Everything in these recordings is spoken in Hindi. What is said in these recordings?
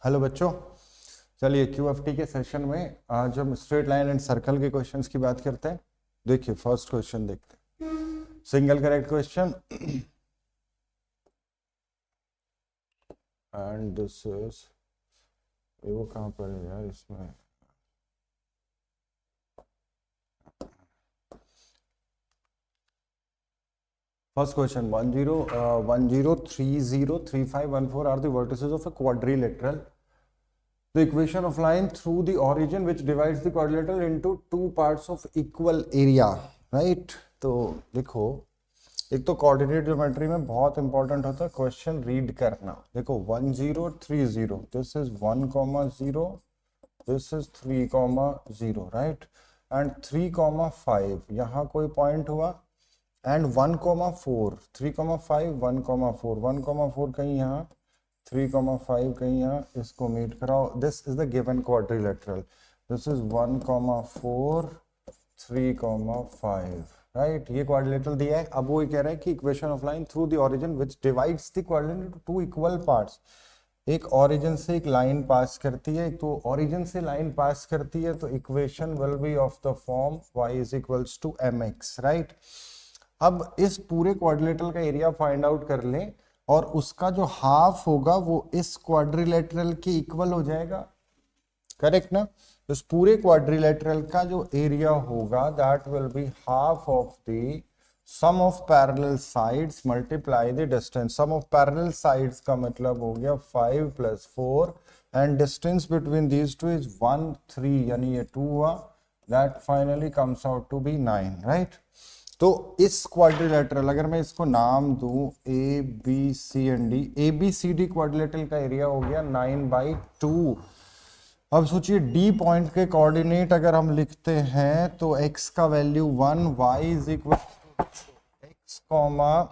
हेलो बच्चों, चलिए क्यूएफटी के सेशन में आज हम स्ट्रेट लाइन एंड सर्कल के क्वेश्चंस की बात करते हैं। देखिए फर्स्ट क्वेश्चन देखते हैं, single correct question and this is वो कहाँ पर है यार इसमें। First question 10303514 are the vertices of a quadrilateral. The equation of line through the origin which divides the quadrilateral into two parts of equal area, right? तो देखो, एक तो कोऑर्डिनेट ज्योमेट्री में बहुत इंपॉर्टेंट होता है क्वेश्चन रीड करना. देखो 1030, this is 1,0, this is 3,0, right, and 3,5 यहाँ कोई पॉइंट हुआ, एंड 1,4, 3,5, 1,4, 1,4 कहीं यहाँ, 3,5 कहीं यहाँ, इसको मीट कराओ. This is the given quadrilateral. This is 1,4, 3,5, right. ये क्वाड्रिलेटरल दिया है. अब वो कह रहा है कि equation of line through the origin which divides the quadrilateral into two equal parts. एक ओरिजिन से एक लाइन पास करती है, तो ओरिजिन से लाइन पास करती है, तो equation will be of the form y is equals to mx, right. अब इस पूरे क्वाड्रिलेटरल का एरिया फाइंड आउट कर लें और उसका जो हाफ होगा वो इस क्वाड्रिलेटरल के इक्वल हो जाएगा, करेक्ट ना. इस पूरे क्वाड्रिलेटरल का जो एरिया होगा that will be half of the sum of parallel sides multiply the distance. Sum of parallel sides का मतलब हो गया 5 + 4 and distance between these two is 1, 3, यानी ये 2 हुआ. That finally comes out to be 9, right. तो इस क्वाड्रिलेटरल, अगर मैं इसको नाम दूं A B C and D, A B C D quadrilateral का एरिया हो गया 9/2. अब सोचिए डी पॉइंट के कोऑर्डिनेट अगर हम लिखते हैं तो x का value 1, y is equal x comma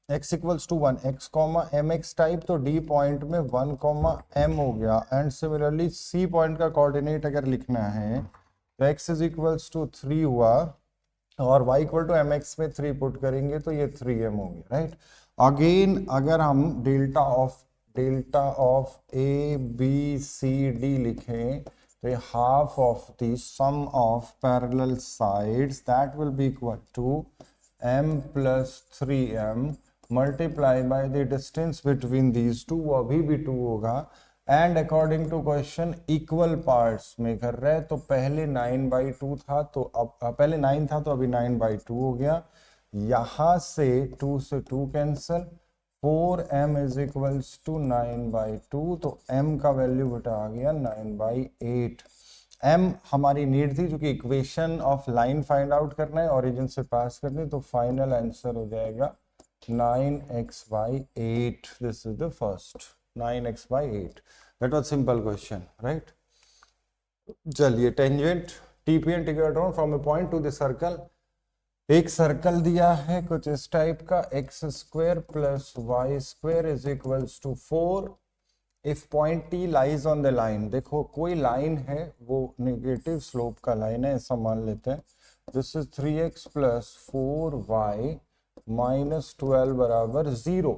x equals to 1, x comma mx type. तो डी पॉइंट में 1 कॉमा m हो गया. एंड सिमिलरली सी पॉइंट का कोऑर्डिनेट अगर लिखना है तो x इज इक्वल्स टू 3 हुआ और y इक्वल टू mx में 3 पुट करेंगे तो ये 3m हो गया, राइट. अगेन अगर हम delta of A B C D लिखें तो ये half of the sum of parallel sides that will be equal to m + 3m multiply by the distance between these two, वो अभी भी 2 होगा. And according to question equal parts में कर रहे हैं, तो पहले 9/2 था, तो अब पहले 9 था तो अभी 9/2 हो गया. यहां से 2 से 2 cancel, 4m is equals to 9/2. तो m का वैल्यू बेटा आ गया 9/8. m हमारी नीड थी क्योंकि equation of line find out करना है, ओरिजिन से पास करनी, तो फाइनल आंसर हो जाएगा 9x/8. This is the first 9x/8. That was simple question, right? चलिए tangent TP and TQ from a point to the circle. एक सर्कल दिया है कुछ इस टाइप का, x² + y² is equals to 4 if point T lies on the line. देखो कोई लाइन है, वो नेगेटिव स्लोप का लाइन है, ऐसा मान लेते हैं. दिस इज 3x + 4y - 12 बराबर 0.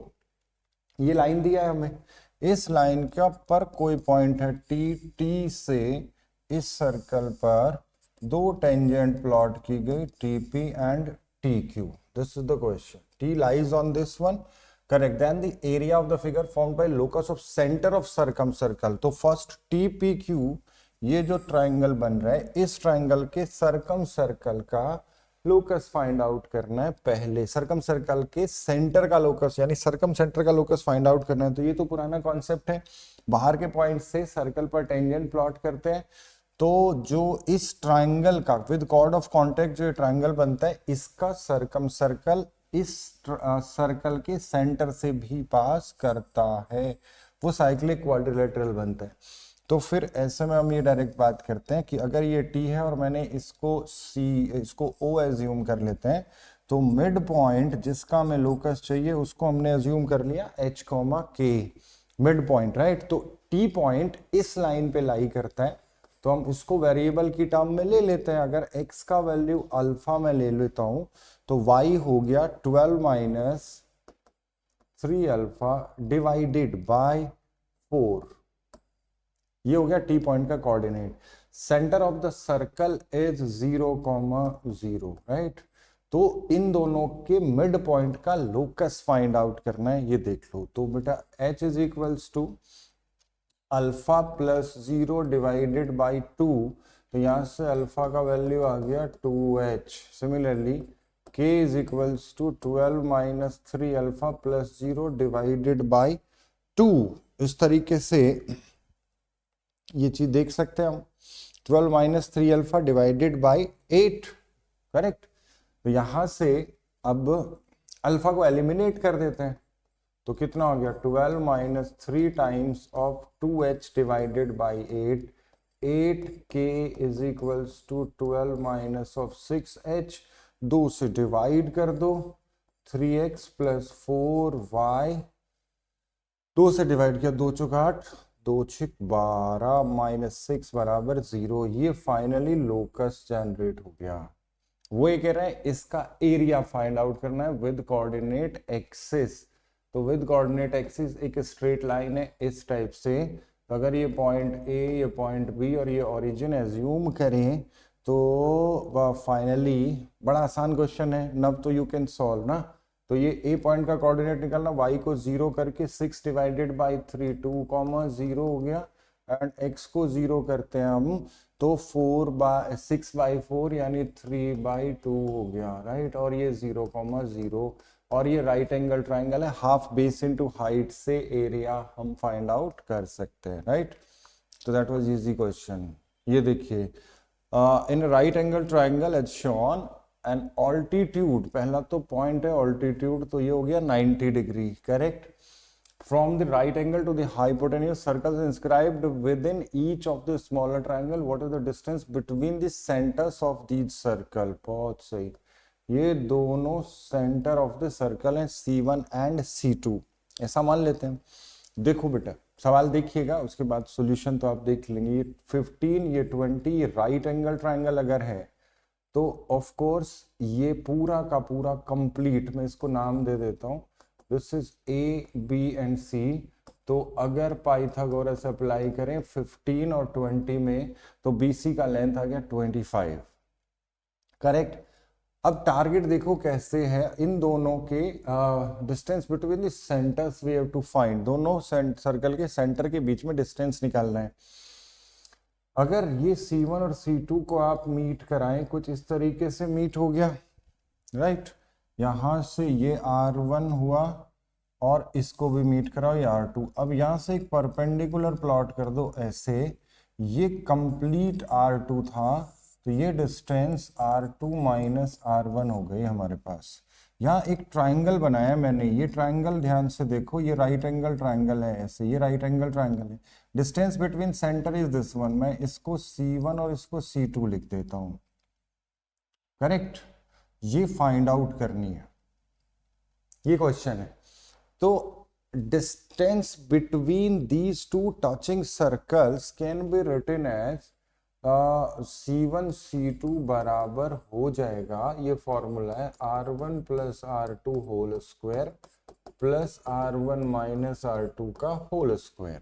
ये लाइन दिया है हमें. इस लाइन का पर कोई पॉइंट है टी से इस सर्कल पर दो टेंजेंट प्लॉट की गई TP and TQ. This is the question. T lies on this one, correct. Then the area of the figure formed by locus of center of circumcircle. तो फर्स्ट TPQ, ये जो ट्राइंगल बन रहा है, इस ट्राइंगल के सर्कम सर्कल का लोकस फाइंड आउट करना है. पहले सर्कम सर्कल के सेंटर का लोकस, यानी सर्कम सेंटर का लोकस फाइंड आउट करना है. तो ये तो पुराना कॉन्सेप्ट है, बाहर के पॉइंट से सर्कल पर टेंजेंट प्लॉट करते हैं. तो जो इस ट्राइंगल का विद कॉर्ड ऑफ कॉन्टेक्ट जो ट्राइंगल बनता है, इसका सर्कम सर्कल इस सर्कल के सेंटर से भी पास करता है, वो साइक्लिक क्वाड्रिलेटरल बनता है. तो फिर ऐसे में हम ये डायरेक्ट बात करते हैं कि अगर ये T है और मैंने इसको O एज्यूम कर लेते हैं, तो मिड पॉइंट जिसका हमें लोकस चाहिए उसको हमने एज्यूम कर लिया H, K mid point, right. तो T पॉइंट इस लाइन पे लाई करता है, तो हम इसको वेरिएबल की टर्म में ले लेते हैं. अगर x का वैल्यू अल्फा में ले लेता हूं तो y हो गया 12 - 3 अल्फा डिवाइडेड बाय 4. ये हो गया टी पॉइंट का coordinate. Center of the circle is 0,0, right. तो इन दोनों के मिड पॉइंट का लोकस फाइंड आउट करना है, ये देख लो। तो बेटा h is equals to alpha plus 0 divided by 2, तो यहां से अल्फा का वैल्यू आ गया 2h। Similarly k is equals to 12 minus 3 alpha plus 0 divided by 2। इस तरीके से ये चीज देख सकते हैं हम, 12 minus 3 alpha divided by 8, correct. तो यहां से अब अल्फा को एलिमिनेट कर देते हैं, तो कितना हो गया 12 minus 3 times of 2h divided by 8, 8k is equals to 12 minus of 6h, 2 से डिवाइड कर दो, 3x प्लस 4y, 2 से डिवाइड किया 2 चौक 8, 2 छिक 12 माइनस 6 बराबर 0। ये फाइनली लोकस जनरेट हो गया। वो ये कह रहे हैं इसका एरिया फाइंड आउट करना है विद कोऑर्डिनेट एक्सिस। तो विद कोऑर्डिनेट एक्सिस एक स्ट्रेट लाइन है इस टाइप से, तो अगर ये पॉइंट ए, ये पॉइंट बी और ये ओरिजिन एज्यूम करें तो फाइनली बड़ा आसान क्वेश्चन है, नब तो यू कैन सॉल्व ना। तो ये ए पॉइंट का कोऑर्डिनेट निकालना, y को 0 करके 6 डिवाइडेड बाई 3, 2,0 हो गया, एंड x को 0 करते हैं हम तो 6/4 यानी 3/2 हो गया, राइट। और ये 0,0 और ये राइट एंगल ट्राइंगल है, हाफ बेस इनटू हाइट से एरिया हम फाइंड आउट कर सकते हैं, राइट। तो दैट वाज इजी क्वेश्चन। ये देखिए in right angle triangle as shown and altitude, पहला तो पॉइंट है ऑल्टीट्यूड, तो ये हो गया 90 degree, correct. From the right angle to the hypotenuse circles inscribed within each of the smaller triangle, what is the distance between the centers of these circle? बहुत सही, ये दोनों सेंटर ऑफ द सर्कल हैं C1 एंड C2, ऐसा मान लेते हैं। देखो बेटा सवाल देखिएगा, उसके बाद सॉल्यूशन तो आप देख लेंगे। ये 15, ये 20, ये राइट एंगल ट्राइंगल अगर है तो ऑफ कोर्स ये पूरा का पूरा कंप्लीट, मैं इसको नाम दे देता हूं, this is A, B and C. तो अगर पाइथागोरस अप्लाई करें 15 और 20 में, तो BC का लेंथ आ गया 25, करेक्ट। अब टारगेट देखो कैसे है, इन दोनों के distance between the centers we have to find, दोनों सर्कल के सेंटर के बीच में डिस्टेंस निकालना है। अगर ये C1 और C2 को आप मीट कराएं, कुछ इस तरीके से मीट हो गया, राइट। यहां से ये R1 हुआ और इसको भी मीट कराओ ये R2। अब यहां से एक परपेंडिकुलर प्लॉट कर दो ऐसे, ये कंप्लीट R2 था, तो ये डिस्टेंस R2 माइनस R1 हो गई हमारे पास। यहाँ एक ट्राइंगल बनाया मैंने, ये ट्राइंगल ध्यान से देखो, ये राइट एंगल ट्राइंगल है ऐसे, ये राइट एंगल ट्राइंगल है। Distance between centre is this one, मैं इसको C1 और इसको C2 लिख देता हूं, करेक्ट। ये फाइंड आउट करनी है, ये क्वेश्चन है। तो distance between these two touching circles can be written as C1 C2 बराबर हो जाएगा, ये फॉर्मूला है R1 plus R2 whole square plus R1 minus R2 का होल स्क्वायर।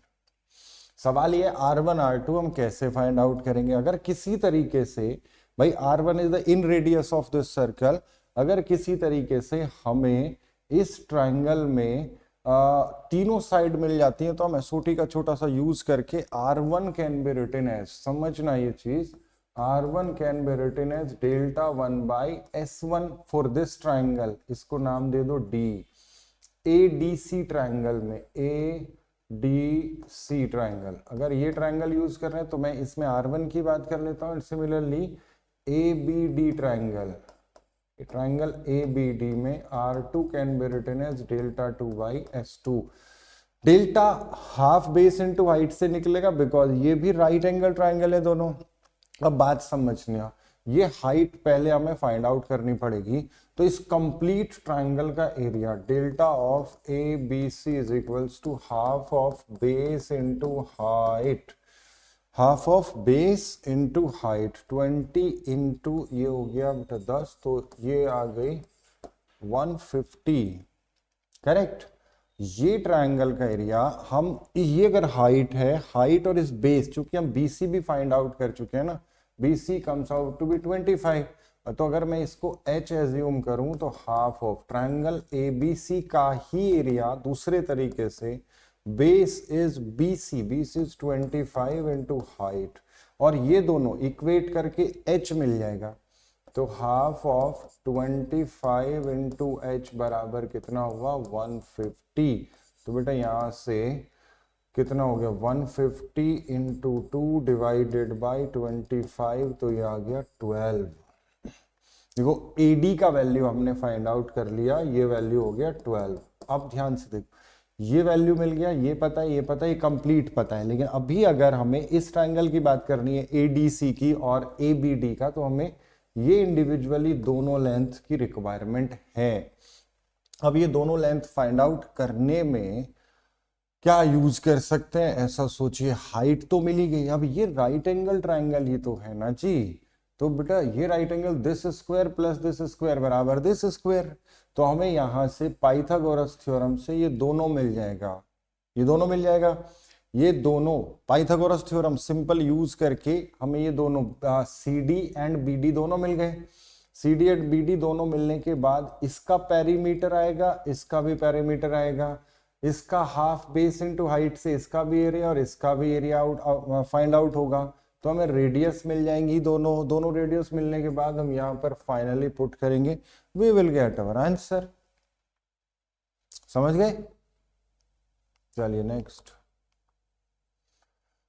सवाल ये R1 R2 हम कैसे फाइंड आउट करेंगे? अगर किसी तरीके से, भाई R1 is the in radius of this circle, अगर किसी तरीके से हमें इस ट्राइंगल में तीनों साइड मिल जाती है, तो हम एसओटी का छोटा सा यूज करके R1 can be written as, समझना ये चीज, R1 can be written as delta 1 by S1 for this triangle, इसको नाम दे दो D। ADC ट्राइंगल में, ADC ट्राइंगल, अगर ये ट्राइंगल यूज कर रहे हैं तो मैं इसमें R1 की बात कर लेता हूँ। Similarly ABD triangle, triangle ABD में R2 can be written as delta 2 by S2। Delta half base into height से निकलेगा, बिकॉज ये भी राइट एंगल ट्राइंगल है दोनों। अब बात समझना, ये हाइट पहले हमें फाइंड आउट करनी पड़ेगी। तो इस कंप्लीट ट्राइंगल का area delta of ABC is equals to half of base into height, half of base into height, 20 into ये हो गया बेटा 10, तो ये आ गई 150, करेक्ट। ये ट्रायंगल का एरिया, हम ये अगर हाइट है, हाइट और इस बेस, चूंकि हम बीसी भी फाइंड आउट कर चुके हैं ना, BC comes out to be 25, तो अगर मैं इसको h एज्यूम करूं तो हाफ ऑफ ट्रायंगल एबीसी का ही एरिया, दूसरे तरीके से base is BC, BC is 25 into height, और ये दोनों इक्वेट करके h मिल जाएगा, तो हाफ ऑफ 25 इंटू एच बराबर कितना हुआ 150। तो बेटा यहां से कितना हो गया 150 इंटू 2 डिवाइडेड बाई 25, तो ये आ गया 12। देखो AD का वैल्यू हमने फाइंड आउट कर लिया, ये वैल्यू हो गया 12। अब ध्यान से देखो, ये वैल्यू मिल गया, ये पता है, ये पता है, ये कंप्लीट पता है, लेकिन अभी अगर हमें इस ट्रायंगल की बात करनी है ADC की और ABD का, तो हमें ये इंडिविजुअली दोनों लेंथ की रिक्वायरमेंट है। अब ये दोनों लेंथ फाइंड आउट करने में क्या यूज कर सकते हैं, ऐसा सोचिए, हाइट तो मिली गई, अब ये राइट एंगल ट्रायंगल ही तो है ना जी, तो बेटा ये right angle this square plus this square बराबर दिस स्क्वायर, तो हमें यहां से पाइथागोरस थ्योरम से ये दोनों मिल जाएगा, ये दोनों मिल जाएगा, ये दोनों पाइथागोरस थ्योरम सिंपल यूज करके हमें ये दोनों CD एंड BD दोनों मिल गए। CD एंड BD दोनों मिलने के बाद इसका पेरीमीटर आएगा, इसका भी पेरीमीटर आएगा, इसका हाफ बेस इनटू हाइट से इसका भी एरिया और इसका भी एरिया आउट फाइंड आउट होगा, तो हमें रेडियस मिल जाएंगी, दोनों रेडियस मिलने के बाद हम यहाँ पर फाइनली पुट करेंगे, we will get our answer. समझ गए? चलिए next.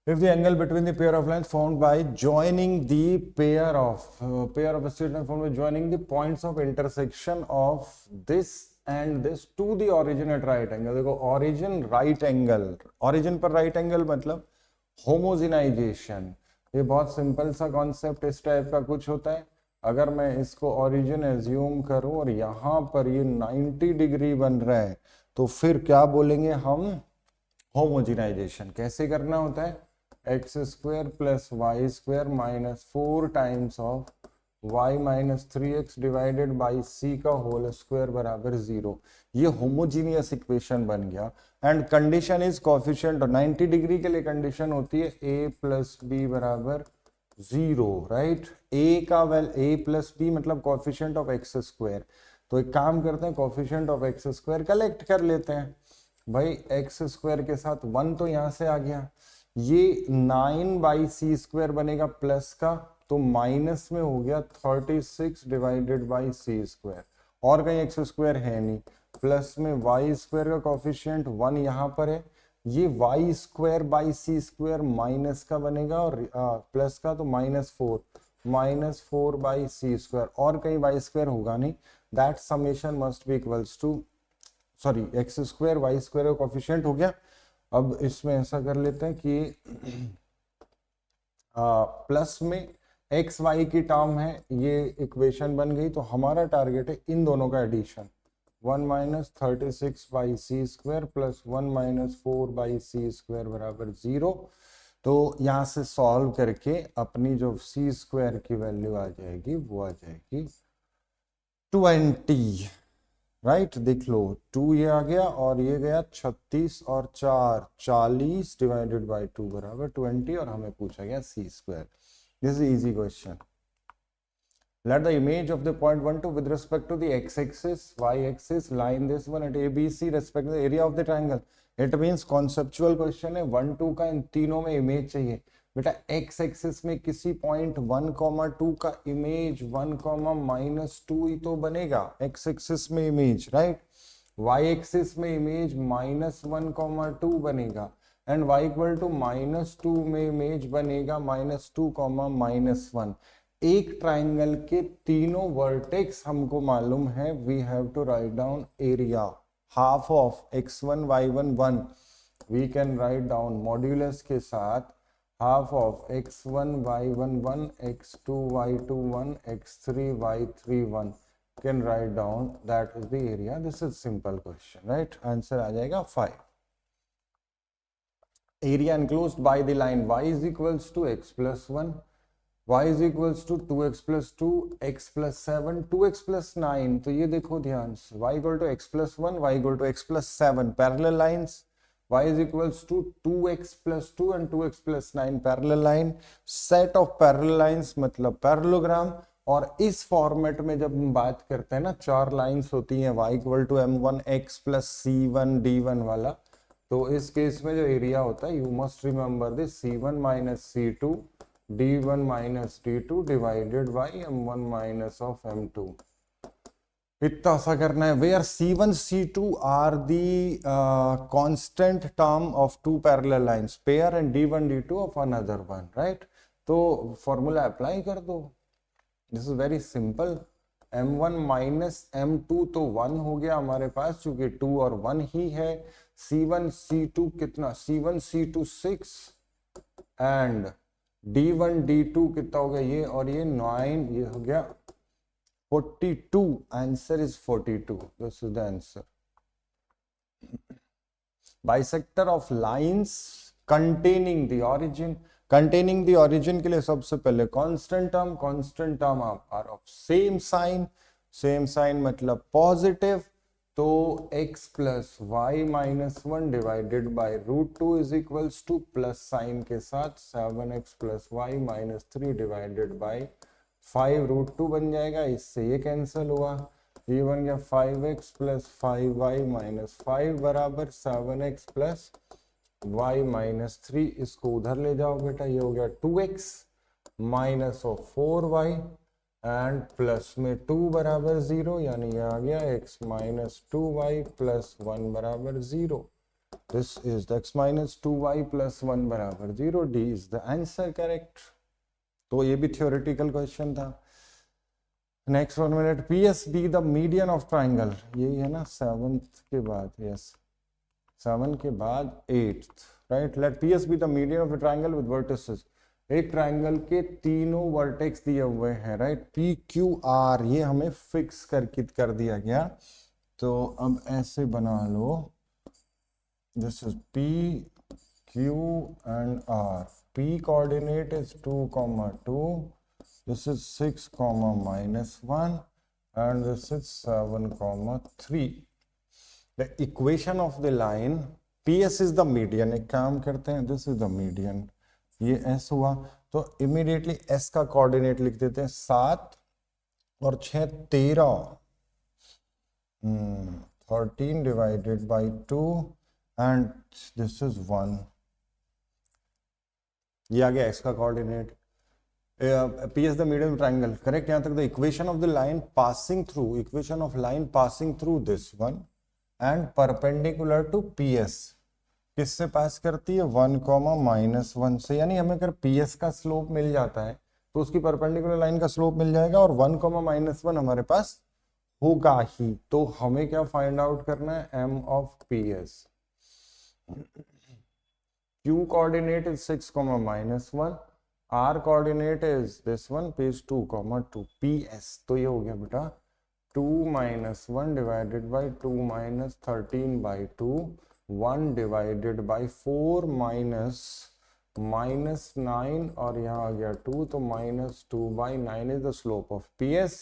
If the angle between the pair of lines formed by joining the pair of straight lines formed by joining the points of intersection of this and this to the origin at right angle, देखो origin right angle, origin पर right angle मतलब homogenization, ये बहुत सिंपल सा कॉन्सेप्ट इस टाइप का कुछ होता है। अगर मैं इसको origin एज्यूम करूं और यहाँ पर ये 90 डिग्री बन रहा है, तो फिर क्या बोलेंगे हम, होमोजेनाइजेशन। कैसे करना होता है, X square plus Y square minus 4 times of y minus 3x divided by c का होल स्क्वायर बराबर 0। ये होमोजीनियस इक्वेशन बन गया। And condition is coefficient, 90 degree के लिए कंडीशन होती है a प्लस बी बराबर 0, राइट। a प्लस बी मतलब कोएफिशिएंट ऑफ एक्स स्क्वायर। तो एक काम करते हैं, coefficient of x square collect कर लेते हैं। भाई एक्स स्क्वायर के साथ 1 तो यहां से आ गया, ये 9/c स्क्वायर बनेगा प्लस का, तो माइनस में हो गया 36 डिवाइडेड बाई सी स्क्वायर, और कहीं एक्स स्क्वायर है नहीं, प्लस में वाई स्क्वायर का कोएफिशिएंट 1 यहाँ पर है, ये Y square by C square minus का बनेगा और प्लस का, तो -4 बाई सी स्क्वायर, और कहीं वाई स्क्वायर होगा नहीं, that summation must be equals to, sorry X square Y square का कोएफिशिएंट हो गया। अब इसमें ऐसा कर लेते हैं कि प्लस में एक्स वाई की टर्म है, ये इक्वेशन बन गई, तो हमारा टारगेट है इन दोनों का addition, 1 minus 36 by C square plus 1 minus 4 by C square बराबर 0। तो यहाँ से सॉल्व करके अपनी जो सी स्क्वायर की वैल्यू आ जाएगी वो आ जाएगी 20, राइट। देख लो 2 ये आ गया और ये गया 36 और 4 40 डिवाइडेड बाय 2 बराबर 20, और हमें पूछा गया C square. This is easy question. Let the image of the point 1, 2 with respect to the x-axis, y-axis, line this one at ABC respect to the area of the triangle. It means conceptual question है, 1, 2 का इन तीनों में इमेज चाहिए। बेटा x एक्सिस में किसी पॉइंट 1, 2 का इमेज 1, -2 ही तो बनेगा x एक्सिस में इमेज, राइट। y एक्सिस में इमेज -1, 2 बनेगा, एंड y इक्वल टू -2 में इमेज बनेगा -2, -1। एक ट्राइंगल के तीनों वर्टेक्स हमको मालूम है, we have to write down area, half of x1 y1 1, we can write down modulus के साथ half of x1 y1 1, x2 y2 1, x3 y3 1, can write down that is the area. This is simple question, right? Answer आ जाएगा 5. Area enclosed by the line y is equals to x plus 1, y is equals to 2x plus 2, x plus 7, 2x plus 9। तो ये देखो ध्यान से, y equal to x plus 1, y equal to x plus 7, parallel lines. y is equals to 2x plus 2 and 2x plus 9, parallel line. Set of parallel lines मतलब पैरेललोग्राम। और इस फॉर्मेट में जब हम बात करते हैं ना, चार लाइंस होती हैं, y equal to m1 x plus c1 d1 वाला, तो इस केस में जो एरिया होता है, you must remember this, c1 minus c2 d1 minus d2 divided by m1 minus of m2। इतना सा करना है। Where c1 c2 are the constant term of two parallel lines pair and d1 d2 of another one, right. तो फॉर्मूला अप्लाई कर दो, this is very simple. m1 minus m2 तो 1 हो गया हमारे पास, क्योंकि 2 और 1 ही है। c1 c2 कितना, c1 c2 6 and d1 d2 कितना हो गया, ये और ये 9, ये हो गया 42। Answer is 42, this is the answer. Bisector of lines containing the origin, containing the origin के लिए सबसे पहले constant term are of same sign, same sign मतलब पॉजिटिव। तो x plus y minus 1 divided by root 2 is equals to plus sign के साथ 7x plus y minus 3 divided by 5 root 2 बन जाएगा, इससे ये कैंसिल हुआ, ये बन गया 5x प्लस 5y माइनस 5 बराबर 7x प्लस y माइनस 3। इसको उधर ले जाओ बेटा, ये हो गया 2x minus of 4y and plus में 2 बराबर 0, यानी ये आ गया x माइनस 2y प्लस 1 बराबर 0। This is the x minus 2y plus 1 बराबर 0, D is the answer correct. तो ये भी थ्योरेटिकल क्वेश्चन था। Next 1 minute, P S B the median of triangle, यही है ना 7th के बाद, यस 7 के बाद 8th, right. Let P S B the median of the triangle with vertices. एक ट्राइंगल के तीनों वर्टेक्स दिए हुए हैं, राइट। पी क्यू आर ये हमें फिक्स कर दिया गया, तो अब ऐसे बना लो, this is P Q and R. P coordinate is 2,2, this is 6, minus 1 and this is 7,3. The equation of the line PS is the median, एक काम करते हैं, this is the median, ये S हुआ, तो immediately S का कोऑर्डिनेट लिख देते हैं 7 और 6 13, 13 divided by 2 and this is 1, ये आ गया X का coordinate. P is the median triangle, correct। यहाँ तक the equation of the line passing through, equation of line passing through this one and perpendicular to PS, किससे पास करती है 1,-1 से, यानी हमें अगर PS का स्लोप मिल जाता है तो उसकी परपेंडिकुलर लाइन का स्लोप मिल जाएगा, और 1,-1 हमारे पास होगा ही। तो हमें क्या फाइंड आउट करना है, M of PS। Q coordinate is 6,-1, R coordinate is this one, page 2,2, PS, तो ये हो गया बेटा 2-1 divided by 2 minus 13 by 2, 1 divided by 4 minus 9, और यहाँ आ गया 2, तो minus 2 by 9 is the slope of PS.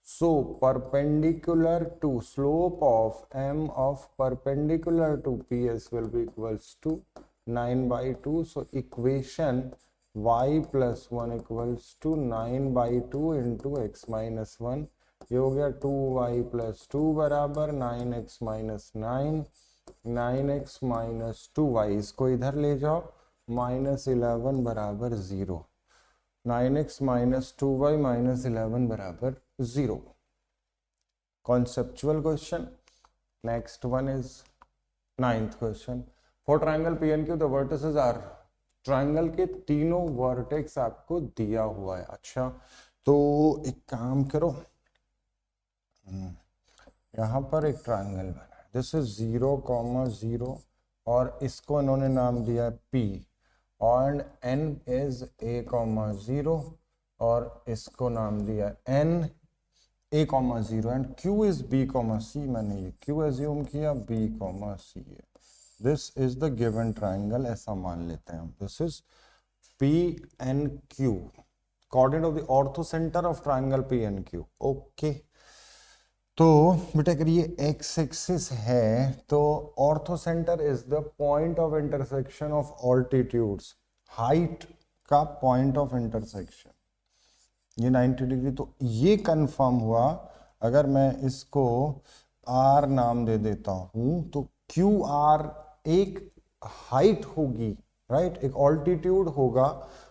So perpendicular to slope of M of perpendicular to PS will be equals to 9 by 2. So equation y plus 1 equals to 9 by 2 into x minus 1, ये हो गया 2y plus 2 बराबर 9x minus 9, 9x minus 2y, इसको इधर ले जाओ, minus 11 बराबर 0, 9x minus 2y minus 11 बराबर 0। Conceptual question. Next one is 9th question. For triangle PNQ the vertices are, triangle के तीनों वर्टेक्स आपको दिया हुआ है। अच्छा, तो एक काम करो, यहाँ पर एक ट्रायंगल बना है, दिस इज 0,0 और इसको इन्होंने नाम दिया है P, और N इज A,0 और इसको नाम दिया N A,0 and Q is B,C, मैंने ये Q एज्यूम किया, B,C है। This is the given triangle, ऐसा मान लेते हैं हम, this is PNQ, coordinate of the orthocentre of triangle P N Q. Okay, तो बेटा अगर ये एक्स एक्सिस है तो orthocentre is the point of intersection of altitudes, height का पॉइंट ऑफ इंटरसेक्शन, ये 90 डिग्री। तो ये कंफर्म हुआ। अगर मैं इसको आर नाम दे देता हूं तो क्यू आर एक हाइट होगी, राइट, एक ऑल्टीट्यूड होगा।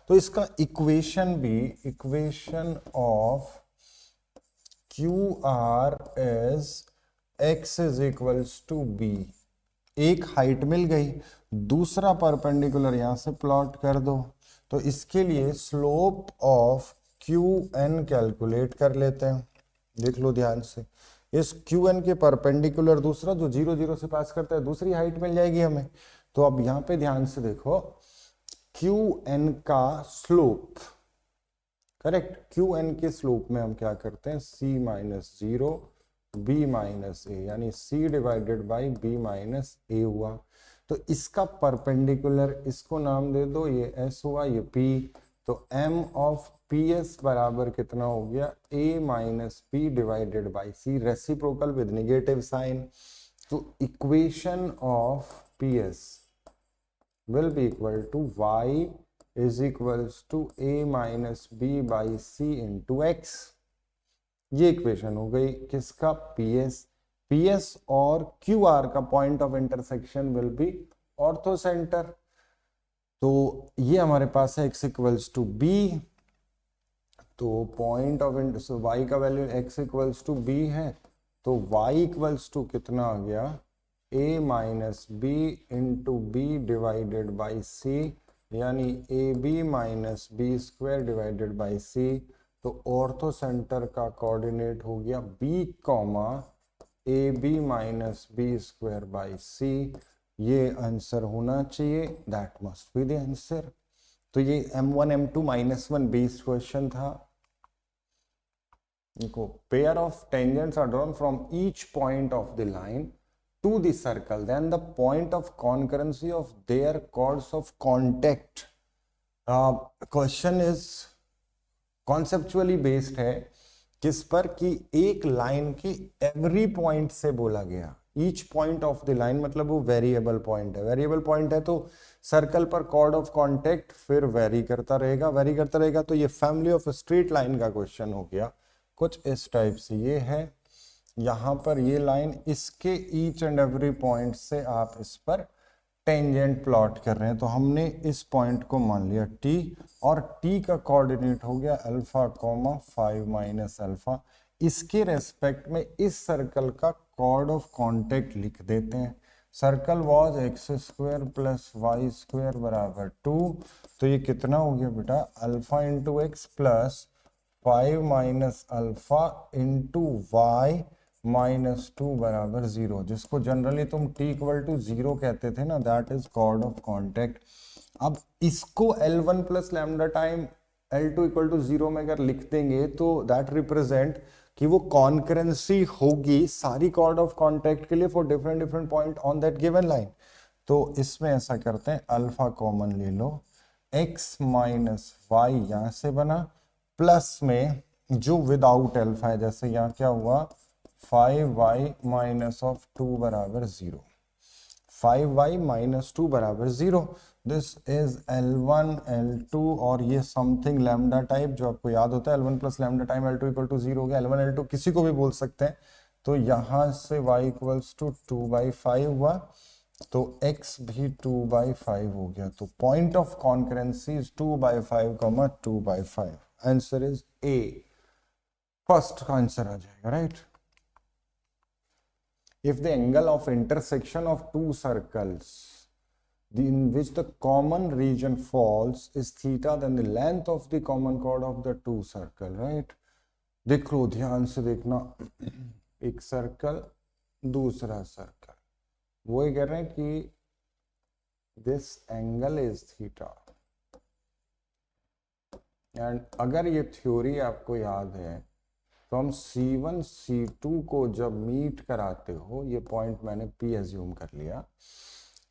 तो इसका इक्वेशन भी, equation of Q R is x is equals to B. एक हाइट मिल गई, दूसरा परपेंडिकुलर यहां से प्लॉट कर दो। तो इसके लिए slope of Q N calculate कर लेते हैं। देख लो ध्यान से, इस क्यू एन के परपेंडिकुलर दूसरा जो 0 0 से पास करता है, दूसरी हाइट मिल जाएगी हमें। तो अब यहां पे ध्यान से देखो, क्यू एन का स्लोप, करेक्ट, क्यू एन के स्लोप में हम क्या करते हैं, C minus 0 B minus A, यानी C divided by B minus A हुआ। तो इसका परपेंडिकुलर इसको नाम दे दो, ये एस हुआ, ये पी। तो एम ऑफ पी एस बराबर कितना हो गया, A minus P divided by C, reciprocal with negative sign. तो equation of P S will be equal to y is equals to a minus b by c into x। ये इक्वेशन हो गई किसका, ps। ps और qr का point of intersection will be orthocentre. तो ये हमारे पास है x इक्वल्स टू b। तो पॉइंट ऑफ y का value x equals to b है, तो y इक्वल्स टू कितना आ गया, a minus B into B divided by C, यानी A B minus B square divided by C. तो ऑर्थो सेंटर का कोऑर्डिनेट हो गया b comma A B minus B square by C. ये आंसर होना चाहिए, that must be the answer. तो ये m1 m2 -1 बेस्ड क्वेश्चन था। देखो, pair of tangents are drawn from each point of the line to the circle, then the point of concurrency of their chords of contact। Question is conceptually based है किस पर, कि एक लाइन के एवरी पॉइंट से बोला गया। Each point of the line मतलब वो वेरिएबल पॉइंट है, वेरिएबल पॉइंट है तो सर्कल पर कॉर्ड ऑफ कॉन्टेक्ट फिर वेरी करता रहेगा, वेरी करता रहेगा। तो ये फैमिली ऑफ स्ट्रेट लाइन का क्वेश्चन हो गया, कुछ इस टाइप से। ये है यहां पर ये लाइन, इसके ईच एंड एवरी पॉइंट से आप इस पर टेंजेंट प्लॉट कर रहे हैं। तो हमने इस पॉइंट को मान लिया t, और t का कोऑर्डिनेट हो गया अल्फा कॉमा 5 माइनस अल्फा। इसके रेस्पेक्ट में इस सर्कल का कॉर्ड ऑफ कॉन्टेक्ट लिख देते हैं। Circle was x square plus Y square बराबर 2। तो ये कितना हो गया बेटा, alpha into x plus 5 minus alpha into y minus 2 बराबर 0, जिसको जनरली तुम t इक्वल टू 0 कहते थे ना, that is chord of contact. अब इसको L1 plus lambda time L2 equal to 0 में अगर लिख देंगे तो दैट रिप्रेजेंट कि वो कॉन्करेंसी होगी सारी कॉर्ड ऑफ कॉन्टेक्ट के लिए for different different point on that given line. तो इसमें ऐसा करते हैं, अल्फा कॉमन ले लो, x माइनस वाई यहां से बना, प्लस में जो विदाउट अल्फा है, जैसे यहाँ क्या हुआ 5y माइनस ऑफ 2 बराबर 0, 5y माइनस 2 बराबर 0। दिस इज L1 L2 और ये समथिंग लैम्डा टाइप जो आपको याद होता है, L1 plus lambda time L2 equal to 0 हो गया। L1 L2 किसी को भी बोल सकते हैं। तो यहां से y इक्वल्स टू 2/5 हुआ, तो x भी 2/5 हो गया। तो point of concurrency is 2/5 comma 2/5। Answer is A, first का आंसर आ जाएगा, right. If the angle of intersection of two circles in which the common region falls is theta, then the length of the common chord of the two circle, right? देखो ध्यान से देखना, एक सर्कल दूसरा सर्कल, वो ये कह रहे हैं कि this angle is theta, and अगर ये थ्योरी आपको याद है तो हम C1 C2 को जब मीट कराते हो, ये पॉइंट मैंने P एज्यूम कर लिया,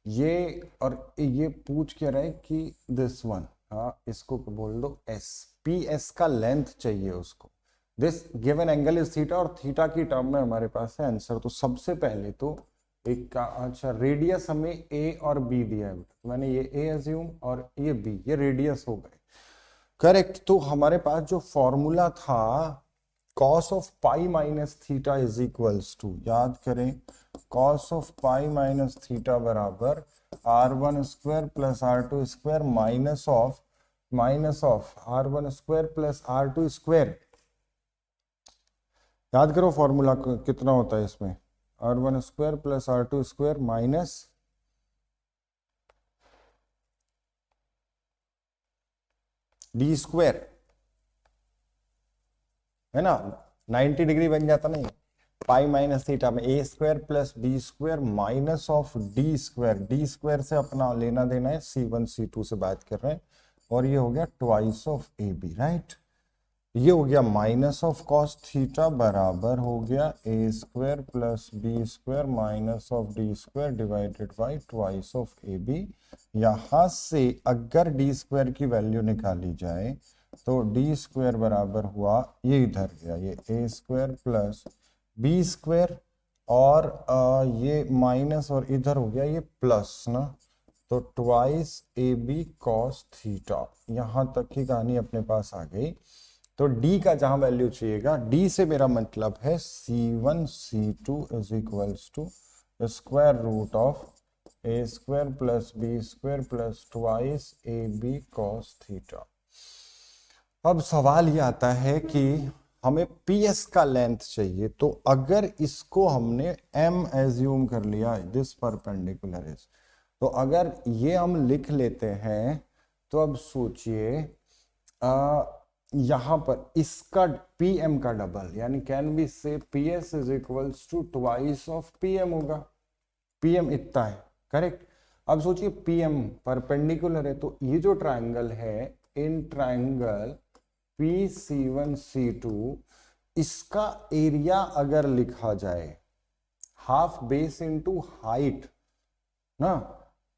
ये और ये पूछ के रहे कि दिस वन, हाँ इसको बोल दो S, पी एस का लेंथ चाहिए उसको, this given angle is theta, और थीटा की टर्म में हमारे पास है आंसर। तो सबसे पहले तो एक का, अच्छा रेडियस हमें ए और बी दिया है, तो मैंने ये ए एज्यूम और ये बी, ये रेडियस हो गए, करेक्ट। तो हमारे पास जो फॉर्मूला था cos of pi minus theta is equals to, याद करें, cos of pi minus theta बराबर r1 square plus r2 square minus of r1 square plus r2 square. याद करो फॉर्मूला कितना होता है इसमें, r1 square plus r2 square minus D square, है ना, 90 डिग्री बन जाता नहीं, पाई माइनस थीटा में A square plus B square minus of D square, D square से अपना लेना देना है, C1 C2 से बात कर रहे हैं, और ये हो गया twice of A B, right. ये हो गया माइनस ऑफ कॉस थीटा बराबर हो गया A square plus B square minus of D square divided by twice of A B. यहां से अगर डी स्क्वायर की वैल्यू निकाली जाए तो डी स्क्वायर बराबर हुआ, ये इधर गया, ये ए स्क्वायर प्लस बी स्क्वायर, और ये माइनस, और इधर हो गया ये प्लस ना, तो twice A B cos theta. यहां तक की कहानी अपने पास आ गई। तो d का जहां वैल्यू चाहिएगा, d से मेरा मतलब है C1 C2 is equals to square root of A square plus B square plus twice A B cos theta. अब सवाल ये आता है कि हमें PS का लेंथ चाहिए, तो अगर इसको हमने m एज्यूम कर लिया, दिस परपेंडिकुलर इज, तो अगर ये हम लिख लेते हैं, तो अब सोचिए यहां पर इसका PM का डबल, यानी कैन बी से PS is equals to twice of PM होगा, PM इतना है, करेक्ट। अब सोचिए PM परपेंडिकुलर है, तो ये जो ट्रायंगल है, इन ट्रायंगल PC1 C2, इसका एरिया अगर लिखा जाए हाफ बेस इनटू हाइट ना,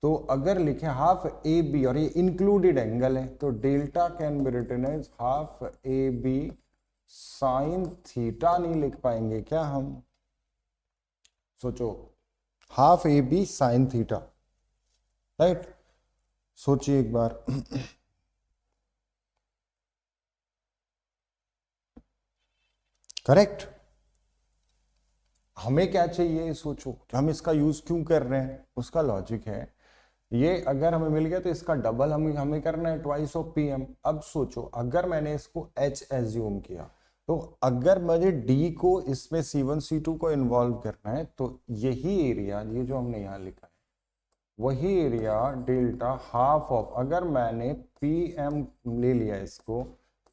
तो अगर लिखे हाफ ए बी, और ये इंक्लूडेड एंगल है, तो delta can be written as half A B sine theta. नहीं लिख पाएंगे क्या हम, सोचो, half A B sine theta, right. सोचिए एक बार करेक्ट। हमें क्या चाहिए, सोचो हम इसका यूज क्यों कर रहे हैं, उसका लॉजिक है, ये अगर हमें मिल गया तो इसका डबल हमें करना है, ट्वाइस ऑफ PM। अब सोचो अगर मैंने इसको H एज्यूम किया, तो अगर मुझे D को इसमें C1 C2 को इन्वॉल्व करना है, तो यही एरिया, ये जो हमने यहाँ लिखा है, वही एरिया डेल्टा हाफ ऑफ, अगर मैंने PM ले लिया इसको,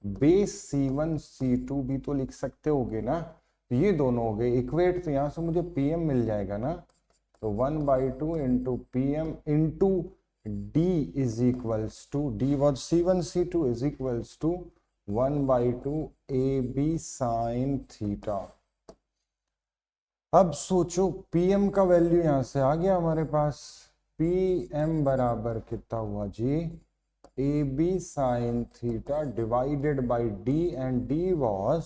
बेस C1 C2 भी तो लिख सकते होगे ना, तो ये दोनों हो गए इक्वेट, तो यहां से मुझे PM मिल जाएगा ना, तो 1/2 into PM into D is equals to, D was C1 C2 is equals to 1/2 AB sine theta. अब सोचो PM का वैल्यू यहां से आ गया हमारे पास, PM बराबर कितना हुआ जी, AB sine theta divided by D, and D was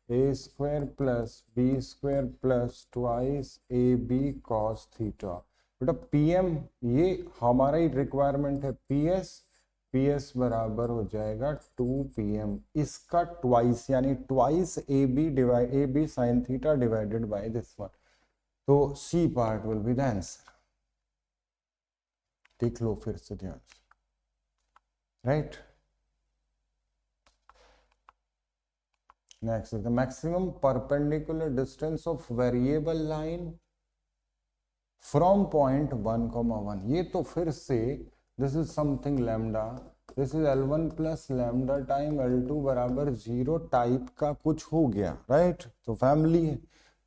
A square plus B square plus twice A B cos theta. बेटा PM ये हमारा ही रिक्वायरमेंट है, PS बराबर हो जाएगा 2PM, इसका ट्वाइस, यानी twice A B sine theta divided by this one, तो C part will be the answer. देख लो फिर से ध्यान से, right. Next is the maximum perpendicular distance of variable line from point 1, 1। ये तो फिर से this is something lambda, this is L1 plus lambda time L2 बराबर 0 टाइप का कुछ हो गया, राइट। तो फैमिली है,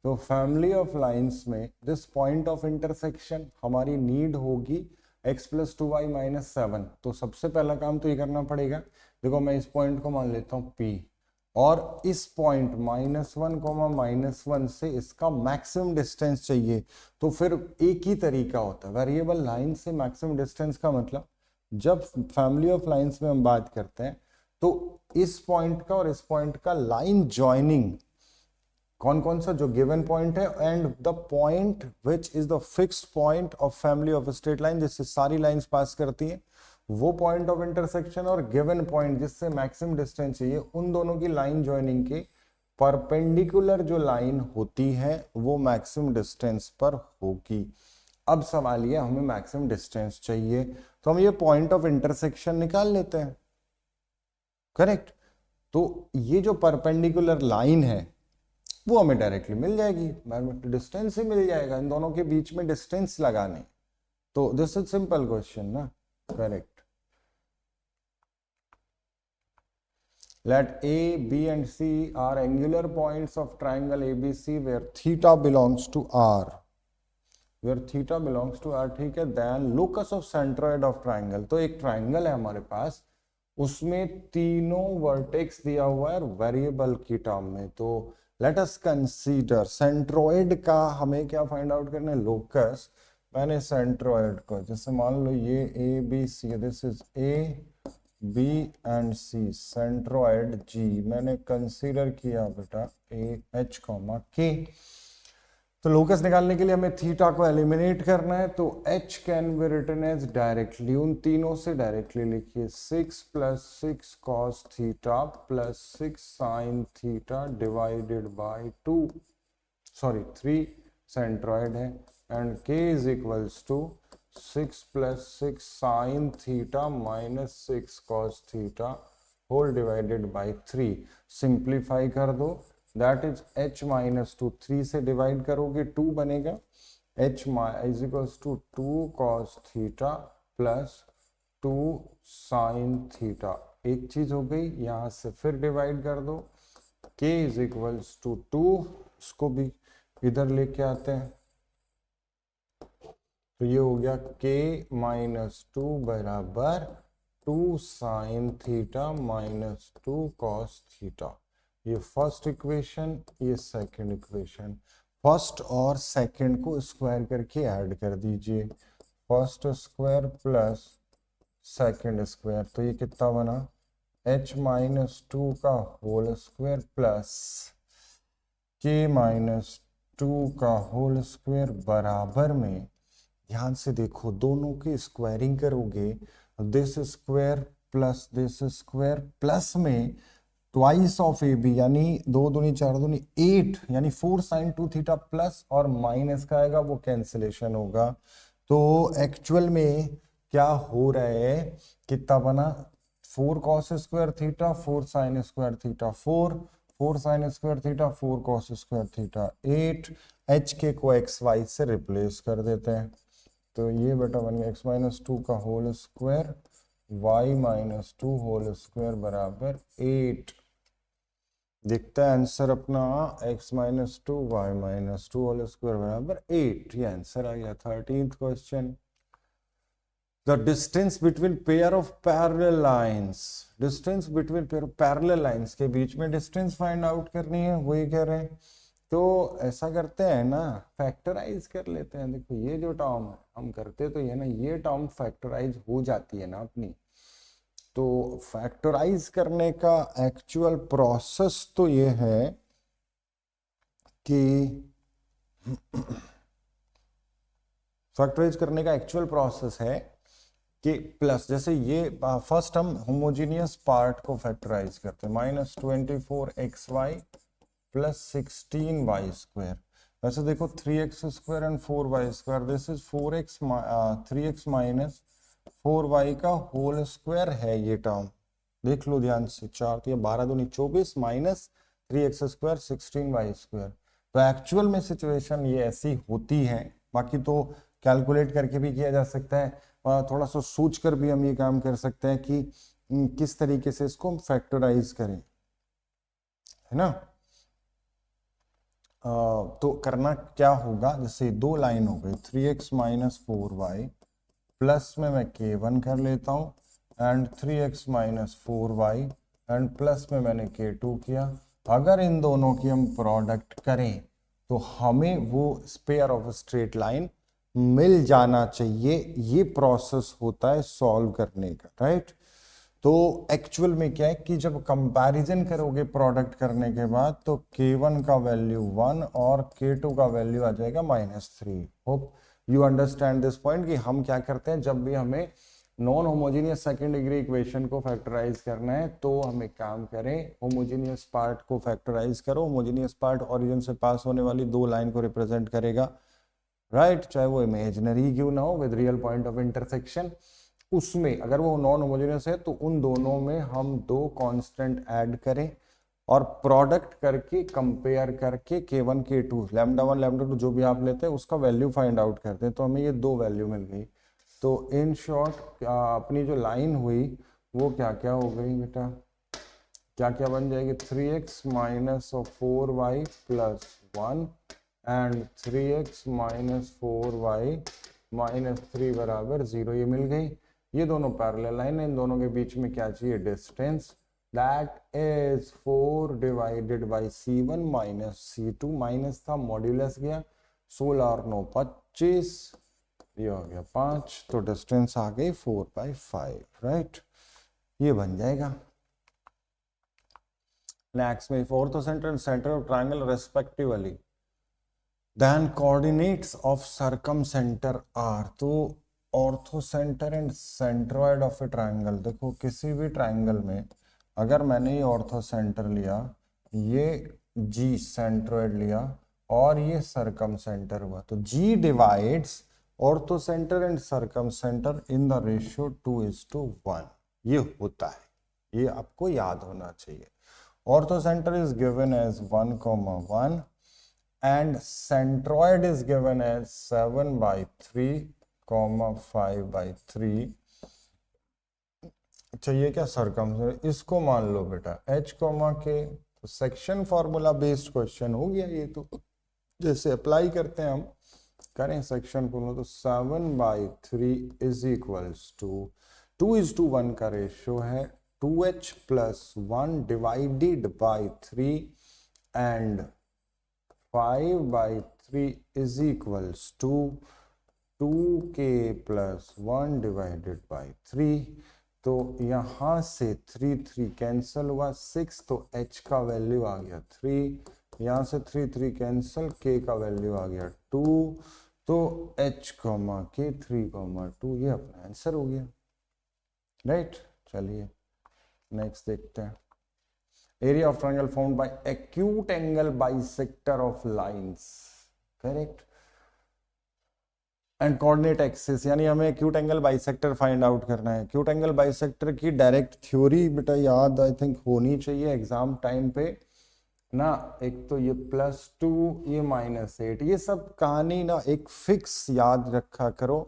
तो फैमिली ऑफ लाइंस में दिस पॉइंट ऑफ इंटरसेक्शन हमारी नीड होगी x + 2y - 7। तो सबसे पहला काम तो ये करना पड़ेगा, देखो मैं इस पॉइंट को मान लेता हूँ P, और इस पॉइंट -1, -1 से इसका मैक्सिमम डिस्टेंस चाहिए। तो फिर एक ही तरीका होता है, वेरिएबल लाइन से मैक्सिमम डिस्टेंस का मतलब, जब फैमिली ऑफ लाइंस में हम बात करते हैं, तो इस पॉइंट का और इस पॉइंट का लाइन ज्वाइनिंग कौन कौन सा, जो गिवन पॉइंट है and the point which is the fixed point of family of straight line, जिससे सारी लाइंस पास करती हैं, वो पॉइंट ऑफ इंटरसेक्शन और गिवन पॉइंट जिससे मैक्सिमम डिस्टेंस चाहिए, उन दोनों की लाइन ज्वाइनिंग के परपेंडिकुलर जो लाइन होती है वो मैक्सिमम डिस्टेंस पर होगी। अब सवाल ये, हमें मैक्सिमम डिस्टेंस चाहिए तो हम ये पॉइंट ऑफ इंटरसेक्शन निकाल लेते हैं, करेक्ट। तो ये जो परपेंडिकुलर लाइन है वो हमें डायरेक्टली मिल जाएगी, डिस्टेंस ही मिल जाएगा, इन दोनों के बीच में डिस्टेंस लगाने। तो दिस इज सिंपल क्वेश्चन ना, correct. Let A, B and C are angular points of triangle ABC where theta belongs to R. Where theta belongs to R, ठीक है। Then locus of centroid of triangle, तो एक ट्राइंगल है हमारे पास, उसमें तीनों वर्टेक्स दिया हुआ है वेरिएबल की टर्म में। तो लेट अस कंसीडर सेंट्रोइड का हमें क्या फाइंड आउट करना है, लोकस। मैंने सेंट्रोइड को, जैसे मान लो ये A B C, this is A B and C, centroid G मैंने कंसीडर किया बेटा ए एच कॉमा के। तो लोकस निकालने के लिए हमें थीटा को एलिमिनेट करना है, तो h can be written as directly, उन तीनों से डायरेक्टली लिखिए 6 + 6 cos theta plus 6 sin theta divided by 2, sorry 3 centroid है, and k is equals to 6 + 6 sin theta minus 6 cos theta whole divided by 3। Simplify कर दो, दैट इज h - 2, 3 से डिवाइड करोगे 2 बनेगा, h is equals to 2 cos theta plus 2 sin theta. एक चीज हो गई, यहां से फिर डिवाइड कर दो, k इज इक्वल्स टू 2, इसको भी इधर लेके आते हैं, तो ये हो गया k - 2 बराबर 2 sin theta minus 2 cos theta. ये फर्स्ट इक्वेशन, ये सेकंड इक्वेशन, फर्स्ट और सेकंड को स्क्वायर करके ऐड कर दीजिए, first square plus second square, तो ये कितना बना, h - 2 का होल स्क्वायर प्लस k - 2 का होल स्क्वायर बराबर में, ध्यान से देखो दोनों की स्क्वायरिंग करोगे, this square plus this square plus में ट्वाइस ऑफ ए बी, यानी 2 दूनी 4 दूनी 8, यानी 4 sin 2 थीटा प्लस और माइनस का आएगा वो कैंसिलेशन होगा। तो एक्चुअल में क्या हो रहा है, कितना बना, 4 cos square theta 4 sin square theta 4 sin square theta 4 cos square theta 8, h के को x y से रिप्लेस कर देते हैं, तो ये बेटा बन गया x - 2 का whole square y - 2 whole square बराबर 8। दिखता है आंसर अपना x - 2 y - 2 होल स्क्वायर बराबर 8, ये आंसर आ गया। 13th question, the distance between pair of parallel lines, distance between pair of parallel lines के बीच में डिस्टेंस फाइंड आउट करनी है, वही कह रहे हैं। तो ऐसा करते हैं ना, फैक्टराइज कर लेते हैं। देखो ये जो टर्म है हम करते तो ये ना, ये टर्म फैक्टराइज हो जाती है ना अपनी, तो फैक्टराइज करने का एक्चुअल प्रोसेस तो ये है कि फैक्टराइज करने का एक्चुअल प्रोसेस है कि प्लस, जैसे ये फर्स्ट हम होमोजीनियस पार्ट को फैक्टराइज करते हैं, -24xy प्लस 16y²। वैसे देखो 3x² and 4y², this is 3x minus 4y का होल स्क्वायर है ये टर्म, देख लो ध्यान से, 4 तो 12 दूनी 24 माइनस 3x² 16y²। तो एक्चुअल में सिचुएशन ये ऐसी होती है, बाकी तो कैलकुलेट करके भी किया जा सकता है, थोड़ा सा सोच कर भी हम ये काम कर सकते हैं कि किस तरीके से इसको हम फैक्टराइज करें, है ना। तो करना क्या होगा, जैसे 2 लाइन हो गई, 3x - 4y प्लस में मैं k1 कर लेता हूँ and 3x - 4y and plus में मैंने k2 किया। अगर इन दोनों की हम प्रोडक्ट करें तो हमें वो पेयर ऑफ स्ट्रेट लाइन मिल जाना चाहिए। ये प्रोसेस होता है सॉल्व करने का, राइट। तो एक्चुअल में क्या है कि जब कंपैरिजन करोगे प्रोडक्ट करने के बाद तो K1 का वैल्यू 1 और K2 का वैल्यू आ जाएगा -3। Hope you understand this point कि हम क्या करते हैं जब भी हमें non homogeneous second degree equation को फैक्टराइज करना है तो हम एक काम करें, होमोजेनियस पार्ट को फैक्टराइज करो। होमोजेनियस पार्ट ओरिजिन से पास होने वाली दो लाइन को रिप्रेजेंट करेगा, राइट, चाहे वो इमेजिनरी क्यों ना हो, with real point of intersection. उसमें अगर वो नॉन होमोजेनियस है तो उन दोनों में हम दो कांस्टेंट ऐड करें और प्रोडक्ट करके कंपेयर करके K1 K2 λ1 λ2 जो भी आप लेते हैं उसका वैल्यू फाइंड आउट करते हैं। तो हमें ये दो वैल्यू मिल गई। तो इन शॉर्ट अपनी जो लाइन हुई वो क्या क्या हो गई बेटा, क्या क्या बन जाएगी, 3x minus 4y plus 1 and 3x minus 4y minus 3 बराबर 0, ये मिल गई। ये दोनों पैरेलल लाइन है, इन दोनों के बीच में क्या चाहिए, distance, that is 4 divided by C1 minus C2, minus था मॉड्यूलस गया, 16 और 9 25, ये हो गया 5, तो डिस्टेंस आ गई 4/5, राइट, ये बन जाएगा। नेक्स्ट में orthocentre and centre of triangle respectively then coordinates of circumcentre are. तो orthocentre and centroid of a triangle, देखो किसी भी ट्रायंगल में अगर मैंने ये ऑर्थोसेंटर लिया, ये जी सेंट्रोइड लिया और ये सर्कमसेंटर हुआ, तो G divides orthocentre and circumcentre in the ratio 2:1, ये होता है, ये आपको याद होना चाहिए। Orthocentre is given as 1,1 and centroid is given as 7/3, 5/3। चाहिए क्या, सर्कमसेंटर, इसको मान लो बेटा h, के, तो सेक्शन फॉर्मूला बेस्ड क्वेश्चन हो गया ये। तो जैसे अप्लाई करते हैं हम, करें सेक्शन फॉर्मूला, तो 7/3 इज इक्वल्स टू 2:1 का रेशियो है 2h plus 1 divided by 3 and 5/3 is equals to 2k plus 1 divided by 3। तो यहां से 3 कैंसल हुआ 6, तो h का वैल्यू आ गया 3, यहां से 3 कैंसल, k का वैल्यू आ गया 2, तो h, k 3,2, ये अपना आंसर हो गया, राइट। चलिए नेक्स्ट देखते हैं। Area of triangle formed by acute angle bisector of lines, correct, and coordinate axis, यानी हमें acute angle bisector find out करना है। acute angle bisector की डायरेक्ट थ्योरी बेटा याद आई थिंक होनी चाहिए एग्जाम टाइम पे ना। एक तो ये +2, ये -8, ये सब कहानी ना एक फिक्स याद रखा करो।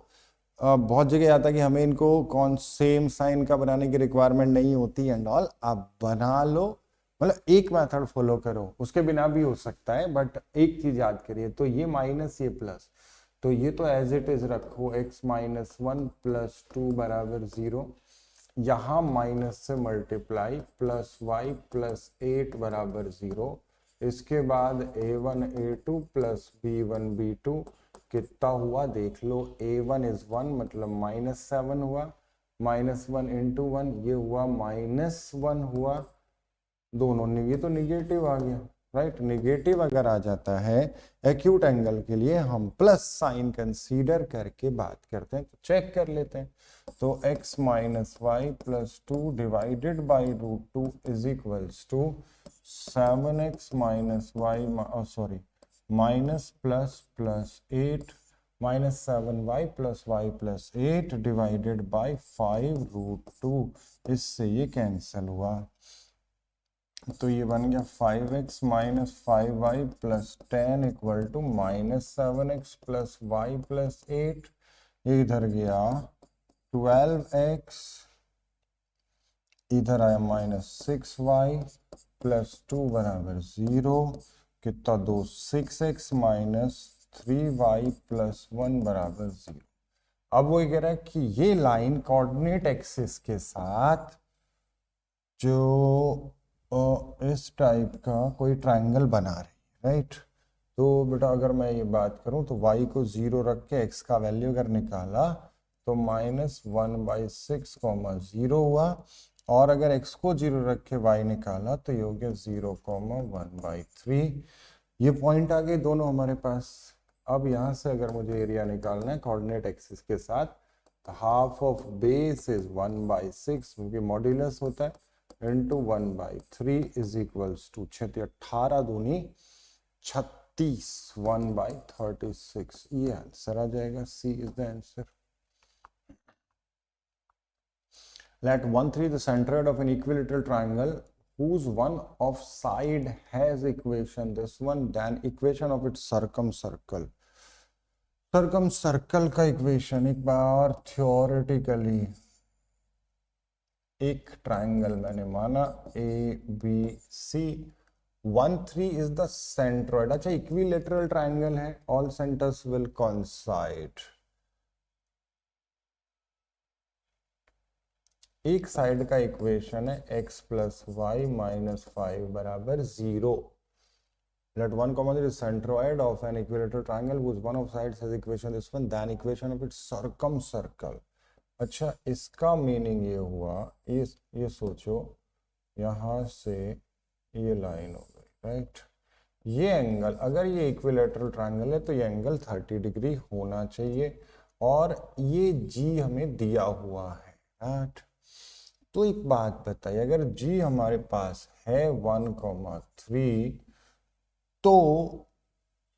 बहुत जगह आता है कि हमें इनको कौन सेम साइन का बनाने की रिक्वायरमेंट नहीं होती एंड ऑल, आप बना लो, मतलब एक मेथड फॉलो करो, उसके बिना भी हो सकता है, बट एक चीज याद करिए, तो ये माइनस ये प्लस, तो ये तो एज इट इज रखो, x माइनस 1 प्लस 2 बराबर 0, यहाँ माइनस से मल्टीप्लाई प्लस y प्लस 8 बराबर 0, इसके बाद a1 a2 plus b1 b2 कितना हुआ देख लो, a1 इज 1 मतलब -7 हुआ, -1 इंटू 1 ये हुआ -1 हुआ, दोनों ये तो निगेटिव आ गया, राइट। निगेटिव अगर आ जाता है एक्यूट एंगल के लिए हम प्लस साइन कंसीडर करके बात करते हैं, तो चेक कर लेते हैं। तो x minus y plus 2 divided by √2 is equals to 7x minus y, sorry minus plus 8 -7y plus y plus 8 divided by 5√2, इससे ये कैंसिल हुआ, तो ये बन गया 5x minus 5y plus 10 equal to -7x plus y plus 8, इधर गया 12x, इधर आया -6y प्लस 2 बराबर 0, कितना 2 6x माइनस 3y प्लस 1 बराबर 0। अब वो कह रहा है कि ये लाइन कोऑर्डिनेट एक्सिस के साथ जो इस टाइप का कोई ट्रायंगल बना रही है, राइट। तो बेटा अगर मैं ये बात करूं तो y को 0 रख के x का वैल्यू अगर निकाला तो -1/6, 0 हुआ, और अगर x को 0 रख के y निकाला तो ये हो गया 0,1/3। ये पॉइंट आ गए दोनों हमारे पास। अब यहां से अगर मुझे एरिया निकालना है कोऑर्डिनेट एक्सिस के साथ, तो हाफ ऑफ बेस इज 1/6 क्योंकि मॉड्यूलस होता है इंटू 1/3 इज इक्वल्स टू 18 दूनी 36 1/36। ये आंसर आ जाएगा, C is the answer. Let 1,3 the centroid of an equilateral triangle whose one of side has equation this one, then equation of its circumcircle. circumcircle का इक्वेशन एक बार थियोरेटिकली, एक ट्राइंगल मैंने माना ABC, 1,3 इज द सेंट्रोइड। अच्छा, इक्विलेटरल ट्राइंगल है, ऑल सेंटर्स विल कोइंसाइड। एक साइड का इक्वेशन है x प्लस वाई माइनस 5 बराबर 0। Let 1, 0 is centroid of an equilateral triangle whose one of sides has equation this one, then equation of its circumcircle। अच्छा, इसका मीनिंग ये हुआ, ये सोचो यहां से ये लाइन हो गई, राइट। ये एंगल, अगर ये इक्विलेटरल ट्राइंगल है तो ये एंगल 30 डिग्री होना चाहिए, और ये g हमें दिया हुआ है, राइट। तो एक बात बताइए, अगर g हमारे पास है 1,3, तो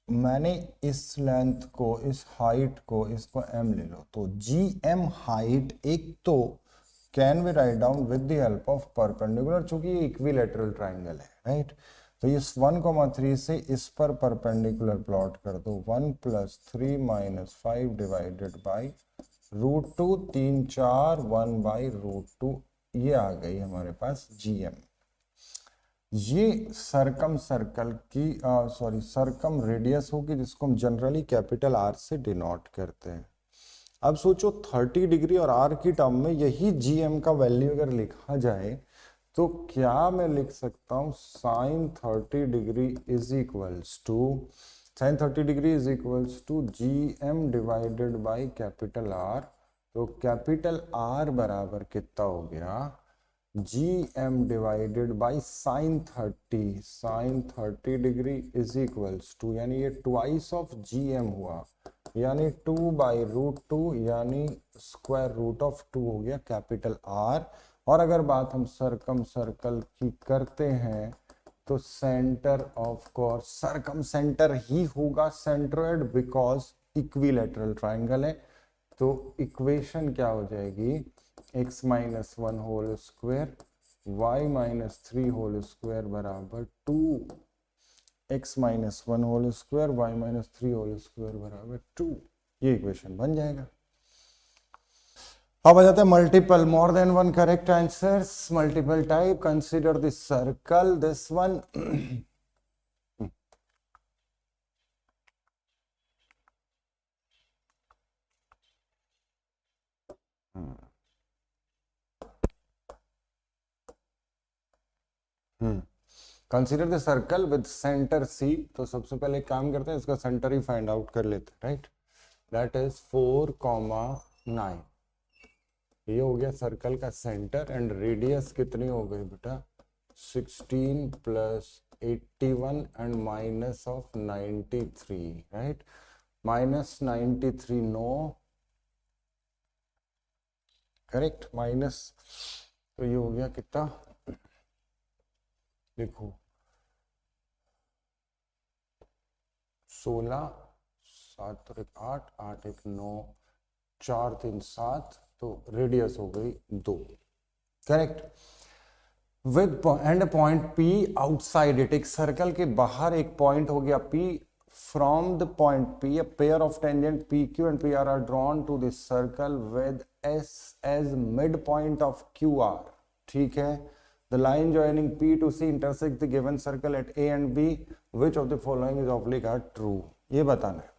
मैंने इस लेंथ को, इस हाइट को, इसको m ले लो, तो gm हाइट एक तो can we write down with the help of perpendicular, चूंकि ये इक्विलेटरल ट्राइंगल है, राइट। तो इस 1,3 से इस पर परपेंडिकुलर प्लॉट कर दो, 1 + 3 - 5 डिवाइडेड बाई √2, 3 4 1/√2। ये आ गई हमारे पास gm। ये सरकम सर्कल की सरकम रेडियस होगी, जिसको हम जनरली कैपिटल R से डिनोट करते हैं। अब सोचो 30 डिग्री और R की टर्म में यही gm का वैल्यू अगर लिखा जाए तो क्या मैं लिख सकता हूं, sin 30 degree is equals to gm divided by capital R। तो कैपिटल R बराबर कितना हो गया, gm divided by sin 30 degree is equals to, यानी ये ट्वाइस ऑफ gm हुआ, यानी 2/√2, यानी स्क्वायर रूट ऑफ 2 हो गया कैपिटल R। और अगर बात हम सरकम सर्कल की करते हैं तो सेंटर ऑफ कोर्स सरकम सेंटर ही होगा सेंट्रोइड, बिकॉज इक्विलेटरल ट्राइंगल है। तो इक्वेशन क्या हो जाएगी, x - 1 whole square y - 3 whole square बराबर 2, x - 1 whole square y - 3 whole square बराबर 2। ये इक्वेशन बन जाएगा। अब आ जाते हैं multiple, more than one correct answers, multiple type, consider this circle, this one. Consider the circle with centre C। तो सबसे पहले एक काम करते हैं, इसका सेंटर ही फाइंड आउट कर लेते हैं, राइट। That is 4,9। ये हो गया सर्कल का सेंटर, एंड रेडियस कितनी हो गई बेटा, 16 + 81 and minus of 93, right. -93 no, correct, minus, तो ये हो गया कितना, देखो 16, 7 और 1 8, 8 1 9, 4 3 7, तो रेडियस हो गई 2, correct. With and point P outside it, एक सर्कल के बाहर एक पॉइंट हो गया P। from the point P a pair of tangent PQ and PR are drawn to this circle with S as midpoint of QR, ठीक है। The line joining P to C intersects the given circle at A and B, which of the following is oblique are true, ये बताना है।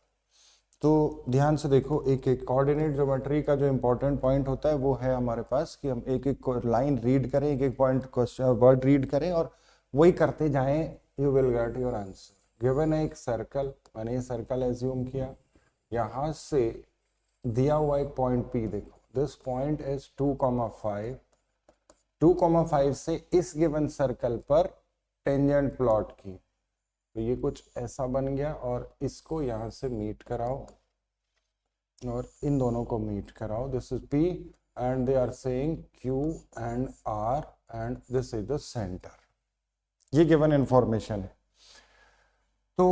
तो ध्यान से देखो, एक एक कोऑर्डिनेट ज्योमेट्री का जो इंपॉर्टेंट पॉइंट होता है वो है हमारे पास कि हम एक एक लाइन रीड करें, एक एक पॉइंट वर्ड रीड करें और वही करते जाएं, you will get your answer. Given है एक सर्कल, मैंने ये सर्कल एज्यूम किया, यहां से दिया हुआ एक पॉइंट P, देखो दिस पॉइंट इज 2,5, 2,5 से इस गिवन सर्कल पर टेंजेंट प्लॉट की, तो ये कुछ ऐसा बन गया और इसको यहां से मीट कराओ और इन दोनों को मीट कराओ. This is P and they are saying Q and R and this is the center. ये गिवन इंफॉर्मेशन है. तो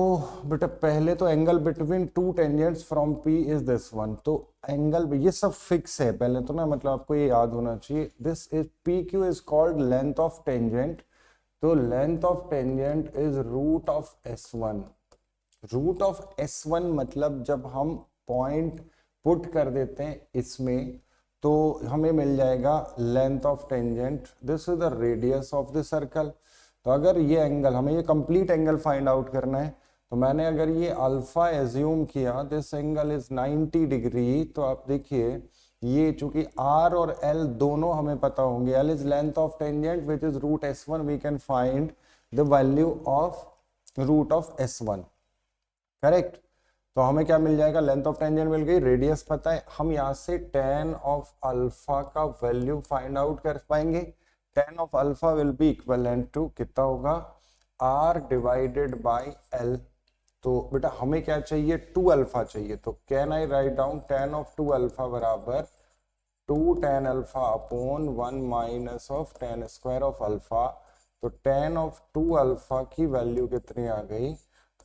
बेटा पहले तो angle between two tangents from P is this one. तो एंगल ये सब फिक्स है पहले तो ना, मतलब आपको ये याद होना चाहिए. This is PQ is called length of tangent. तो length of tangent is root of S1. Root of S1 मतलब जब हम पॉइंट पुट कर देते हैं इसमें तो हमें मिल जाएगा length of tangent. This is the radius of the circle. तो अगर ये एंगल, हमें ये कंप्लीट एंगल फाइंड आउट करना है, तो मैंने अगर ये अल्फा एज्यूम किया, दिस एंगल इज 90 डिग्री. तो आप देखिए ये चूंकि R और L दोनों हमें पता होंगे, L इज length of tangent which is root S1, we can find the value of root of S1. Correct. तो हमें क्या मिल जाएगा, लेंथ ऑफ टेंजेंट मिल गई, रेडियस पता है. हम यहाँ से tan ऑफ अल्फा का वैल्यू फाइंड आउट कर पाएंगे. tan of alpha will be equivalent to कितना होगा, R डिवाइडेड बाय L. तो बेटा हमें क्या चाहिए, 2 अल्फा चाहिए. तो can I write down tan of 2 alpha बराबर 2 tan alpha upon 1 minus of tan square of alpha. तो tan ऑफ 2 अल्फा की वैल्यू कितनी आ गई,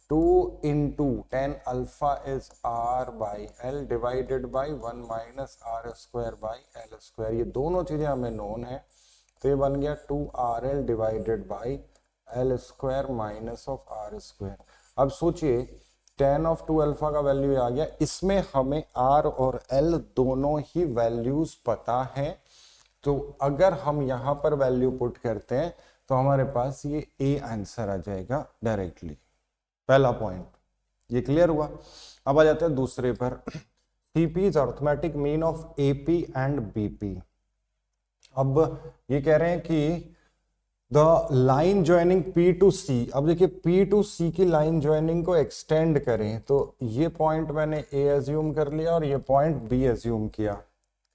2 into tan alpha is R by L divided by 1 minus R square by L square. ये दोनों चीजें हमें नोन है. तो ये बन गया 2RL divided by L square minus of R square. अब सोचिए tan of 2 अल्फा का वैल्यू आ गया, इसमें हमें R और L दोनों ही वैल्यूज पता है. तो अगर हम यहाँ पर वैल्यू पुट करते हैं तो हमारे पास ये A आंसर आ जाएगा डायरेक्टली. पहला पॉइंट ये क्लियर हुआ. अब आ जाते हैं दूसरे पर. CP is arithmetic mean of AP and BP. अब ये कह रहे हैं कि the line joining P to C. अब देखिए P टू C की लाइन ज्वाइनिंग को एक्सटेंड करें तो ये पॉइंट मैंने A एज्यूम कर लिया और ये पॉइंट B एज्यूम किया.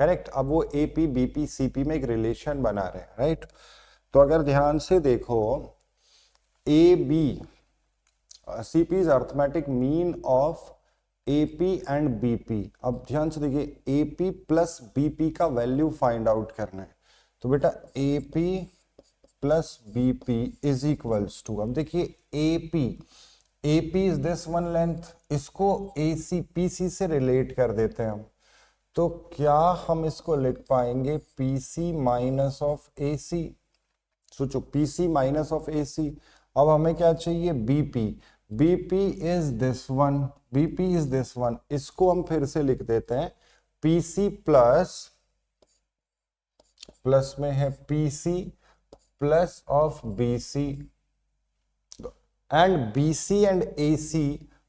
करेक्ट. अब वो AP BP CP में एक रिलेशन बना रहे हैं, राइट. तो अगर ध्यान से देखो AB CP is arithmetic mean of AP and BP. अब ध्यान से देखिए AP प्लस BP का वैल्यू फाइंड आउट करना है. तो बेटा AP plus BP is equals to, अब देखिए AP is this one length, इसको AC PC से रिलेट कर देते हैं हम. तो क्या हम इसको लिख पाएंगे PC माइनस ऑफ AC. सोचो PC माइनस ऑफ AC. अब हमें क्या चाहिए, BP is this one, BP is this one. इसको हम फिर से लिख देते हैं PC प्लस में है PC plus of BC and BC and AC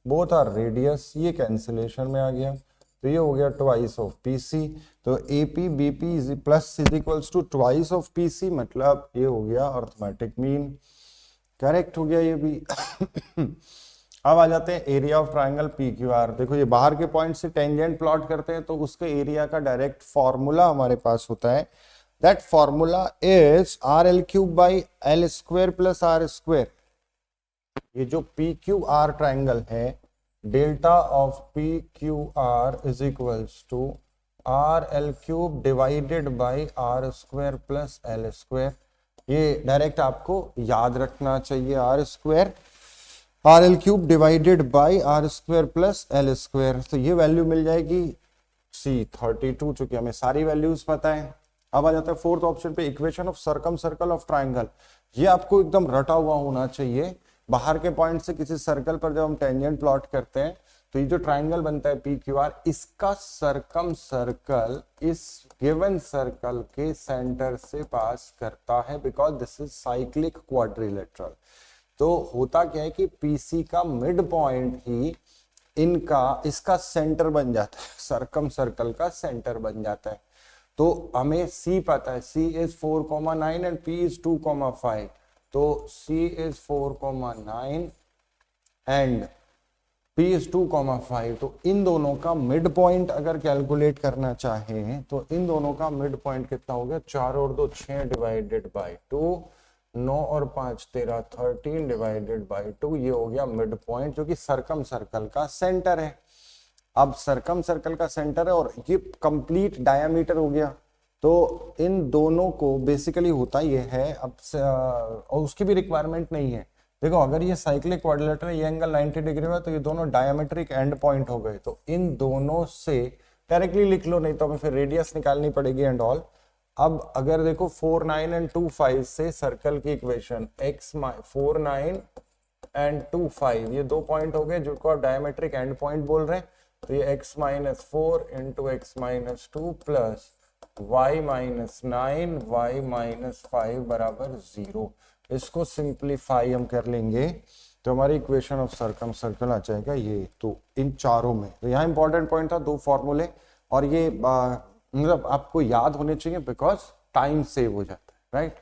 both are radius. ये कैंसिलेशन में आ गया तो ये हो गया ट्वाइस ऑफ PC. तो AP BP is plus is equals to twice of PC, मतलब ये हो गया अर्थमेटिक मीन. करेक्ट हो गया ये भी. अब आ जाते हैं एरिया ऑफ ट्राइंगल PQR. देखो ये बाहर के पॉइंट से टेंजेंट प्लॉट करते हैं तो उसके एरिया का डायरेक्ट फॉर्मूला हमारे पास होता है. That formula is RL cube by L square plus R square. ये जो PQR ट्राइंगल है, delta of PQR is equals to RL cube divided by R square plus L square. ये डायरेक्ट आपको याद रखना चाहिए, R square RL cube divided by R square plus L square. तो ये वैल्यू मिल जाएगी C32, चूंकि हमें सारी वैल्यूज पता है. अब आ जाता है फोर्थ ऑप्शन पे, equation of circum circle of triangle. ये आपको एकदम रटा हुआ होना चाहिए. बाहर के पॉइंट से किसी सर्कल पर जब हम टेंजेंट प्लॉट करते हैं तो ये जो ट्राइंगल बनता है PQR, इसका सर्कम सर्कल इस गिवन सर्कल के सेंटर से पास करता है, because this is cyclic quadrilateral. तो होता क्या है कि PC का मिड पॉइंट ही इसका सेंटर बन जाता है, सर्कम सर्कल का सेंटर बन जाता है. तो हमें C पता है, C is 4,9 and P is 2,5. तो C is 4,9 and P is 2,5, तो इन दोनों का मिड पॉइंट अगर कैलकुलेट करना चाहें तो इन दोनों का मिड पॉइंट कितना हो गया, 4 और 2 6 डिवाइडेड बाई 2, 9 और 5 13, 13 डिवाइडेड बाई 2, ये हो गया मिड पॉइंट जो कि सरकम सर्कल का सेंटर है। अब सरकम सर्कल का सेंटर है और ये कंप्लीट डायामीटर हो गया, तो इन दोनों को बेसिकली होता ये है अब और उसकी भी रिक्वायरमेंट नहीं है। देखो अगर ये साइक्लिक क्वाड्रिलेटरल है, ये एंगल 90 डिग्री में, तो ये दोनों डायमेट्रिक एंड पॉइंट हो गए, तो इन दोनों से डायरेक्टली लिख लो, नहीं तो हमें फिर रेडियस निकालनी पड़ेगी एंड ऑल। अब अगर देखो 4 9 एंड 2 5 से सर्कल की इक्वेशन x 4 9 एंड 2 5, ये दो पॉइंट हो गए जिनको आप डायमेट्रिक एंड पॉइंट बोल रहे हैं, तो ये x minus 4 into x minus 2 plus y minus 9 y minus 5 बराबर 0। इसको सिंप्लीफाई हम कर लेंगे तो हमारी इक्वेशन ऑफ सर्कम सर्कल आ जाएगा ये। तो इन चारों में तो यहाँ इंपॉर्टेंट पॉइंट था दो फॉर्मूले, और ये मतलब आपको याद होने चाहिए बिकॉज टाइम सेव हो जाता है, राइट।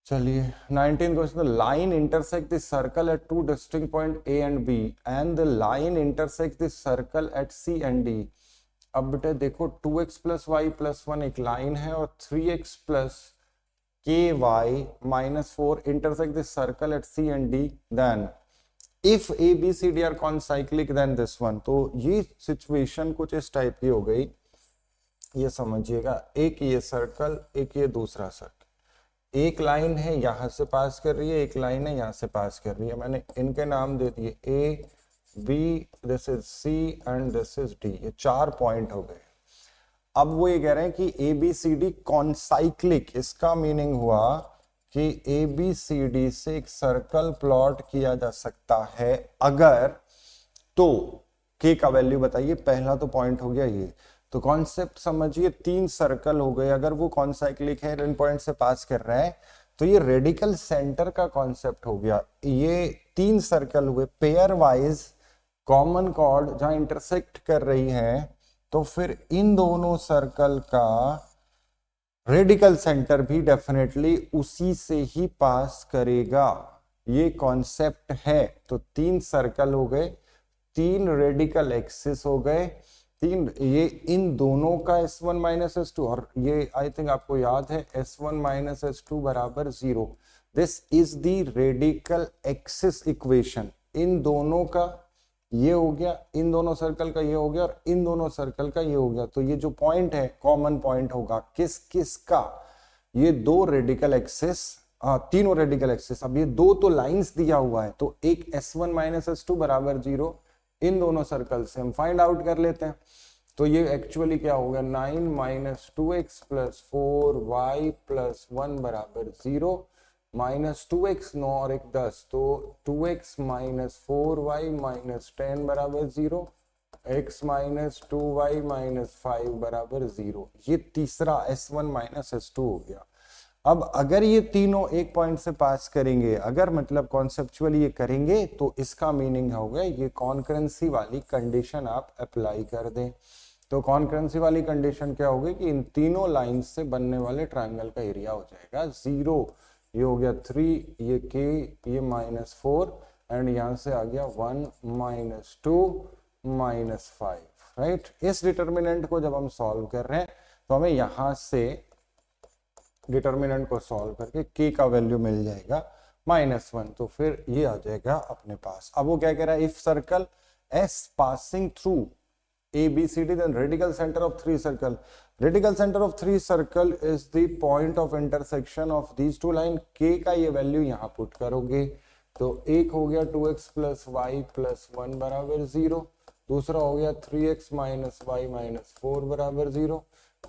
चलिए 19 question, the line intersect the circle at two distinct point A and B and the line intersect the circle at C and D. अब बेटे देखो 2x प्लस वाई प्लस 1 एक लाइन है और 3x plus ky minus 4 intersect this circle at C and D, then if A, B, C, D are concyclic then this one। तो ये सिचुएशन कुछ इस टाइप की हो गई, ये समझिएगा, एक ये सर्कल एक ये दूसरा सर्कल, एक लाइन है यहां से पास कर रही है, एक लाइन है यहां से पास कर रही है, मैंने इनके नाम दे दिए A, B, this is C and this is D, ये चार पॉइंट हो गए। अब वो ये कह रहे हैं कि ABCD कॉन्साइक्लिक, इसका मीनिंग हुआ कि ABCD से एक सर्कल प्लॉट किया जा सकता है अगर, तो K का वैल्यू बताइए, पहला तो पॉइंट हो गया ये। तो कॉन्सेप्ट समझिए, तीन सर्कल हो गए, अगर वो कॉन्साइक्लिक है, इन पॉइंट से पास कर रहे हैं, तो ये रेडिकल सेंटर का कॉन्सेप्ट हो गया। ये तीन सर्कल हुए पेयर वाइज, कॉमन कॉर्ड जहां इंटरसेक्ट कर रही है, तो फिर इन दोनों सर्कल का रेडिकल सेंटर भी डेफिनेटली उसी से ही पास करेगा, ये कॉन्सेप्ट है। तो तीन सर्कल हो गए, तीन रेडिकल एक्सिस हो गए, तीन ये इन दोनों का S1 माइनस S2, और ये आई थिंक आपको याद है S1 माइनस S2 बराबर 0। This is the radical axis equation. इन दोनों का ये हो गया, इन दोनों सर्कल का ये हो गया, और इन दोनों सर्कल का ये हो गया। तो ये जो पॉइंट है कॉमन पॉइंट होगा किस किस का, ये दो रेडिकल एक्सिस, तीनों रेडिकल एक्सिस। अब ये दो तो लाइंस दिया हुआ है, तो एक S1 माइनस S2 बराबर 0 इन दोनों सर्कल से हम फाइंड आउट कर लेते हैं। तो ये एक्चुअली क्या होगा, 9 minus 2x plus 4y plus 1 बराबर 0, माइनस 2x 9 और 1 10, तो 2x माइनस 4y माइनस 10 बराबर 0, x माइनस 2y माइनस 5 बराबर 0। ये तीसरा S1 माइनस S2 हो गया। अब अगर ये तीनों एक पॉइंट से पास करेंगे, अगर मतलब कॉन्सेप्चुअली ये करेंगे, तो इसका मीनिंग हो गया ये कॉन्करेंसी वाली कंडीशन आप अप्लाई कर दें। तो कॉन्करेंसी वाली कंडीशन क्या होगी कि इन तीनों लाइन से बनने वाले ट्रायंगल का एरिया हो जाएगा 0। ये हो गया 3, ये k, ये माइनस 4, एंड यहां से आ गया 1 माइनस 2 माइनस 5, राइट। इस डिटर्मिनेंट को जब हम सॉल्व कर रहे हैं तो हमें यहां से डिटर्मिनेंट को सॉल्व करके k का वैल्यू मिल जाएगा -1, तो फिर ये आ जाएगा अपने पास। अब वो क्या कह रहा है, if circle S passing through ABCD then radical center of three circle, radical center of three circle is the point of intersection of these two line। k का ये वैल्यू यहाँ पुट करोगे, तो एक हो गया 2x प्लस वाई प्लस 1 बराबर 0, दूसरा हो गया 3x माइनस वाई माइनस 4 बराबर 0।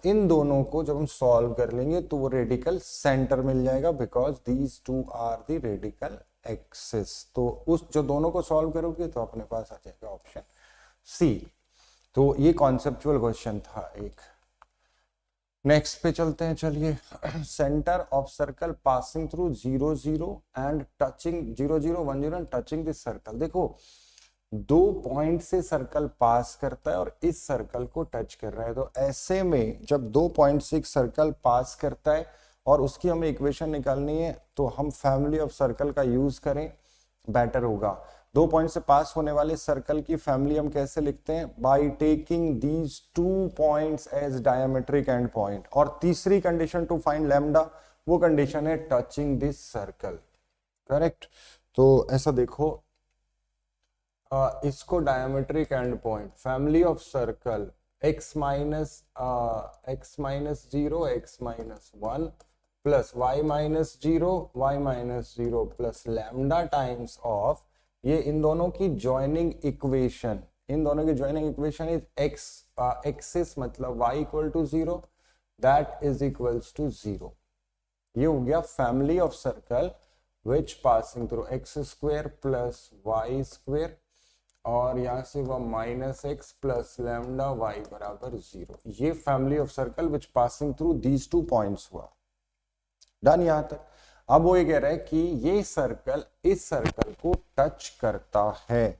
इन दोनों को जब हम सॉल्व कर लेंगे तो वो रेडिकल सेंटर मिल जाएगा, because these two are the radical axis. तो उस जो दोनों को सॉल्व करोगे तो अपने पास आ जाएगा ऑप्शन सी। तो ये कॉन्सेप्चुअल क्वेश्चन था एक। नेक्स्ट पे चलते हैं, चलिए। Centre of circle passing through 0 0 and touching 0 0 1 0 and touching this circle. देखो दो पॉइंट से सर्कल पास करता है और इस सर्कल को टच कर रहा है, तो ऐसे में जब दो पॉइंट से एक सर्कल पास करता है और उसकी हमें इक्वेशन निकालनी है, तो हम फैमिली ऑफ सर्कल का यूज करें, बेटर होगा। दो पॉइंट से पास होने वाले सर्कल की फैमिली हम कैसे लिखते हैं, by taking these 2 points as diametric end point. और तीसरी कंडीशन टू फाइंड लैम्डा, वो कंडीशन है टचिंग दिस सर्कल, करेक्ट। तो ऐसा देखो, इसको diametric end point, family of circle x minus 0 x minus 1 plus y minus 0 y minus 0 plus lambda times of, ये इन दोनों की जॉइनिंग इक्वेशन, इन दोनों की joining equation is x axis मतलब y equal to 0, that is equals to 0। ये हो गया family of circle which passing through x square plus y square, और यहां से वह minus x plus lambda y बराबर 0। ये family of circle which passing through these 2 points हुआ। डन यहां तक। अब वो ये कह रहा है कि ये सर्कल इस सर्कल को टच करता है।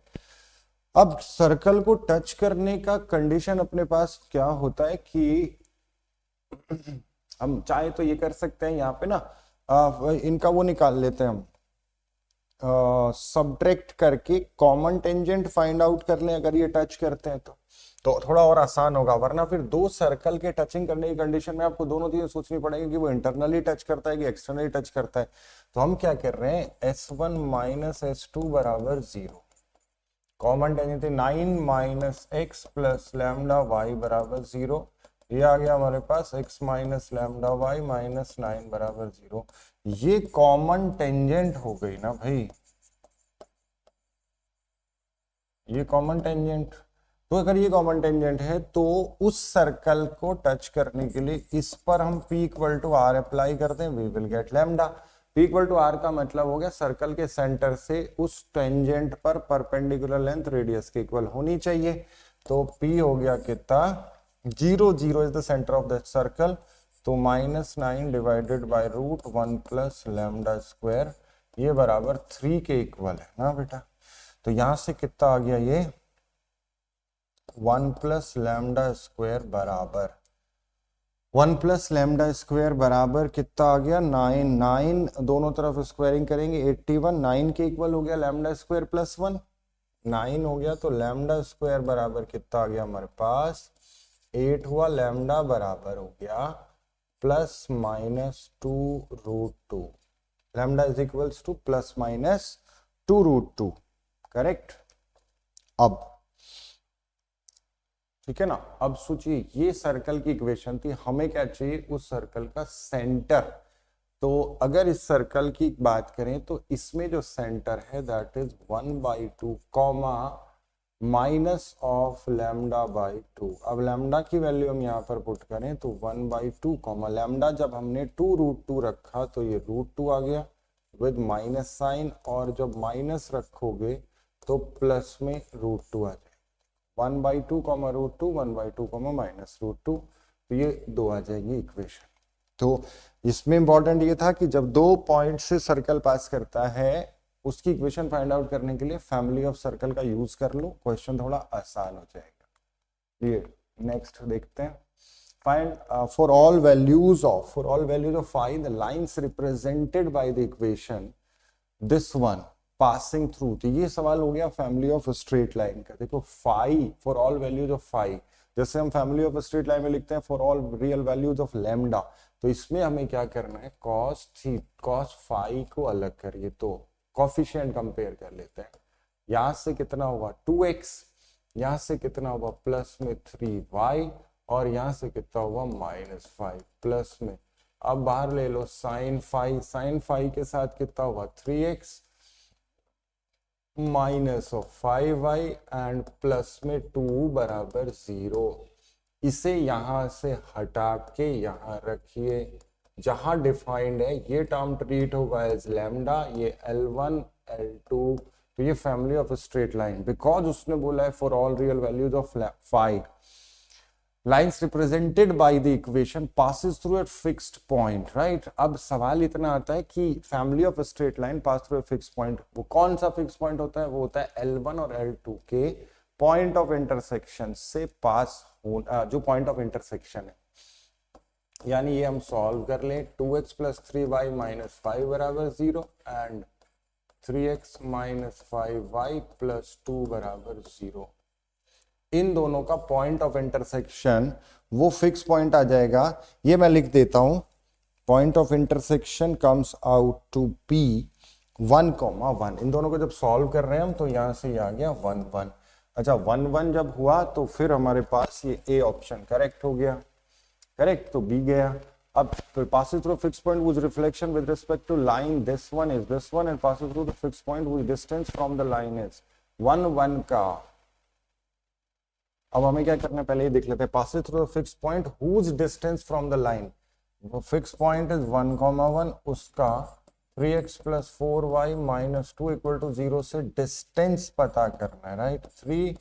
अब सर्कल को टच करने का कंडीशन अपने पास क्या होता है कि हम चाहे तो ये कर सकते हैं, यहाँ पे ना इनका वो निकाल लेते हैं हम, सब्ट्रैक्ट करके कॉमन टेंजेंट फाइंड आउट कर लें अगर ये टच करते हैं तो थोड़ा और आसान होगा। वरना फिर दो सर्कल के टचिंग करने की कंडीशन में आपको दोनों चीजें सोचनी पड़ेगी कि वो इंटरनली टच करता है कि एक्सटर्नली टच करता है। तो हम क्या कर रहे हैं, S1 माइनस S2 बराबर 0, common tangent 9 minus x plus lambda y बराबर 0, ये आ गया हमारे पास x minus lambda y minus 9 बराबर 0। ये कॉमन टेंजेंट हो गई ना भाई, ये कॉमन टेंजेंट। तो अगर ये कॉमन टेंजेंट है तो उस सर्कल को टच करने के लिए इस पर हम p equal to R apply करते हैं, we will get lambda. p equal to R का मतलब हो गया सर्कल के सेंटर से उस टेंजेंट पर परपेंडिकुलर लेंथ रेडियस के इक्वल होनी चाहिए। तो p हो गया कितना, 0 0 is the centre of the circle, तो -9 divided by √1 plus lambda square, ये बराबर 3 के इक्वल है ना बेटा। तो यहां से कितना आ गया, ये 1 प्लस लैम्डा स्क्वायर बराबर 1 प्लस लैम्डा स्क्वायर बराबर कितना आ गया, 9 9 दोनों तरफ स्क्वायरिंग करेंगे 81, 9 के इक्वल हो गया लैम्डा स्क्वायर प्लस 1, 9 हो गया। तो लैम्डा स्क्वायर बराबर कितना आ गया हमारे पास, 8 हुआ। लैम्डा बराबर हो गया plus minus 2√2, lambda is equals to plus minus 2√2, correct. अब ठीक है ना, अब सोचिए ये सर्कल की इक्वेशन थी, हमें क्या चाहिए, उस सर्कल का सेंटर। तो अगर इस सर्कल की बात करें तो इसमें जो सेंटर है that is 1/2 comma minus of lambda by 2। अब लैम्डा की वैल्यू हम यहाँ पर पुट करें तो 1/2 कॉमा लैम्डा, जब हमने 2√2 रखा तो ये √2 आ गया विद माइनस साइन, और जब माइनस रखोगे तो प्लस में √2 आ जाएगा। 1/2 कॉमा √2, 1/2 कॉमा माइनस √2, तो ये 2 आ जाएगी इक्वेशन। तो इसमें इंपॉर्टेंट ये था कि जब दो पॉइंट से सर्कल पास करता है उसकी इक्वेशन फाइंड आउट करने के लिए फैमिली ऑफ सर्कल का यूज कर लो, क्वेश्चन थोड़ा आसान हो जाएगा। ये नेक्स्ट देखते हैं, find for all values of phi the lines represented by the equation this one passing through. तो ये सवाल हो गया फैमिली ऑफ स्ट्रेट लाइन का। देखो phi for all values of phi, जैसे हम फैमिली ऑफ स्ट्रेट लाइन में लिखते हैं for all real values of lambda, तो इसमें हमें क्या करना है, कॉस फाई को अलग करिए तो कॉफिशिएंट कंपेयर कर लेते हैं। यहां से कितना होगा 2x, यहां से कितना होगा प्लस में 3y, और यहां से कितना होगा -5 प्लस में, अब बाहर ले लो साइन फाई के साथ कितना होगा 3x minus of 5y and plus में 2 बराबर 0। इसे यहां से हटा के यहां रखिए, जहां डिफाइंड है ये टर्म ट्रीट होगा एज लैम्डा, ये L1 L2। तो ये family of straight line, because उसने बोला है for all real values of phi lines represented by the equation passes through at fixed point, right. अब सवाल इतना आता है कि family of straight line pass through at fixed point, वो कौन सा फिक्स्ड पॉइंट होता है, वो होता है L1 और L2 के पॉइंट ऑफ इंटरसेक्शन से पास हो, जो पॉइंट ऑफ इंटरसेक्शन है। यानी ये हम सॉल्व कर लें, 2x प्लस 3y माइनस 5 बराबर 0 and 3x minus 5y plus 2 बराबर 0। इन दोनों का पॉइंट ऑफ इंटरसेक्शन वो फिक्स पॉइंट आ जाएगा, ये मैं लिख देता हूं, point of intersection comes out to be 1,1। इन दोनों को जब सॉल्व कर रहे हैं हम तो यहां से ये आ गया 1 1। अच्छा 1 1 जब हुआ तो फिर हमारे पास ये ए ऑप्शन करेक्ट हो गया, करेक्ट, तो बी गया। अब passes through a fixed point whose reflection with respect to line this one is this one, and passes through the fixed point whose distance from the line is 1 1 का। अब हमें क्या करना है पहले ये देख लेते हैं। passes through a fixed point whose distance from the line, वो fixed point is 1,1, उसका 3x plus 4y minus 2 equal to 0 से distance पता करना है, right. 3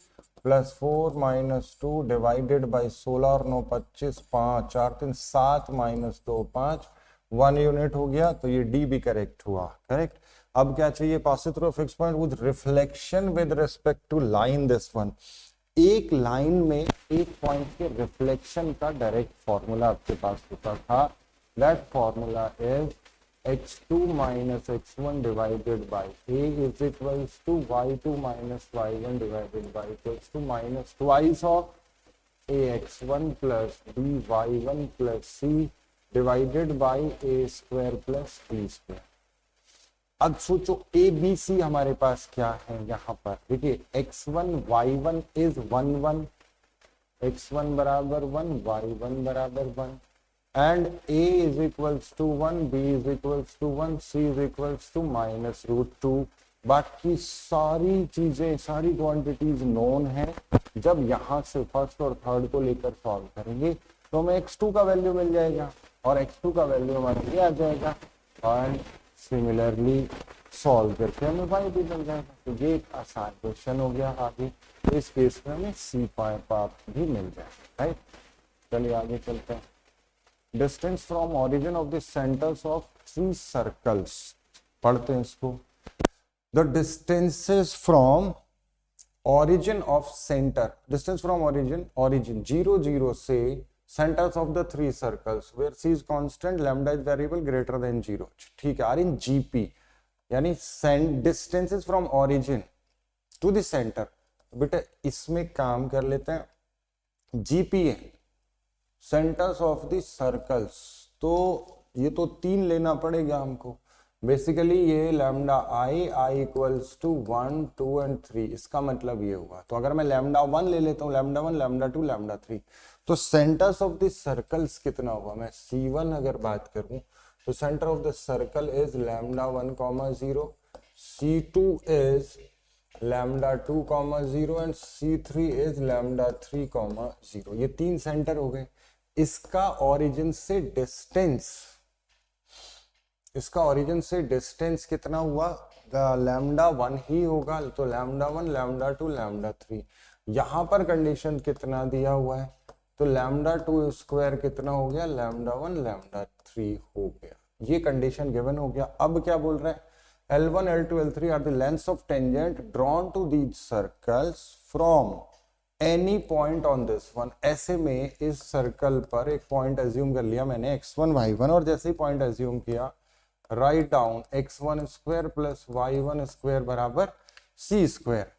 plus 4 minus 2 divided by 16 और 9 25, 5 4 3 7 माइनस 2 5, 1 यूनिट हो गया, तो ये डी भी करेक्ट हुआ, करेक्ट। अब क्या चाहिए, pass through fix point with reflection with respect to line this one. एक लाइन में एक पॉइंट के रिफ्लेक्शन का डायरेक्ट फॉर्मूला आपके पास होता था, that formula is x2 minus x1 divided by a is equals to y2 minus y1 divided by equals to minus twice of ax1 plus by1 plus c divided by a square plus b square। अब सोचो a b c हमारे पास क्या है यहाँ पर, देखिए x1 y1 is 1 1, x1 बराबर 1, y1 बराबर 1, and a is equals to 1, b is equals to 1, c is equals to minus root 2। बाकी सारी चीजें, सारी क्वांटिटीज नोन है। जब यहां से फर्स्ट और थर्ड को लेकर सॉल्व करेंगे तो हमें x2 का वैल्यू मिल जाएगा और x2 का वैल्यू हमारे लिए आ जाएगा, और सिमिलरली सॉल्व करके हमें y भी मिल जाएगा। तो ये एक आसान क्वेश्चन हो गया आगे, तो इस केस में हमें c पाप भी मिल जाएगा, राइट। चलिए आगे चलते हैं। Distance from origin of the centres of 3 circles, पढ़ते हैं इसको। The distances from origin of centre, distance from origin 0 0 से centres of the 3 circles where c is constant, lambda is variable greater than 0। ठीक है, आर इन जीपी, यानी distances from origin to the centre. बेटा इसमें काम कर लेते हैं, जीपी है सेंटर्स ऑफ द सर्कल्स, तो ये तो 3 लेना पड़ेगा हमको। बेसिकली ये lambda i equals to 1 2 and 3, इसका मतलब ये हुआ। तो अगर मैं लैम्डा 1 ले लेता हूँ, लैम्डा 1 लैम्डा 2 लैम्डा 3, तो सेंटर्स ऑफ द सर्कल्स कितना होगा। मैं C1 अगर बात करूं तो centre of the circle is lambda 1 0, C2 is lambda 2 0 and C3 is lambda 3 0। ये 3 सेंटर हो गए। इसका ओरिजिन से डिस्टेंस, इसका ओरिजिन से डिस्टेंस कितना हुआ, लैम्डा 1 ही होगा, तो लैम्डा 1 लैम्डा 2 लैम्डा 3। यहां पर कंडीशन कितना दिया हुआ है, तो लैम्डा 2 स्क्वायर कितना हो गया, लैम्डा 1 लैम्डा 3 हो गया। ये कंडीशन गिवन हो गया। अब क्या बोल रहे हैं, L1 L2 L3 are the lengths of tangent drawn to these circles from any point on this one. ऐसे में इस सर्कल पर एक पॉइंट एज्यूम कर लिया मैंने x1 y1, और जैसे ही पॉइंट एज्यूम किया, write down x1 square plus y1 square बराबर c स्क्वायर।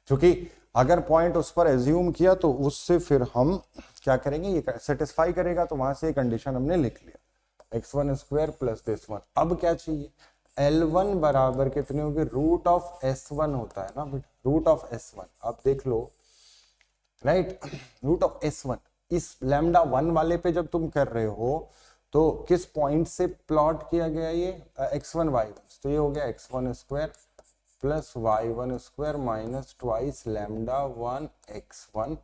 क्योंकि अगर पॉइंट उस पर एज्यूम किया तो उससे फिर हम क्या करेंगे, ये सेटिस्फाई करेगा, तो वहां से कंडीशन हमने लिख लिया, x1 square plus this one. अब क्या चाहिए, L1 बराबर कितने होंगे, रूट ऑफ S1 होता है ना बेटा, रूट ऑफ S1। अब देख लो, राइट, रूट ऑफ S1 इस लैम्डा 1 वाले पे जब तुम कर रहे हो तो किस पॉइंट से प्लॉट किया गया, ये x1 y1, तो ये हो गया x1 square plus y1 square minus twice lambda 1 x1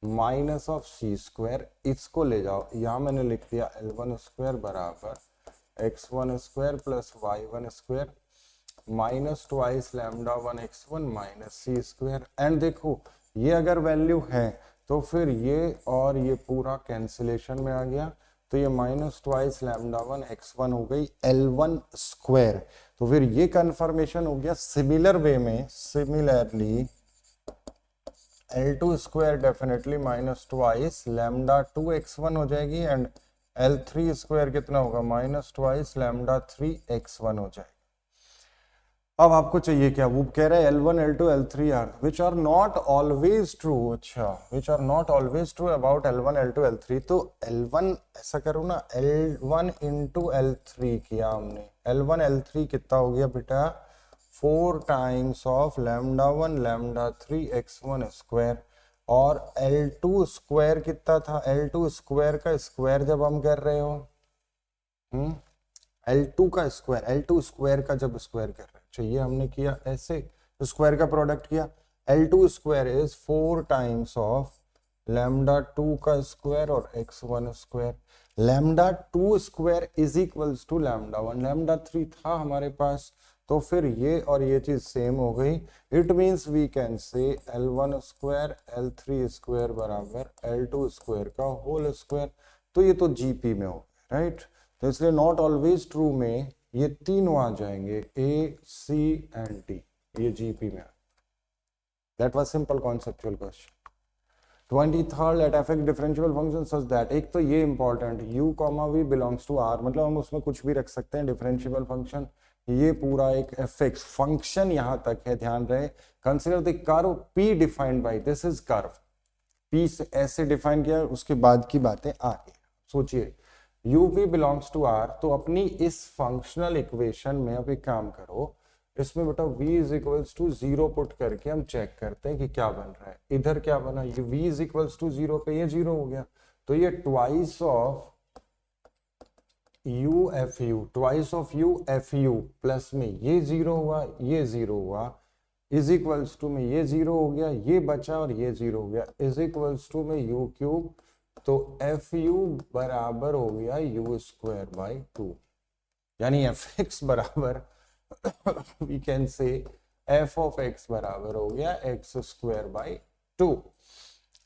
minus of c square. इसको ले जाओ, यहां मैंने लिख दिया L1 स्क्वायर बराबर x1 square plus y1 square minus twice lambda 1 x1 minus c square. And देखो ये अगर वैल्यू है तो फिर ये और ये पूरा कैंसिलेशन में आ गया, तो ये माइनस ट्वाइस लैम्डा 1 x1 हो गई L1 स्क्वायर। तो फिर ये कंफर्मेशन हो गया। सिमिलर वे में, similarly L2 square definitely minus twice lambda 2 x1 हो जाएगी, एंड L3 स्क्वायर कितना होगा, माइनस ट्वाइस लैम्डा 3 x1 हो जाएगा। अब आपको चाहिए क्या, वो कह रहे हैं L1 L2 L3 are which are not always true. अच्छा, which are not always true about L1 L2 L3। तो L1 ऐसा करो ना, L1 इंटू L3 किया हमने, L1 L3 कितना हो गया बेटा, 4 times of lambda 1 lambda 3 x1 square, और L2 स्क्वायर कितना था, L2 स्क्वायर का स्क्वायर जब हम कर रहे हो, L2 का स्क्वायर, L2 स्क्वायर का जब स्क्वायर कर रहे हैं, चाहिए हमने किया ऐसे, स्क्वायर का प्रोडक्ट किया, L2 square is 4 times of lambda 2 का स्क्वायर और x1 square. Lambda 2 square is equals to lambda 1, lambda 3 था हमारे पास, तो फिर ये और ये चीज सेम हो गई। इट मींस वी कैन से L1 स्क्वायर L3 स्क्वायर बराबर L2 स्क्वायर का होल स्क्वायर। तो ये तो जीपी में हो, राइट। तो इसलिए नॉट ऑलवेज ट्रू में ये तीनों आ जाएंगे, ए सी एंड डी, ये जीपी में। That was simple conceptual question. 23rd let f x differential function such that, एक तो ये important, u comma v belongs to r, मतलब हम उसमें कुछ भी रख सकते हैं डिफरेंशियल फंक्शन। ये पूरा एक एफ एक्स फंक्शन यहां तक है, ध्यान रहे। Consider the curve p defined by, this is curve p से ऐसे डिफाइन किया, उसके बाद की बातें आगे। सोचिए u v belongs to r, तो अपनी इस फंक्शनल इक्वेशन में अब एक काम करो, इसमें बेटा v is equals to 0 put करके हम चेक करते हैं कि क्या बन रहा है। इधर क्या बना, ये v इज इक्वल्स टू 0 पे ये 0 हो गया, तो ये twice of u F you, twice of u F you plus में ये 0 हुआ, ये 0 हुआ, इज इक्वल्स टू में ये 0 हो गया, ये बचा और ये 0 हो गया, इज इक्वल्स टू में u क्यूब, तो एफ यू बराबर हो गया u स्क्वायर बाई 2, यानी एफ एक्स बराबर we can say f of x बराबर हो गया x square by 2,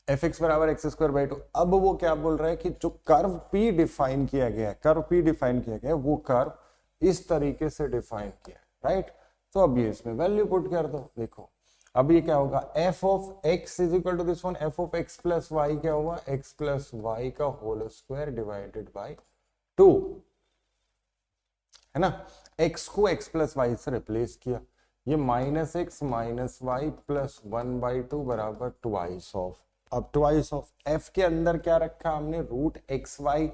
f x बराबर एक्स स्क्वायर बाई 2। अब वो क्या बोल रहा है कि जो कर्व पी डिफाइन किया गया है, कर्व पी डिफाइन किया गया है, वो कर्व इस तरीके से डिफाइन किया है, राइट। तो अब ये इसमें वैल्यू पुट कर दो, देखो अब ये क्या होगा, f of x is equal to this one, f of x plus y क्या हुआ, एक्स प्लस वाई का होल स्क्वायर डिवाइडेड बाई 2, है ना। x को x प्लस वाई से रिप्लेस किया, ये minus x minus y plus 1/2 बराबर ट्वाइस ऑफ, अब ट्वाइस ऑफ f के अंदर क्या रखा हमने, root x y,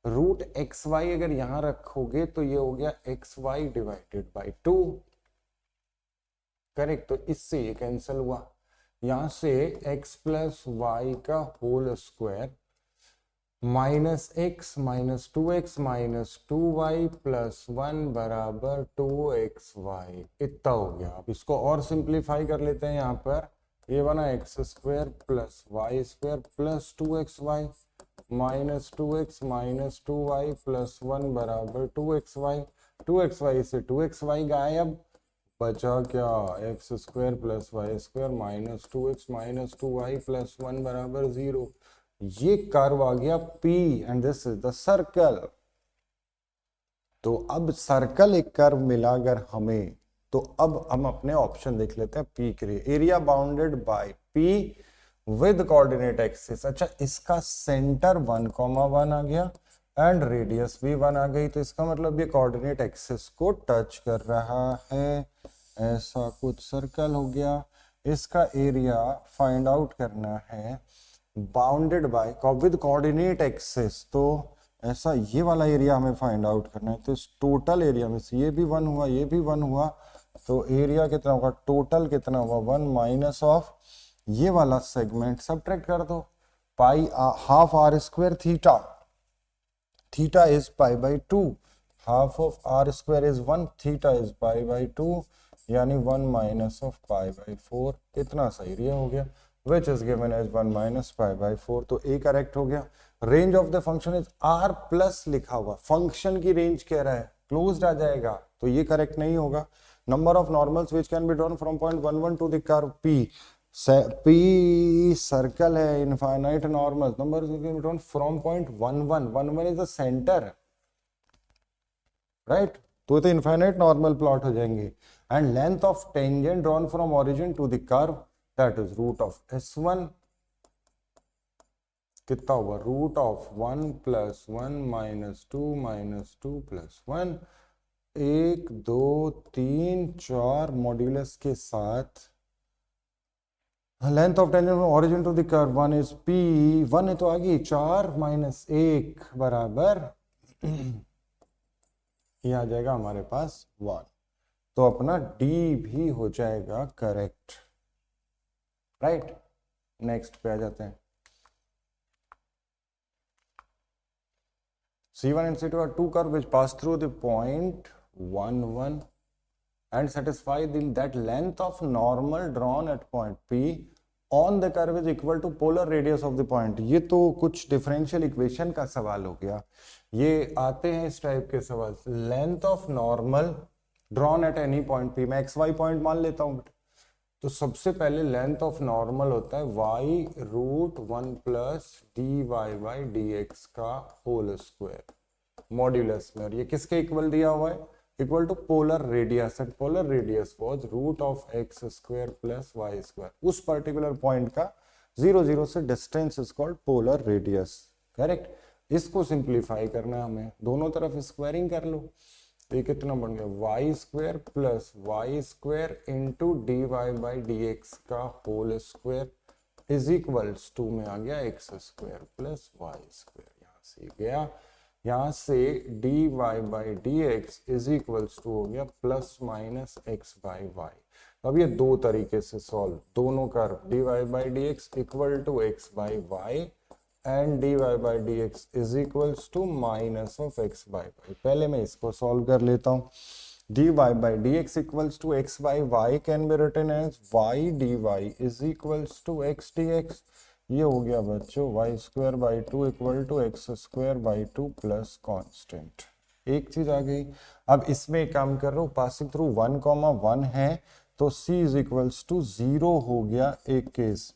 root x y अगर यहां रखोगे तो ये हो गया x y divided by 2, correct. तो इससे ये कैंसिल हुआ, यहां से x प्लस वाई का whole square minus x minus 2x minus 2y plus 1 बराबर 2xy, इतना हो गया। अब इसको और सिंप्लीफाई कर लेते हैं, यहाँ पर ये बना x square plus Y square plus 2xy minus 2x minus 2y plus 1 बराबर 2xy, 2xy से 2xy गायब, बचा क्या, x square plus Y square minus 2x minus 2y plus 1 बराबर 0। ये कर्व आ गया P and this is the circle. तो अब सर्कल एक कर्व मिला अगर हमें, तो अब हम अपने ऑप्शन देख लेते हैं P के लिए। Area bounded by P with coordinate axis, अच्छा इसका सेंटर 1,1 आ गया एंड रेडियस भी 1 आ गई, तो इसका मतलब ये कोऑर्डिनेट एक्सिस को टच कर रहा है, ऐसा कुछ सर्कल हो गया। इसका एरिया फाइंड आउट करना है bounded by with coordinate axis, तो ऐसा ये वाला एरिया हमें फाइंड आउट करना है। तो इस टोटल एरिया में से ये भी 1 हुआ, ये भी 1 हुआ, तो एरिया कितना होगा, टोटल कितना होगा 1 माइनस ऑफ ये वाला सेगमेंट, सब्ट्रैक्ट कर दो, pi half r square theta, theta is pi by 2, half of r square is 1, theta is pi by 2, यानी 1 माइनस ऑफ पाई बाई 4, इतना सा एरिया हो गया, which is given as 1 minus pi by 4, तो A करेक्ट हो गया। Range of the function is R plus लिखा हुआ, फंक्शन की रेंज कह रहा है, क्लोज्ड आ जाएगा, तो ये करेक्ट नहीं होगा। Number of normals which can be drawn from point 1 1 to the curve P, P circle है, infinite normal, number can be drawn from point 1 1, 1 1 is the centre, right, तो ये इनफाइनाइट नॉर्मल प्लॉट हो जाएंगे। And length of tangent drawn from origin to the curve, that is root of s1, कितना हुआ, root of 1 plus 1 minus 2 plus 1 1 2 3 4 modulus के साथ length of tangent from origin to the curve 1 is p, 1 है तो आ गई 4 माइनस 1 बराबर ये आ जाएगा हमारे पास 1। तो अपना d भी हो जाएगा करेक्ट, राइट। नेक्स्ट पे आ जाते हैं। C1 and C2 are two curves which pass through the point 1 1 and satisfy that length of normal drawn at point P on the curve is equal to polar radius of the point। ये तो कुछ डिफरेंशियल इक्वेशन का सवाल हो गया। ये आते हैं इस टाइप के सवाल, length of normal drawn at any point P, मैं XY पॉइंट मान लेता हूं। तो सबसे पहले लेंथ ऑफ नॉर्मल होता है y root 1 plus dy by dx का होल स्क्वायर मॉड्यूलस में, और ये किसके इक्वल दिया हुआ है, equal to polar radius, and polar radius was root of x square plus y square. उस पर्टिकुलर पॉइंट का 0 0 से distance is called polar radius, correct. इसको सिंप्लीफाई करना है हमें, दोनों तरफ स्क्वायरिंग कर लो। ये कितना बन गया, y square plus Y square into d y by d x का whole square is equals to में आ गया x square plus Y square. यहाँ से गया, यहाँ से d y by d x is equals to हो गया plus minus x by y. अब ये दो तरीके से सॉल्व, दोनों curve d y by d x equal to x by y and dy by dx is equals to minus of x by y। पहले मैं इसको सॉल्व कर लेता हूँ। dy by dx equals to x by y can be written as y dy is equals to x dx। ये हो गया बच्चों y square by 2 equal to x square by 2 plus constant. एक चीज आ गई। अब इसमें एक काम कर रहा हूँ, पासिंग थ्रू 1 1 है तो c इज इक्वल्स टू 0 हो गया एक case,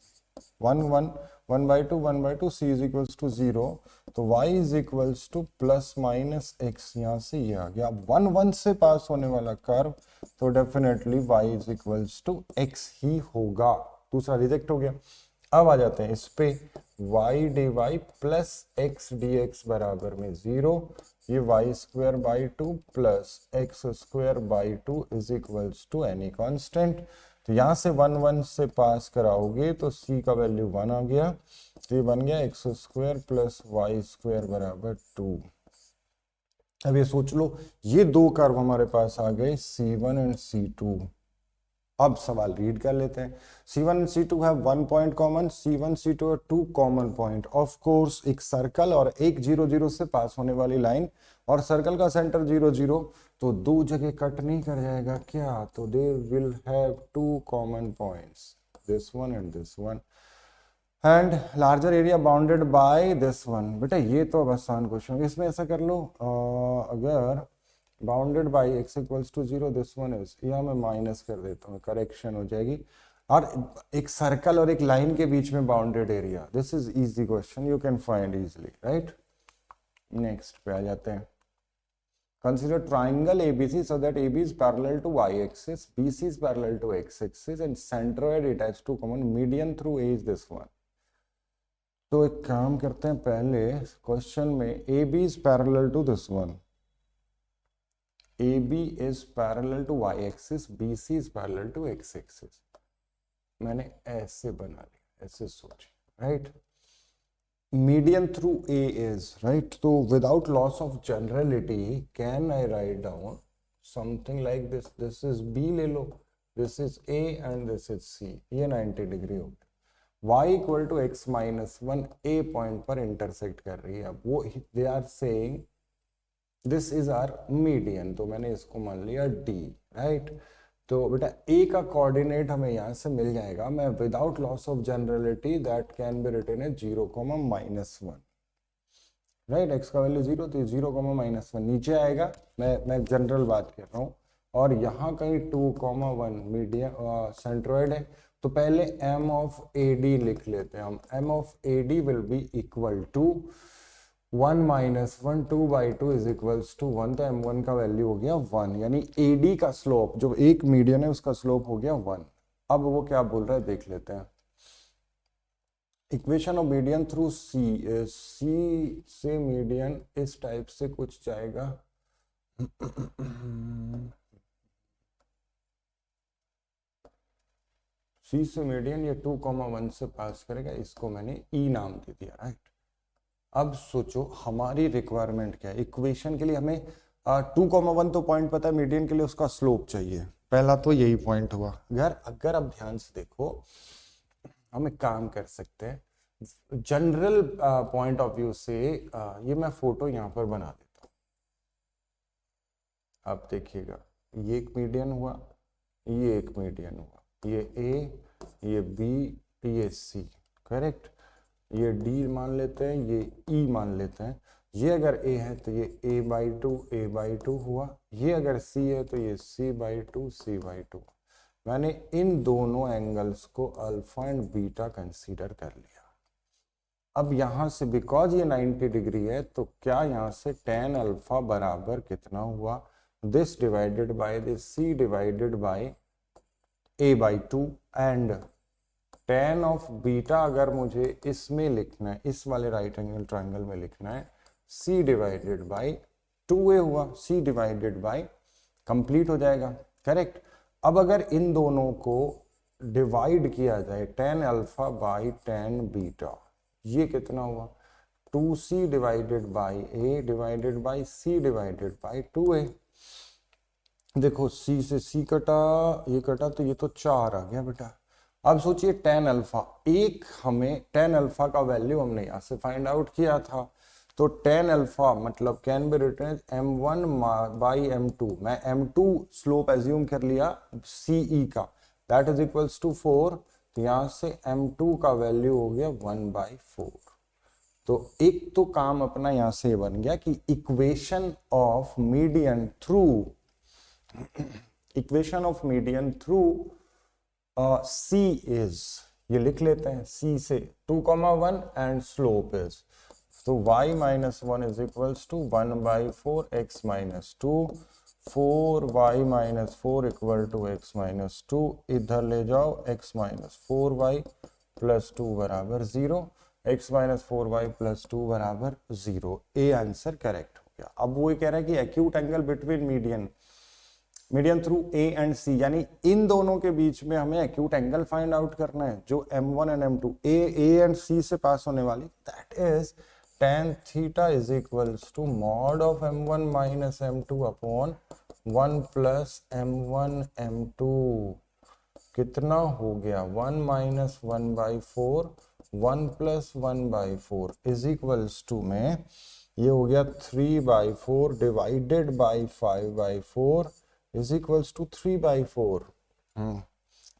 1 1 1 by 2 c is equals to 0, तो y is equals to plus minus x, यहाँ से ये आ गया। अब 1 1 से पास होने वाला कर्व तो definitely y is equals to x ही होगा, दूसरा रिजेक्ट हो गया। अब आ जाते हैं इस पे, y dy plus x dx बराबर में 0, ये y square by 2 plus x square by 2 is equals to any constant. तो यहां से 1 1 से पास कराओगे तो c का वैल्यू 1 आ गया, तो ये बन गया x square plus Y square बराबर 2। अब ये सोच लो, ये दो कर्व हमारे पास आ गए C1 एंड C2। अब सवाल रीड कर लेते हैं। C1 and C2 have 1 point common, C1 C2 are 2 common point. Of course एक सर्कल और एक 0 0 से पास होने वाली लाइन, और सर्कल का सेंटर 0 0, तो दो जगह कट नहीं कर जाएगा क्या, तो they will have 2 common points, this one and this one, and larger area bounded by this one. बेटा ये तो अब आसान क्वेश्चन, इसमें ऐसा कर लो, अगर bounded by x equals to 0 this one is, यहाँ मैं माइनस कर देता हूँ, करेक्शन हो जाएगी। और एक सर्कल और एक लाइन के बीच में bounded area, this is easy question, you can find easily, right. Next पे आ जाते हैं। Consider triangle ABC so that AB is parallel to y-axis, BC is parallel to x-axis, and centroid it has two common, median through A is this one। तो एक काम करते हैं, पहले क्वेश्चन में AB is parallel to this one, AB is parallel to y-axis, BC is parallel to x-axis। मैंने ऐसे बना लिया, ऐसे सोच, right. Median through A is, right, so without loss of generality can I write down something like this, this is B ले लो, this is A and this is C, ये 90 डिग्री हो गया। Y equal to x minus 1 A point पर इंटरसेक्ट कर रही है। अब वो they are saying this is our median, तो मैंने इसको मान लिया D, राइट। तो बेटा a का कोऑर्डिनेट हमें यहाँ से मिल जाएगा, मैं without loss of generality that can be written as 0, -1, right. x का वैल्यू 0, तो 0, -1 नीचे आएगा, मैं जनरल बात कर रहा हूँ। और यहाँ कहीं 2, 1 मीडियम सेंट्रोइड है, तो पहले m ऑफ AD लिख लेते हैं हम। m of AD will be equal to 1 minus 1, 2 by 2 is equals to 1, तो m1 का वैल्यू हो गया 1, यानी AD का स्लोप, जो एक मीडियन है उसका स्लोप हो गया 1। अब वो क्या बोल रहा है देख लेते हैं। Equation of median through C से मीडियन इस टाइप से कुछ जाएगा, सी से मीडियन ये 2,1 से पास करेगा, इसको मैंने ई नाम दे दिया, राइट। अब सोचो हमारी रिक्वायरमेंट क्या है इक्वेशन के लिए, हमें 2,1 तो पॉइंट पता है, मीडियन के लिए उसका स्लोप चाहिए, पहला तो यही पॉइंट हुआ। अगर अब ध्यान से देखो, हम एक काम कर सकते हैं, जनरल पॉइंट ऑफ व्यू से ये मैं फोटो यहाँ पर बना देता हूँ। अब देखिएगा, ये एक मीडियन हुआ, ये एक मीडियन हुआ, ये ए, ये बी, ये सी, करेक्ट। ये डी मान लेते हैं, ये ई मान लेते हैं। ये अगर ए है तो ये a/2 हुआ, ये अगर सी है तो ये c/2 मैंने इन दोनों एंगल्स को अल्फा एंड बीटा कंसीडर कर लिया। अब यहां से बिकॉज ये 90 डिग्री है, तो क्या यहां से tan अल्फा बराबर कितना हुआ, this divided by this, c divided by a/2 and tan of beta अगर मुझे इसमें लिखना है, इस वाले राइट एंगल ट्रायंगल में लिखना है, c डिवाइडेड बाय 2a हुआ, c डिवाइडेड बाय कंप्लीट हो जाएगा, करेक्ट। अब अगर इन दोनों को डिवाइड किया जाए, tan alpha by tan beta, ये कितना हुआ, 2c divided by a divided by c divided by 2a। देखो c से c कटा, ये कटा, तो ये तो 4 आ गया बेटा। अब सोचिए tan अल्फा, एक हमें tan अल्फा का वैल्यू हमने यहां से फाइंड आउट किया था, तो tan अल्फा मतलब can be written as m1 by m2। मैं m2 स्लोप एज्यूम कर लिया ce का, दैट इज इक्वल्स टू 4, तो यहां से m2 का वैल्यू हो गया 1/4। तो एक तो काम अपना यहां से बन गया कि equation of median through c is, ये लिख लेते हैं, c से 2,1 एंड स्लोप इज, तो y minus 1 is equals to 1/4 x minus 2, 4y minus 4 equal to x minus 2, इधर ले जाओ x माइनस 4y प्लस 2 बराबर 0, x माइनस 4y प्लस 2 बराबर 0। ए आंसर करेक्ट हो गया। अब वो कह रहा है कि acute angle between median through A and C, यानी इन दोनों के बीच में हमें एक्यूट एंगल फाइंड आउट करना है, जो m1 and m2 A and सी से पास होने वाली, that is tan theta is equals to mod of m1 minus m2 upon 1 plus m1 m2। कितना हो गया, 1 minus 1/4, 1 plus 1/4 is equals to में ये हो गया 3/4 divided by 5/4 is equals to 3/4,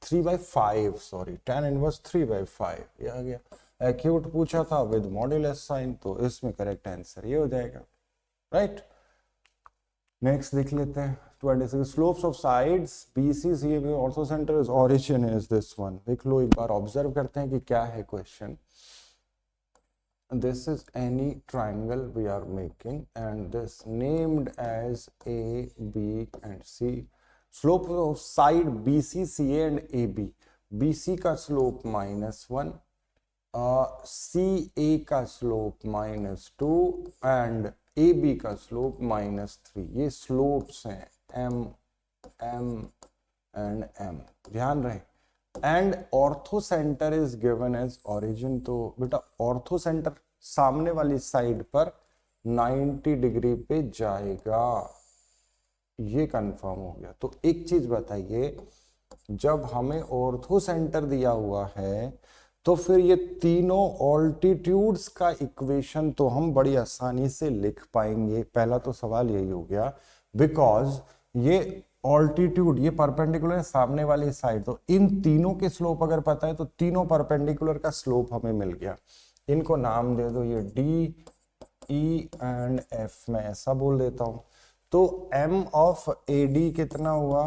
3/5 sorry, tan inverse 3/5 ये आ गया। एक्यूट पूछा था विद मॉड्यूलस साइन, तो इसमें करेक्ट आंसर ये हो जाएगा, राइट। नेक्स्ट देख लेते हैं 26, slopes of sides BC CA ortho centre is origin is this one. देख लो एक बार, ऑब्जर्व करते हैं कि क्या है question. This is any triangle we are making and this named as A, B and C. Slope of side BC, CA and AB. BC का slope -1, CA का slope -2 and AB का slope -3। ये slopes हैं M, M and M, ध्यान रहे। And orthocentre is given as origin, तो बेटा ऑर्थो सेंटर सामने वाली साइड पर 90 डिग्री पे जाएगा, ये कंफर्म हो गया। तो एक चीज बताइए, जब हमें ऑर्थो सेंटर दिया हुआ है तो फिर ये तीनों ऑल्टीट्यूड्स का इक्वेशन तो हम बड़ी आसानी से लिख पाएंगे। पहला तो सवाल यही हो गया, बिकॉज ये ऑल्टीट्यूड, ये परपेंडिकुलर है सामने वाली साइड, तो इन तीनों के स्लोप अगर पता है तो तीनों परपेंडिकुलर का स्लोप हमें मिल गया। इनको नाम दे दो, ये D, E एंड F, मैं ऐसा बोल देता हूं। तो M ऑफ AD कितना हुआ,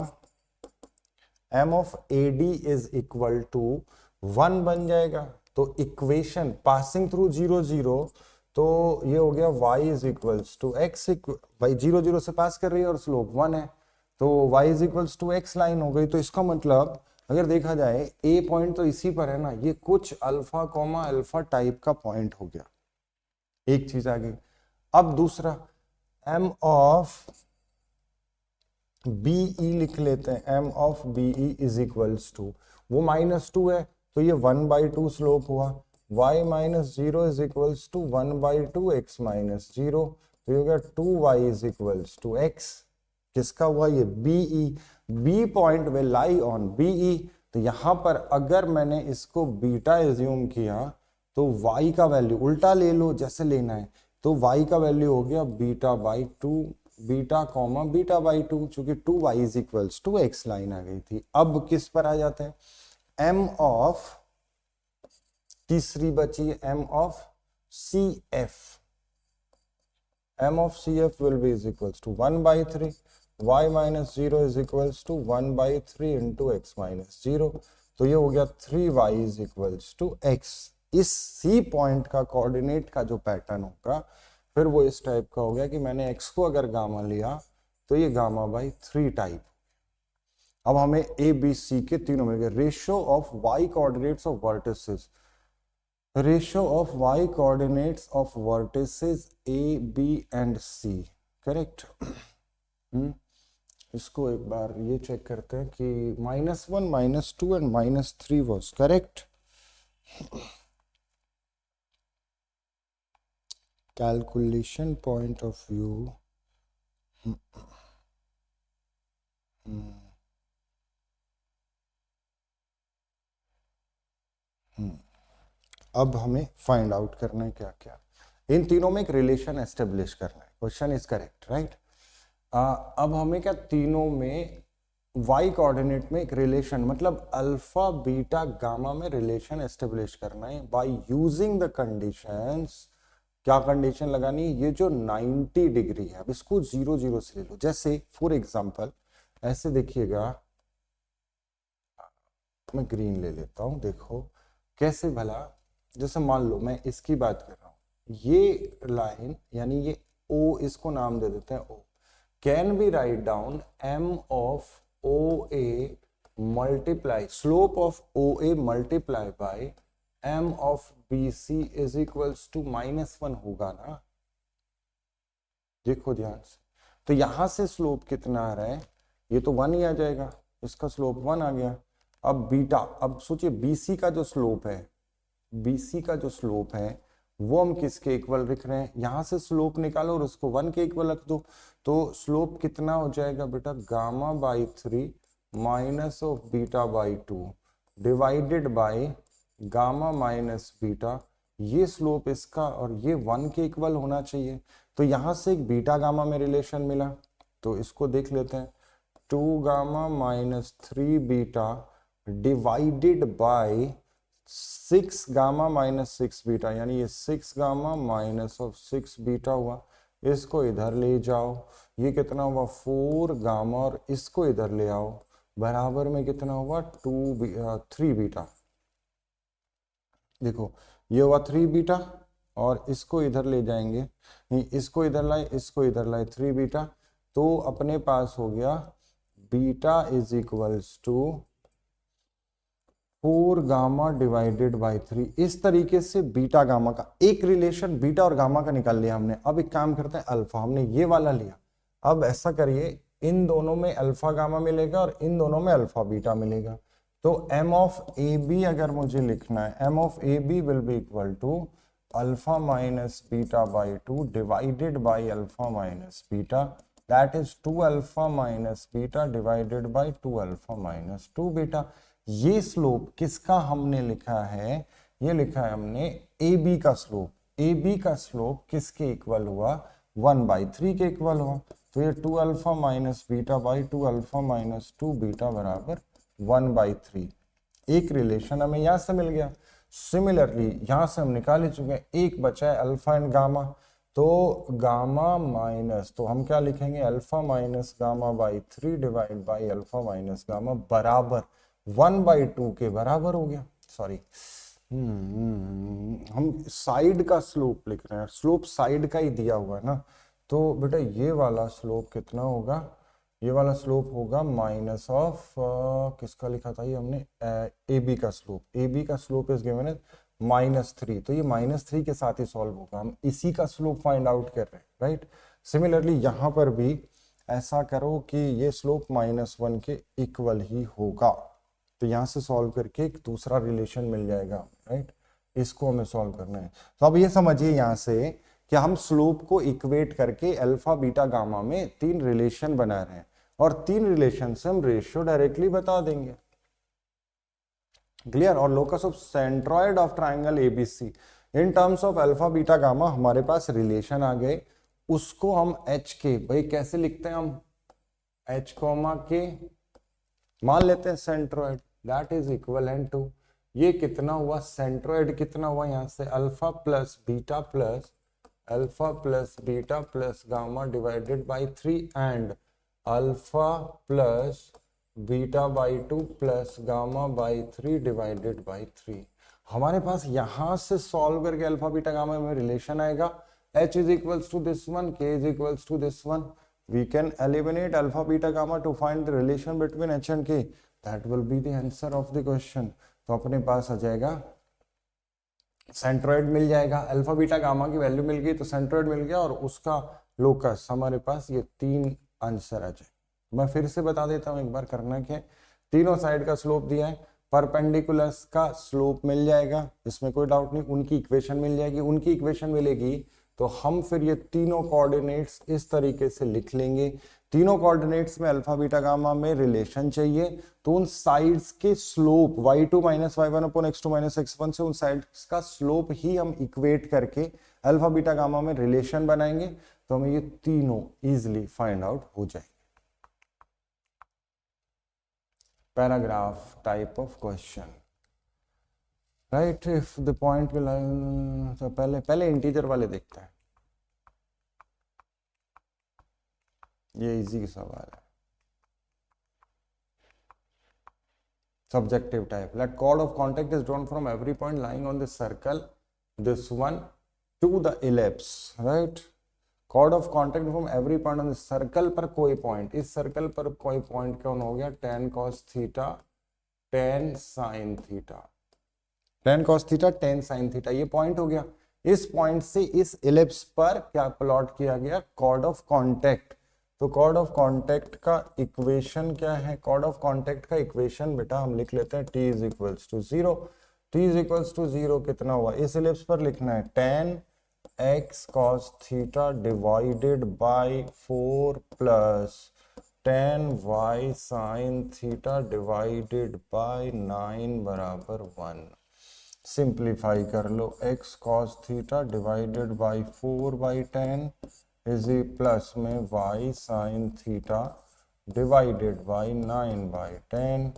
M of AD is equal to 1 बन जाएगा। तो इक्वेशन पासिंग थ्रू 0 0, तो ये हो गया y is equals to x, भाई 0 0 से पास कर रही है और स्लोप 1 है, तो y is equals to x line हो गई। तो इसका मतलब अगर देखा जाए a पॉइंट तो इसी पर है ना, ये कुछ अल्फा कॉमा अल्फा टाइप का पॉइंट हो गया, एक चीज आ गई। अब दूसरा, m ऑफ बीई लिख लेते हैं, M of BE is equals to, वो -2 है तो ये 1/2 स्लोप हुआ, y minus 0 is equals to 1/2 x minus 0, तो ये हो गया 2y is equals to x। किसका हुआ ये? BE. B point will lie on BE, तो यहां पर अगर मैंने इसको बीटा एज्यूम किया तो y का वैल्यू उल्टा ले लो जैसे लेना है, तो y का वैल्यू हो गया β/2, बीटा कॉमा β/2, चूंकि 2y is equals to x line आ गई थी। अब किस पर आ जाते हैं? m ऑफ, तीसरी बची है m of CF, m of CF will be is equals to 1/3, y minus 0 is equals to 1/3 into x minus 0, तो ये हो गया 3y is equals to x। इस C पॉइंट का कोऑर्डिनेट का जो पैटर्न होगा फिर वो इस टाइप का हो गया कि मैंने x को अगर गामा लिया तो ये गामा/3 टाइप। अब हमें A B C के तीनों मिल गए। Ratio of y coordinates of vertices, ratio of y coordinates of vertices A, B and C, correct. इसको एक बार ये चेक करते हैं कि -1, -2 and -3 was correct. Calculation point of view, अब हमें फाइंड आउट करना है क्या क्या, इन तीनों में एक रिलेशन एस्टेब्लिश करना है। Question is correct, right. अब हमें क्या तीनों में y कोऑर्डिनेट में एक रिलेशन, मतलब अल्फा बीटा गामा में रिलेशन एस्टेब्लिश करना है बाय यूजिंग द कंडीशंस। क्या कंडीशन लगानी है? ये जो 90 डिग्री है, अब इसको 0 0 से ले लो। जैसे फॉर एग्जांपल ऐसे देखिएगा, मैं ग्रीन ले लेता हूं, देखो कैसे भला। जैसे मान लो मैं इसकी बात कर रहा हूं, ये लाइन यानी ये O, इसको नाम दे देते हैं O, can be write down m of OA multiply slope of OA multiply by m of BC is equals to -1 होगा ना। देखो ध्यान से, तो यहां से स्लोप कितना आ रहा है? ये तो 1 ही आ जाएगा, इसका स्लोप 1 आ गया। अब बीटा, अब सोचिए BC का जो स्लोप है, BC का जो स्लोप है वो हम किसके इक्वल लिख रहे हैं? यहां से स्लोप निकालो और उसको 1 के इक्वल रख दो, तो स्लोप कितना हो जाएगा बेटा? गामा/3 माइनस ऑफ बीटा/2 divided by gamma minus beta. ये स्लोप इसका और ये 1 के इक्वल होना चाहिए, तो यहां से एक बीटा गामा में रिलेशन मिला, तो इसको देख लेते हैं। 2 gamma minus 3 beta divided by 6 gamma minus 6 beta, यानी ये 6 गामा माइनस ऑफ 6 बीटा हुआ। इसको इधर ले जाओ, ये कितना हुआ? 4 गामा, और इसको इधर ले आओ, बराबर में कितना हुआ? 3 बीटा। देखो ये हुआ 3 बीटा, और इसको इधर ले जाएंगे, नहीं इसको इधर लाए, इसको इधर लाए, 3 बीटा, तो अपने पास हो गया beta is equals to 4 gamma divided by 3। इस तरीके से बीटा गामा का एक रिलेशन बीटा और गामा का निकाल लिया हमने। अब एक काम करते हैं, अल्फा हमने ये वाला लिया, अब ऐसा करिए इन दोनों में अल्फा गामा मिलेगा और इन दोनों में अल्फा बीटा मिलेगा। तो m ऑफ ए बी अगर मुझे लिखना है, m of A B will be equal to alpha minus beta by 2 divided by alpha minus beta, that is 2 alpha minus beta divided by 2 alpha minus 2 beta. ये स्लोप किसका हमने लिखा है? ये लिखा है हमने ए बी का स्लोप। ए बी का स्लोप किसके इक्वल हुआ? 1/3 के इक्वल हुआ, तो ये 2 alpha minus beta by 2 alpha minus 2 beta बराबर 1/3। एक रिलेशन हमें यहां से मिल गया। सिमिलरली यहां से हम निकाल ही चुके हैं, एक बचा है अल्फा एंड गामा, तो गामा माइनस, तो हम क्या लिखेंगे? Alpha minus gamma by 3 divide by alpha minus gamma बराबर 1/2 के बराबर हो गया। सॉरी, हम साइड का स्लोप लिख रहे हैं, स्लोप साइड का ही दिया हुआ है ना, तो बेटा ये वाला स्लोप कितना होगा? ये वाला स्लोप होगा माइनस ऑफ किसका लिखा था ये हमने? ए बी का स्लोप। ए बी का स्लोप इज गिवन है -3, तो ये -3 के साथ ही सॉल्व होगा। हम इसी का स्लोप फाइंड आउट कर रहे हैं, राइट। सिमिलरली यहाँ पर भी ऐसा करो कि ये स्लोप -1 के इक्वल ही होगा, तो यहाँ से सॉल्व करके एक दूसरा रिलेशन मिल जाएगा, राइट। इसको हमें सॉल्व करना है। तो अब ये समझिए यहाँ से कि हम स्लोप को इक्वेट करके अल्फा बीटा गामा में 3 रिलेशन बना रहे हैं, और 3 रिलेशन से हम रेशियो डायरेक्टली बता देंगे, क्लियर। और locus of centroid of triangle ABC in terms of alpha beta gamma, हमारे पास रिलेशन आ गए, उसको हम एच के, भाई कैसे लिखते हैं हम, एच कोमा के मान लेते हैं centroid, that is equal to, ये कितना हुआ, सेंट्रॉइड कितना हुआ यहाँ से, alpha plus beta plus gamma divided by 3 and alpha plus beta by 2 plus gamma by 3 divided by 3। हमारे पास यहां से सॉल्व करके अल्फा बीटा गामा में रिलेशन आएगा, h is equals to this one, k is equals to this one. We can eliminate alpha beta gamma to find the relation between h and k. That will be the answer of the question. तो अपने पास आ जाएगा सेंट्रोइड मिल जाएगा, अल्फा बीटा गामा की वैल्यू मिल गई तो सेंट्रोइड मिल गया, और उसका लोकस हमारे पास, ये 3 आंसर आ जाए। मैं फिर से बता देता हूं एक बार करना क्या है, तीनों साइड का स्लोप दिया है, परपेंडिकुलर्स का स्लोप मिल जाएगा, इसमें कोई डाउट नहीं, उनकी इक्वेशन मिल जाएगी, उनकी इक्वेशन मिलेगी तो हम फिर ये तीनों कोऑर्डिनेट्स इस तरीके से लिख लेंगे। तीनों कोऑर्डिनेट्स में अल्फा बीटा गामा में रिलेशन चाहिए, तो उन साइड्स के slope y2 minus y1 upon x2 minus x1 से उन साइड्स का स्लोप ही हम इक्वेट करके अल्फा बीटा गामा में रिलेशन बनाएंगे, तो हमें ये तीनों इजिली फाइंड आउट हो जाएंगे। Paragraph type of question, right. If the point will, तो पहले इंटीजर वाले देखते हैं, ये इजी सवाल है। Subjective type, let chord of contact is drawn from every point lying on this circle, this one to the ellipse, right. Chord of contact from every point on this circle पर कोई पॉइंट, इस सर्कल पर कोई पॉइंट कौन हो गया, tan cos theta tan sin theta, tan cos theta tan sin theta, ये पॉइंट हो गया। इस पॉइंट से इस इलिप्स पर क्या प्लॉट किया गया, कॉर्ड ऑफ कॉन्टेक्ट। तो कॉर्ड ऑफ कॉन्टेक्ट का इक्वेशन क्या है, कॉर्ड ऑफ कॉन्टेक्ट का इक्वेशन बेटा हम लिख लेते हैं t is equals to 0। t is equals to 0 कितना हुआ, इस इलिप्स पर लिखना है tan x cos theta divided bye 4 plus tan y sin theta divided bye 9 बराबर 1। सिंप्लीफाई कर लो, x cos theta divided bye 4 by 10 is plus में y sin theta divided bye 9 by 10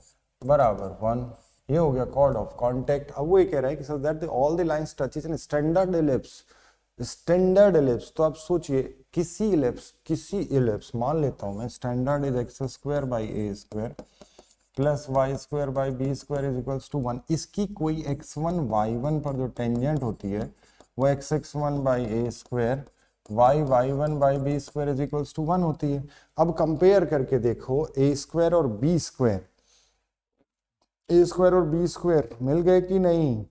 बराबर 1। ये हो गया कॉर्ड ऑफ कॉन्टेक्ट। अब वो ये कह रहा है कि so that all the lines touches in standard ellipse, standard ellipse. तो आप सोचिए किसी इलिप्स मान लेता हूं मैं, standard is x square by a square plus Y square by b square is equals to 1। इसकी कोई x1 y1 पर जो टेंजेंट होती है वो x1 by a square y1 by b square is equals to 1 होती है। अब कंपेयर करके देखो ए स्क्वायर और बी स्क्वायर, ए स्क्वायर और बी स्क्वायर मिल गए कि नहीं,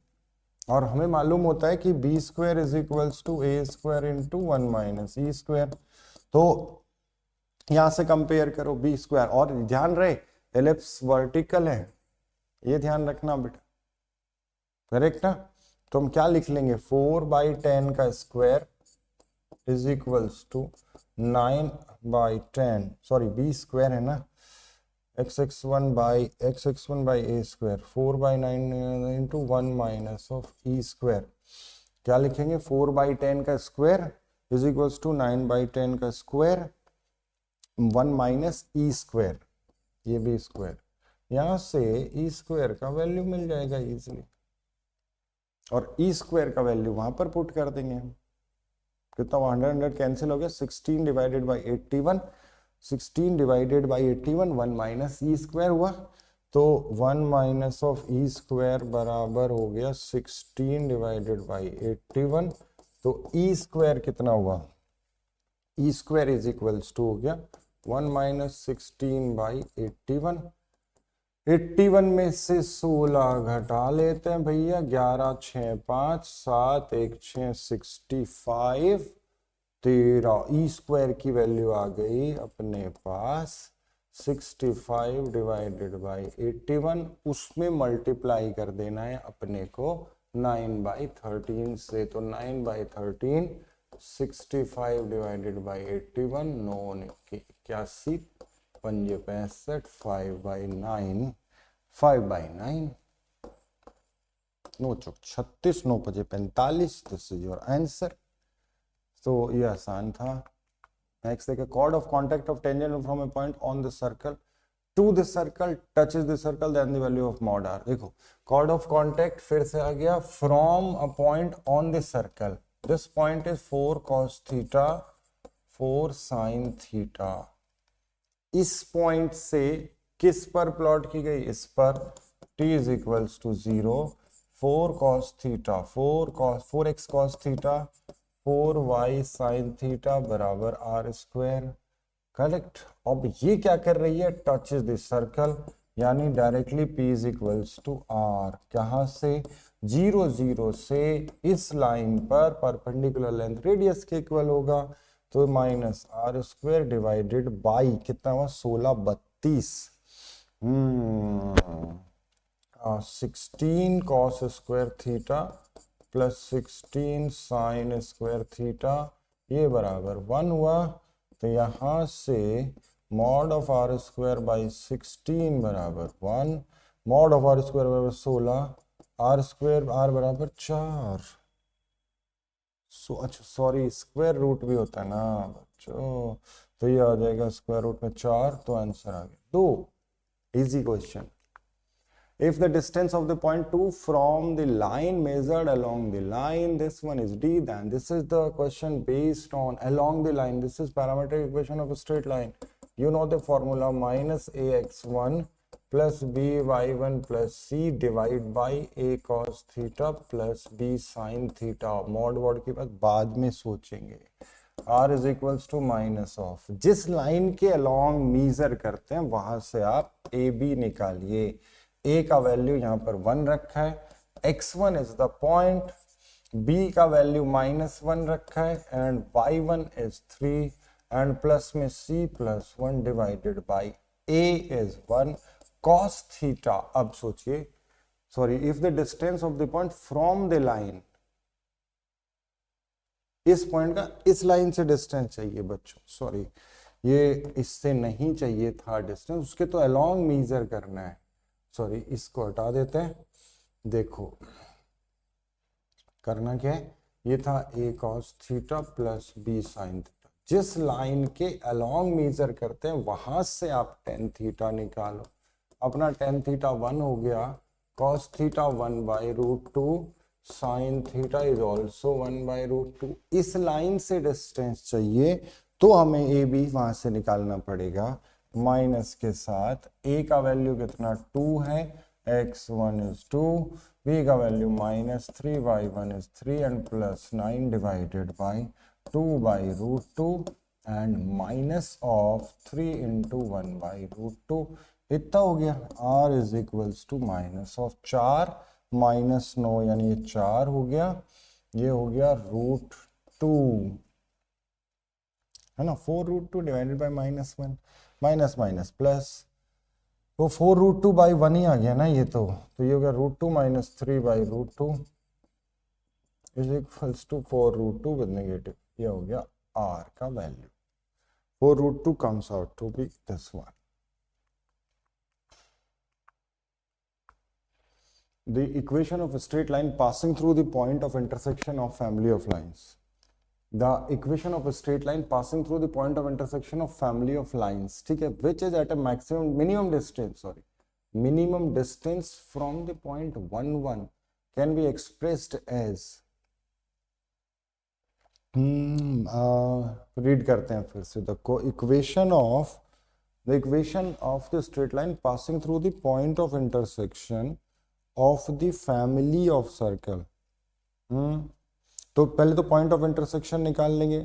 और हमें मालूम होता है कि b square is equals to a square into 1 minus e square. तो यहां से कंपेयर करो बी स्क्वायर, और ध्यान रहे एलिप्स वर्टिकल है, ये ध्यान रखना बेटा, करेक्ट ना। तो हम क्या लिख लेंगे, 4 बाई 10 का square is equals to 9 by 10, sorry b square है ना, x1 by a square 4 by 9 into 1 minus of e square. क्या लिखेंगे, 4 बाई 10 का square is equals to 9 by 10 का स्क्वायर 1 माइनस ई स्क्वायर, ये भी स्क्वायर, यहां से ई स्क्वायर का वैल्यू मिल जाएगा इजीली, और ई स्क्वायर का वैल्यू वहां पर पुट कर देंगे हम। कितना 100 कैंसिल हो गया, 16 divided by 81, 16 divided by 81 1 minus e square हुआ, तो 1 माइनस ऑफ ई स्क्वायर बराबर हो गया 16 डिवाइडेड बाई 81। तो ई स्क्वायर कितना हुआ, E square is equals to हो गया 1 माइनस 16 बाई 81। 81 में से 16 घटा लेते हैं भैया, 11 6 5 7 1 6 65 13 ई स्क्वायर की वैल्यू आ गई अपने पास 65 डिवाइडेड बाई 81, उसमें मल्टीप्लाई कर देना है अपने को 9/13 से, तो 9/13 65 डिवाइडेड बाई 81, 9 81 पंजे 65, 5/9 5/9, 9 चौक 36, 9 पंजे 45, दिस इज योर आंसर। तो ये आसान था। नेक्स्ट देखिए, chord of contact of tangent from a point on the circle to the circle touches the circle then the value of mod r. देखो कॉर्ड ऑफ कॉन्टेक्ट फिर से आ गया, from a point on the circle, this point is 4 cos theta 4 sin theta. इस पॉइंट से किस पर प्लॉट की गई, इस पर, t is equals to 0, 4 cos theta 4x cos theta 4y sin theta बराबर r स्क्वायर, करेक्ट। अब ये क्या कर रही है, टचेस द सर्कल, यानी directly p is equals to r, कहां से, 0 0 से इस लाइन पर परपेंडिकुलर लेंथ रेडियस के इक्वल होगा, तो minus r square divided by कितना हुआ 16 32, 16 cos square theta plus 16 sin square theta, ये बराबर 1 हुआ। तो यहां से mod of r square by 16 बराबर 1, मॉड ऑफ आर स्क्वायर बराबर 16, आर स्क्वायर आर बराबर 4। अच्छा सॉरी, स्क्वायर रूट भी होता है ना बच्चों, तो ये आ जाएगा स्क्वायर रूट में 4, तो आंसर आ गया 2। Easy question. If the distance of the point 2 from the line measured along the line, this one is d, then this is the question based on along the line. This is parametric equation of a straight line. You know the formula, minus ax1 plus by1 plus c divide by a cos theta plus b sin theta. mod वॉड की बात बाद में सोचेंगे। r is equals to minus of, जिस लाइन के along measure करते हैं वहां से आप a b निकालिए। a का वैल्यू यहां पर 1 रखा है, x1 is the point, b का वैल्यू -1 रखा है, and y1 is 3, and plus में c plus 1 divided by a is 1 cos theta. अब सोचिए, sorry, if the distance of the point from the line, इस पॉइंट का इस लाइन से डिस्टेंस चाहिए बच्चों, सॉरी ये इससे नहीं चाहिए था डिस्टेंस, उसके तो अलोंग मेजर करना है, सॉरी इसको हटा देते हैं। देखो करना क्या है, ये था a cos theta plus b sin theta, जिस लाइन के अलोंग मेजर करते हैं वहां से आप tan थीटा निकालो। अपना tan थीटा 1 हो गया, cos theta 1/√2, sin theta is also 1/√2। इस लाइन से डिस्टेंस चाहिए तो हमें ए बी वहां से निकालना पड़ेगा, माइनस के साथ a का वैल्यू कितना 2 है, x1 इज 2, b का value -3, y1 is 3, and plus 9 divided by 2/√2 and minus of 3 into 1/√2, इतना हो गया। r is equals to minus of 4 -9 यानी ये 4 हो गया, ये हो गया √2, है ना, 4√2 divided by -1, minus minus plus, तो 4√2 बाई 1 ही आ गया ना ये, तो ये हो गया √2 - 3/√2 is equals to 4√2 with negative, ये हो गया r का value. 4√2 comes out to be this one. The equation of a straight line passing through the point of intersection of family of lines. The equation of a straight line passing through the point of intersection of family of lines, ठीक है, which is at a minimum distance from the point 1 1 can be expressed as, read करते हैं फिर से, the equation of the straight line passing through the point of intersection of the family of circle। तो पहले तो पॉइंट ऑफ इंटरसेक्शन निकाल लेंगे।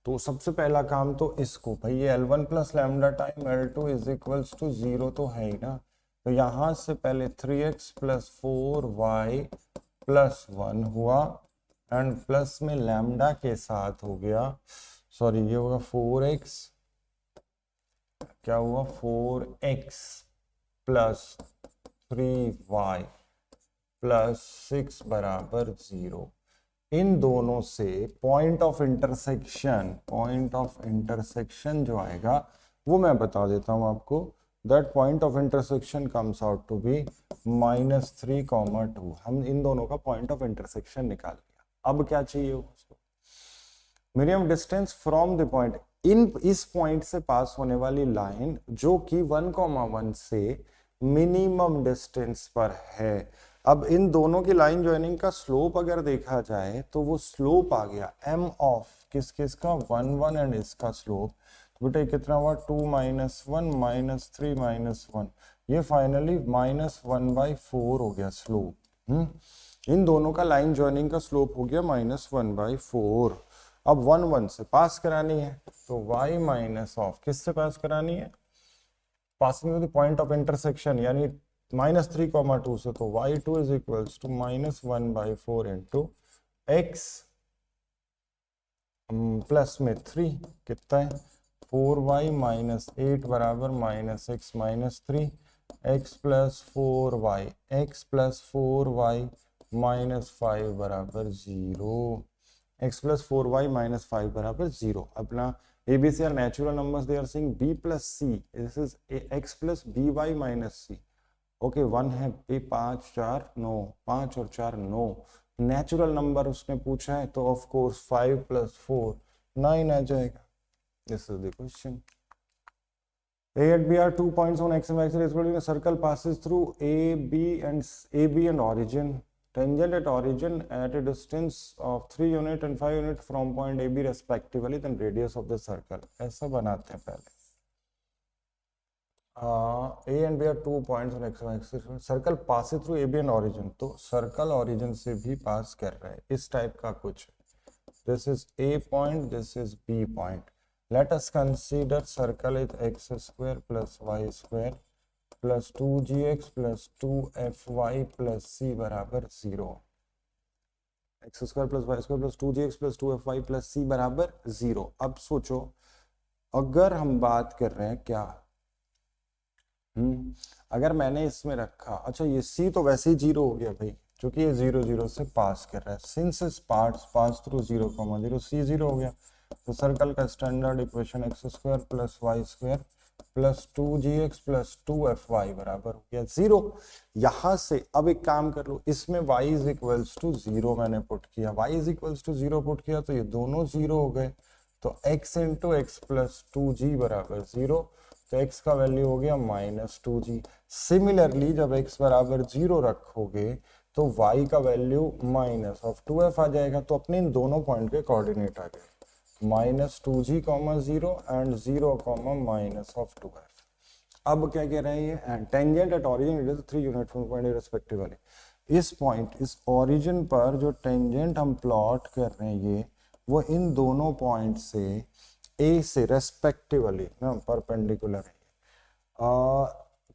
तो सबसे पहला काम तो इसको, भाई ये L1 plus lambda time L2 is equals to 0 तो है ही ना, तो यहां से पहले 3x प्लस 4y +1 हुआ एंड प्लस में लैम्डा के साथ हो गया, सॉरी ये होगा 4x, क्या हुआ 4x प्लस 3y प्लस 6 बराबर 0। इन दोनों से पॉइंट ऑफ इंटरसेक्शन जो आएगा वो मैं बता देता हूं आपको। That point of intersection comes out to be -3, 2। हम इन दोनों का पॉइंट ऑफ इंटरसेक्शन निकाल लिया। अब क्या चाहिए उसको, medium distance from the point, इस पॉइंट से पास होने वाली लाइन जो कि 1,1 से मिनिमम डिस्टेंस पर है। अब इन दोनों की लाइन ज्वाइनिंग का स्लोप अगर देखा जाए तो वो स्लोप आ गया m ऑफ किस किस का 1 एंड इसका स्लोप, तो बेटा कितना हुआ 2 - 1 - 3 - 1, ये फाइनली -1/4 हो गया स्लोप। इन दोनों का लाइन ज्वाइनिंग का स्लोप हो गया -1/4। अब 1 1 से पास करानी है तो y माइनस ऑफ किससे पास करानी है, passing to the point of intersection यानी -3, 2 से, तो y2 is equals to -1/4 into x plus में 3 कितना है 4y - 8 बराबर -x - 3 x plus 4y, x plus 4y - 5 बराबर 0, x प्लस 4y - 5 बराबर 0। अपना ABC are natural numbers, they are saying b plus c, this is x plus by minus c। Okay 1 है पे 5 4 9, 5 और 4 9, नेचुरल नंबर उसने पूछा है तो ऑफ कोर्स 5 + 4 9 आ जाएगा। This is the question. A and B are 2 points on x and y axis respectively. A circle passes through AB and origin. Tangent at origin at a distance of 3 unit and 5 unit from point AB respectively. Then radius of the circle. ऐसा बनाते हैं पहले। A and B are 2 points on x and y axis. Circle passes through AB and origin. तो circle origin से भी pass कर रहा है, इस टाइप का कुछ। This is A point, this is B point. Let us consider circle is x square plus y square plus 2gx plus 2fy plus c बराबर 0। x square plus y square plus 2gx plus 2fy plus c बराबर 0। अब सोचो अगर हम बात कर रहे हैं क्या, अगर मैंने इसमें रखा, अच्छा ये c तो वैसे ही 0 हो गया भाई क्योंकि ये 0 0 से पास कर रहा है, since is pass through 0, 0 c 0 हो गया। तो सर्कल का standard equation x square plus Y square plus 2gx प्लस 2fy बराबर हो गया 0। यहां से अब एक काम कर लो, इसमें y इज इक्वल्स टू 0 मैंने पुट किया, y is equals to 0 put किया तो ये दोनों 0 हो गए, तो x into x plus 2g बराबर 0, तो x का वैल्यू हो गया -2g। सिमिलरली जब x बराबर 0 रखोगे तो y का वैल्यू -2f आ जाएगा। तो अपने इन दोनों पॉइंट के कोऑर्डिनेट आ गए -2g, 0 एंड 0, -2f। अब क्या कह रहे हैं ये, tangent at origin it is 3 unit from point respectively. इस पॉइंट इस ओरिजिन पर जो टेंजेंट हम प्लॉट कर रहे हैं ये वो इन दोनों पॉइंट से A से रेस्पेक्टिवली ना परपेंडिकुलर है।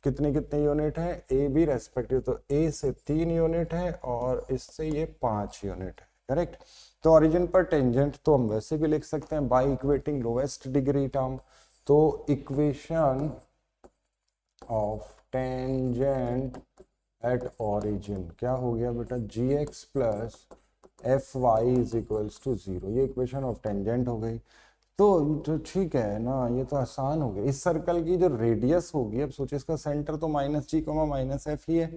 कितने कितने यूनिट है ए बी रेस्पेक्टिव, तो A से 3 यूनिट है और इससे ये 5 यूनिट है, करेक्ट। तो ओरिजिन पर टेंजेंट तो हम वैसे भी लिख सकते हैं by equating lowest degree term. तो equation of tangent at origin क्या हो गया बेटा, gx plus fy is equals to 0। ये इक्वेशन ऑफ टेंजेंट हो गई। तो ठीक है ना, ये तो आसान हो गया। इस सर्कल की जो रेडियस होगी, अब सोचिए इसका सेंटर तो -g, -f ही है,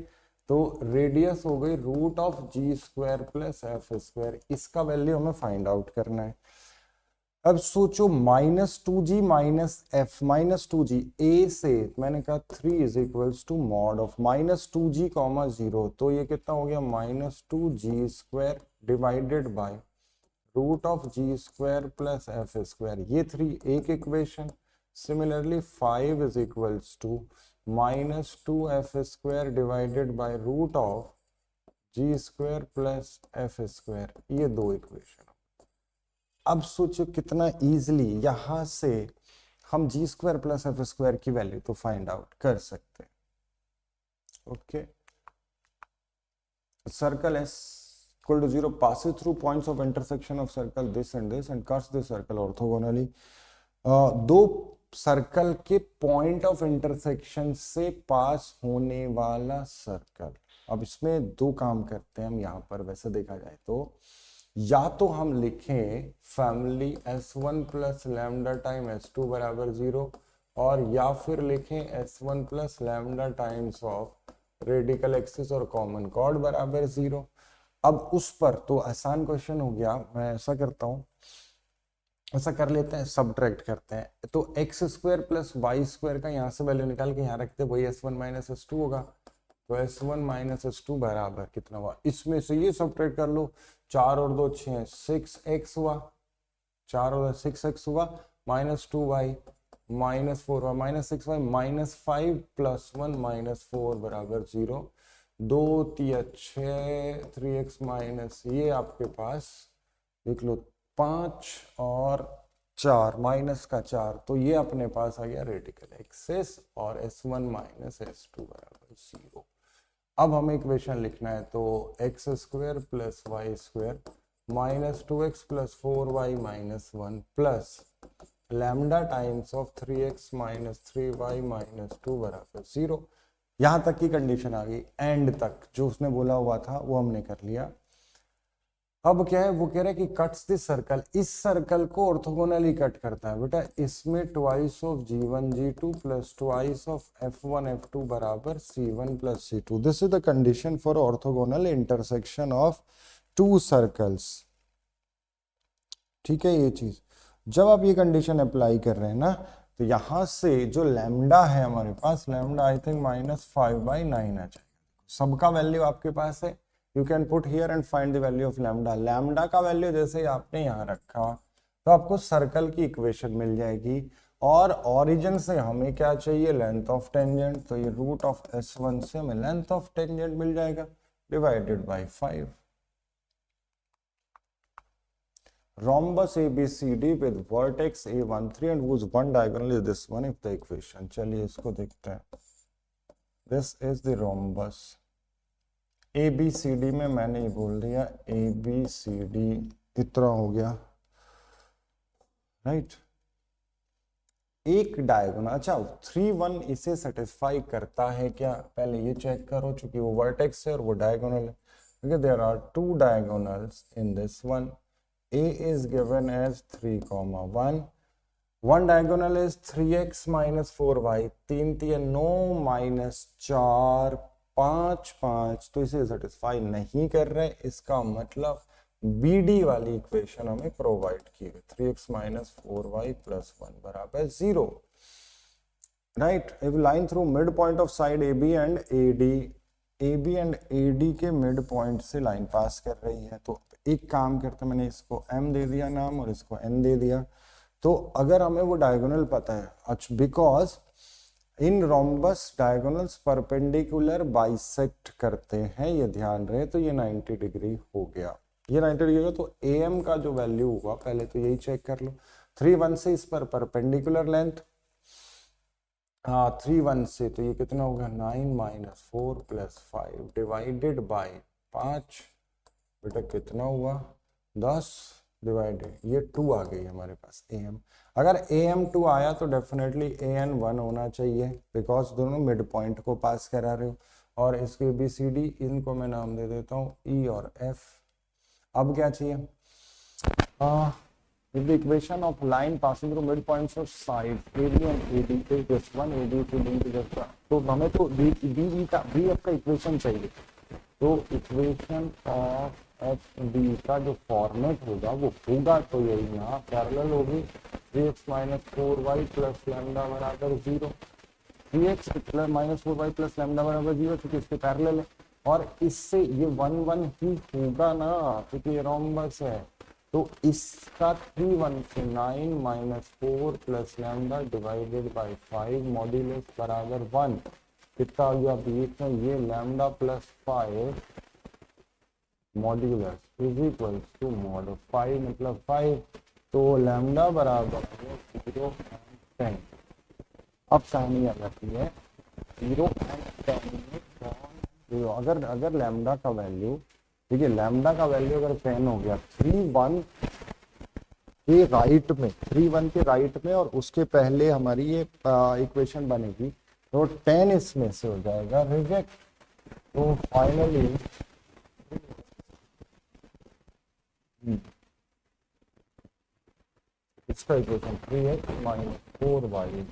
तो रेडियस हो गई √g² प्लस f²। इसका वैल्यू हमें फाइंड आउट करना है। अब सोचो -2g -f -2g a से मैंने कहा 3 is equals to mod of -2g, 0, तो ये कितना हो गया -2g² divided by √g² plus f²। ये 3 एक equation. Similarly 5 is equals to -2f² divided by √g² plus f²। ये 2 इक्वेशन। अब सोचो कितना इजीली यहां से हम g² प्लस f² की वैल्यू तो फाइंड आउट कर सकते हैं। Okay circle S equal to 0 passes through points of intersection of circle this and cuts the circle orthogonally. दो सर्कल के पॉइंट ऑफ इंटरसेक्शन से पास होने वाला सर्कल. अब इसमें दो काम करते हैं हम यहाँ पर. वैसे देखा जाए तो या तो हम लिखें family S1 plus lambda time S2 बराबर 0, और या फिर लिखें S1 plus lambda times of radical axis और कॉमन कॉर्ड बराबर 0. अब उस पर तो आसान क्वेश्चन हो गया. मैं ऐसा करता हूं, ऐसा कर लेते हैं, सब्ट्रैक्ट करते हैं. तो x square plus Y square का यहाँ से वैल्यू निकाल के यहाँ रखते हैं, वही S1 माइनस S2 होगा. तो S1 माइनस S2 बराबर कितना हुआ, इसमें से ये सब्ट्रैक्ट कर लो. 4 और 2 6, 6x हुआ. 4 और 6x हुआ, माइनस 2y माइनस 4 हुआ, minus 6y minus 5 plus 1 minus 4 बराबर 0. 2 3 6, 3x माइनस ये आपके पास देख लो 5 और 4 माइनस का 4, तो ये अपने पास आ गया रेडिकल एक्सिस और S1 माइनस S2 बराबर 0. अब हमें इक्वेशन लिखना है, तो x square plus Y square minus 2x plus 4y minus 1 plus lambda times of 3x minus 3y minus 2 बराबर 0. यहां तक की कंडीशन आ गई. एंड तक जो उसने बोला हुआ था वो हमने कर लिया. अब क्या है, वो कह रहा है कि कट्स दिस सर्कल, इस सर्कल को ऑर्थोगोनली कट करता है बेटा. इसमें twice of G1 G2 plus twice of F1 F2 बराबर C1 plus C2. This is the condition for orthogonal intersection of to circles. ठीक है, ये चीज जब आप ये कंडीशन अप्लाई कर रहे हैं ना, तो यहां से जो लैम्डा है हमारे पास, लैम्डा आई थिंक -5/9 आ जाएगा. सबका वैल्यू आपके पास है. You can put here and find the value of lambda. Lambda का वैल्यू जैसे आपने यहाँ रखा तो आपको सर्कल की इक्वेशन मिल जाएगी. और ओरिजिन से हमें क्या चाहिए, लेंथ ऑफ टेंजेंट. तो ये रूट ऑफ S1 से हमें लेंथ ऑफ टेंजेंट मिल जाएगा divided by 5. rhombus ABCD with vertex A13 and whose one diagonal is this one if the equation. चलिए इसको देखते हैं. This is the rhombus. ABCD में मैंने ये बोल दिया ABCD इतना हो गया, राइट. एक डायगोनल, अच्छा 3 1 इसे सेटिस्फाई करता है क्या, पहले ये चेक करो, चूंकि वो वर्टेक्स है और वो डायगोनल है. Okay, there are two diagonals in this one. A is given as 3, 1. One diagonal is 3x minus 4y. 3 3 9 minus 4 5 5. तो इसे सेटिस्फाई नहीं कर रहे. इसका मतलब BD वाली इक्वेशन हमें प्रोवाइड की है. 3x minus 4y plus 1 बराबर 0. Right. If line through midpoint of side AB and AD, AB and AD के मिड पॉइंट से लाइन पास कर रही है, तो एक काम करते, मैंने इसको M दे दिया नाम और इसको N दे दिया. तो अगर हमें वो डायगोनल पता है, अच्छा, because in rhombus diagonals perpendicular bisect करते हैं, ये ध्यान रहे. तो ये 90 डिग्री हो गया, ये 90 डिग्री हो. तो AM का जो वैल्यू हुआ पहले तो यही चेक कर लो. 3 1 से इस पर परपेंडिकुलर लेंथ, हाँ 3 1 से, तो ये कितना होगा 9 minus 4 plus 5 डिवाइडेड बाय 5. बेटा कितना हुआ 10 डिवाइडेड, ये 2 आ गई हमारे पास AM. अगर AM 2 आया तो डेफिनेटली AN 1 होना चाहिए, बिकॉज दोनों मिड पॉइंट को पास करा रहे हो. और इसके BCD, इनको मैं नाम दे देता हूँ E और F. अब क्या चाहिए, with the equation of line passing through midpoints of sides AB and AD is this one, AD to D to this one. तो हमें तो BE का BF का इक्वेशन चाहिए. तो इक्वेशन ऑफ FB का जो फॉर्मेट होगा वो होगा तो यही यहाँ पैरेलल होगी. 3x minus 4y plus lambda बराबर 0. 3x minus 4y plus lambda बराबर 0 क्योंकि इसके पैरेलल है. और इससे ये 1 1 ही होगा ना, क्योंकि ये रोम्बस है. तो इसका 3 1 से 9 minus 4 plus lambda divided by 5 modulus बराबर 1. कितना आ गया बीच में, ये lambda plus 5 modulus is equal to mod 5 मतलब 5. तो लैम्डा बराबर 0 and 10. अब कहानी आ जाती है 0 and 10 में कौन तो अगर अगर लैम्डा का वैल्यू, ठीक है, लैम्डा का वैल्यू अगर 10 हो गया 3 1 के राइट में, 3 1 के राइट में, और उसके पहले हमारी ये इक्वेशन बनेगी, तो 10 इसमें से हो जाएगा रिजेक्ट। तो फाइनली इसका equation 3x minus 4y is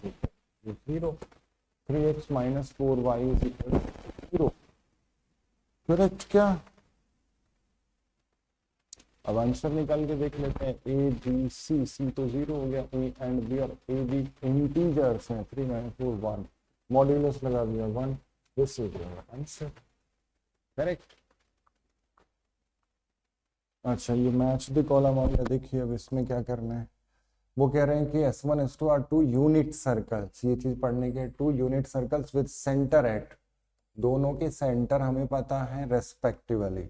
0, 3x minus 4y is equal 0। Correct क्या? अब आंसर निकाल के देख लेते हैं। ए बी सी, सी तो 0 हो गया, ए एंड बी, और ए बी इंटीजर्स हैं, 3 माइनस 4 1, मॉड्यूलस लगा दिया 1, this is your answer. Correct. अच्छा, ये मैच द कॉलम आ गया। देखिए अब इसमें क्या करना है, वो कह रहे हैं कि S1 S2 are 2 unit circles, ये चीज पढ़ने के 2 unit circles with centre at, दोनों के सेंटर हमें पता है रेस्पेक्टिवली,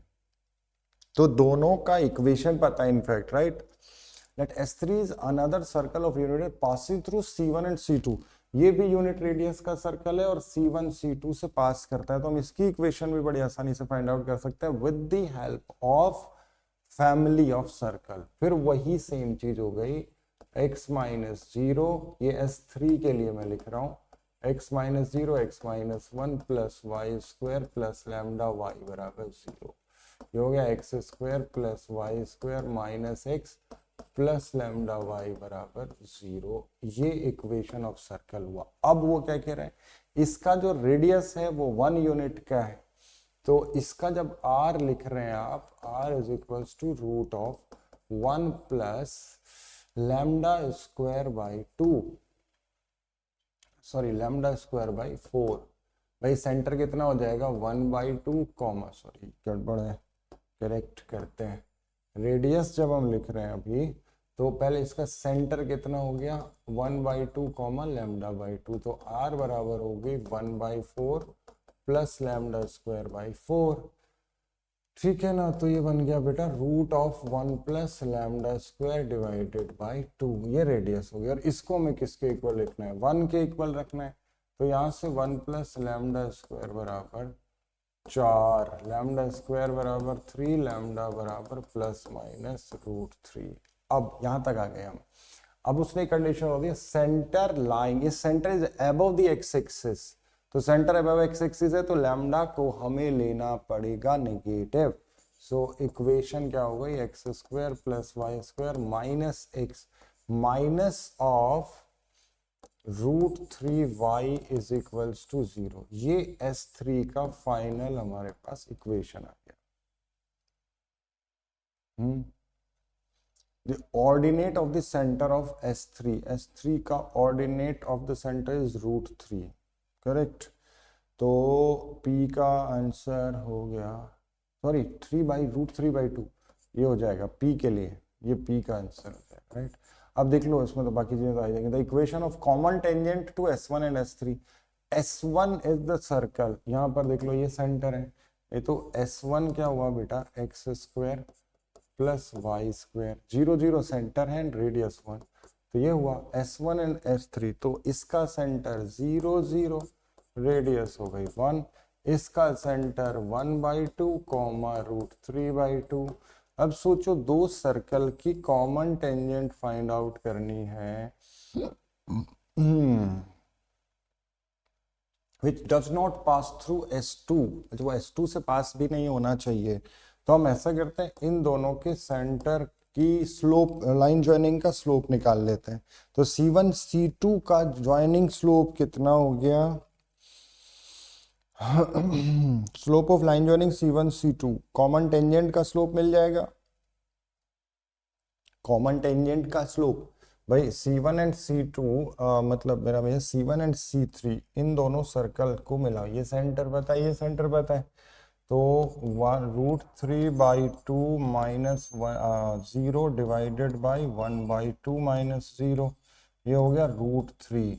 तो दोनों का इक्वेशन पता है in fact, right. Let S3 is another circle of unit passing through C1 and C2, ये भी यूनिट रेडियस का सर्कल है और C1 C2 से पास करता है, तो हम इसकी इक्वेशन भी बड़ी आसानी से फाइंड आउट कर सकते हैं with the help of family of circle. फिर वही सेम चीज हो गई, x माइनस 0, ये S3 के लिए मैं लिख रहा हूं, x minus 0 x minus 1 plus Y square plus lambda y बराबर 0, ये हो गया x square plus Y square minus x plus lambda y बराबर 0, ये इक्वेशन ऑफ सर्कल हुआ। अब वो क्या कह रहे हैं, इसका जो रेडियस है वो 1 यूनिट का है, तो इसका जब r लिख रहे हैं आप, r is equals to root of 1 plus lambda square by 2, sorry lambda square by 4, भाई सेंटर कितना हो जाएगा 1/2 कॉमा, सॉरी गड़बड़ है, करेक्ट करते हैं। रेडियस जब हम लिख रहे हैं अभी, तो पहले इसका सेंटर कितना हो गया 1/2 कॉमा लैम्डा बाई 2, तो r बराबर हो गई 1/4 प्लस लैम्डा स्क्वायर बाई 4, ठीक है ना। तो ये बन गया बेटा root of 1 plus lambda square divided by 2, ये रेडियस हो गया। और इसको हमें किसके इक्वल लिखना है, 1 के इक्वल रखना है, तो यहाँ से 1 प्लस लैम्डा स्क्वायर बराबर 4, लैम्डा स्क्वायर बराबर 3, लैम्डा बराबर प्लस माइनस रूट 3। अब यहाँ तक आ गए हम। अब उसने कंडीशन हो दी सेंटर लाइंग, ये centre is above the x axis, तो सेंटर अबव एक्स एक्सिस है, तो लैम्डा को हमें लेना पड़ेगा नेगेटिव। सो इक्वेशन क्या हो गई, x square plus Y square minus x minus of root 3y is equals to 0, ये S3 का फाइनल हमारे पास इक्वेशन आ गया। The ordinate of the centre of S3 का ordinate of the centre is root 3, correct. तो P का आंसर हो गया, सॉरी 3/√3/2, ये हो जाएगा P के लिए, ये P का आंसर हो जाएगा, राइट। अब देख लो इसमें तो बाकी चीजें तो आ जाएंगी। The equation of common tangent to S1 and S3, S1 is the circle, यहाँ पर देख लो ये सेंटर है, ये तो S1 क्या हुआ बेटा x square plus Y square, 0 0 centre है एंड रेडियस 1, तो ये हुआ S1 एंड S3, तो इसका सेंटर 0 0 रेडियस हो गई 1, इसका सेंटर 1/2 कॉमा रूट 3/2। अब सोचो दो सर्कल की कॉमन टेंजेंट फाइंड आउट करनी है which does not pass through S2, जो S2 से पास भी नहीं होना चाहिए, तो हम ऐसा करते हैं इन दोनों के सेंटर की स्लोप, लाइन ज्वाइनिंग का स्लोप निकाल लेते हैं। तो C1 C2 का ज्वाइनिंग स्लोप कितना हो गया, slope of line joining C1 C2, common tangent का स्लोप मिल जाएगा, कॉमन टेंजेंट का स्लोप भाई C1 एंड C2, मतलब मेरा भैया C1 एंड C3, इन दोनों सर्कल को मिलाओ, ये सेंटर पता है, ये सेंटर पता है, तो √3/2 माइनस 0 डिवाइडेड बाई 1/2 माइनस 0, ये हो गया √3,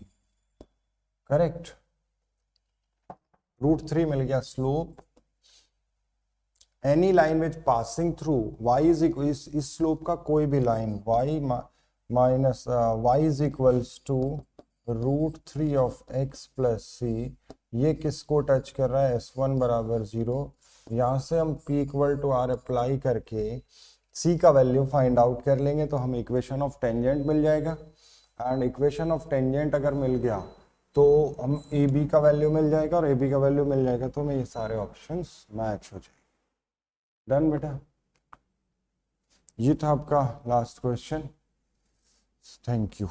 करेक्ट। √3 मिल गया slope, any line which passing through y is इस स्लोप का कोई भी लाइन y माइनस y is equals to √3 of x plus c ये किसको टच कर रहा है, S1 बराबर 0। यहाँ से हम P equal to R apply करके C का वैल्यू फाइंड आउट कर लेंगे तो हमें इक्वेशन ऑफ टेंजेंट मिल जाएगा। एंड इक्वेशन ऑफ टेंजेंट अगर मिल गया तो हम AB का वैल्यू मिल जाएगा, और AB का वैल्यू मिल जाएगा तो हमें ये सारे ऑप्शंस मैच हो जाएंगे। डन बेटा, ये था आपका लास्ट क्वेश्चन। Thank you.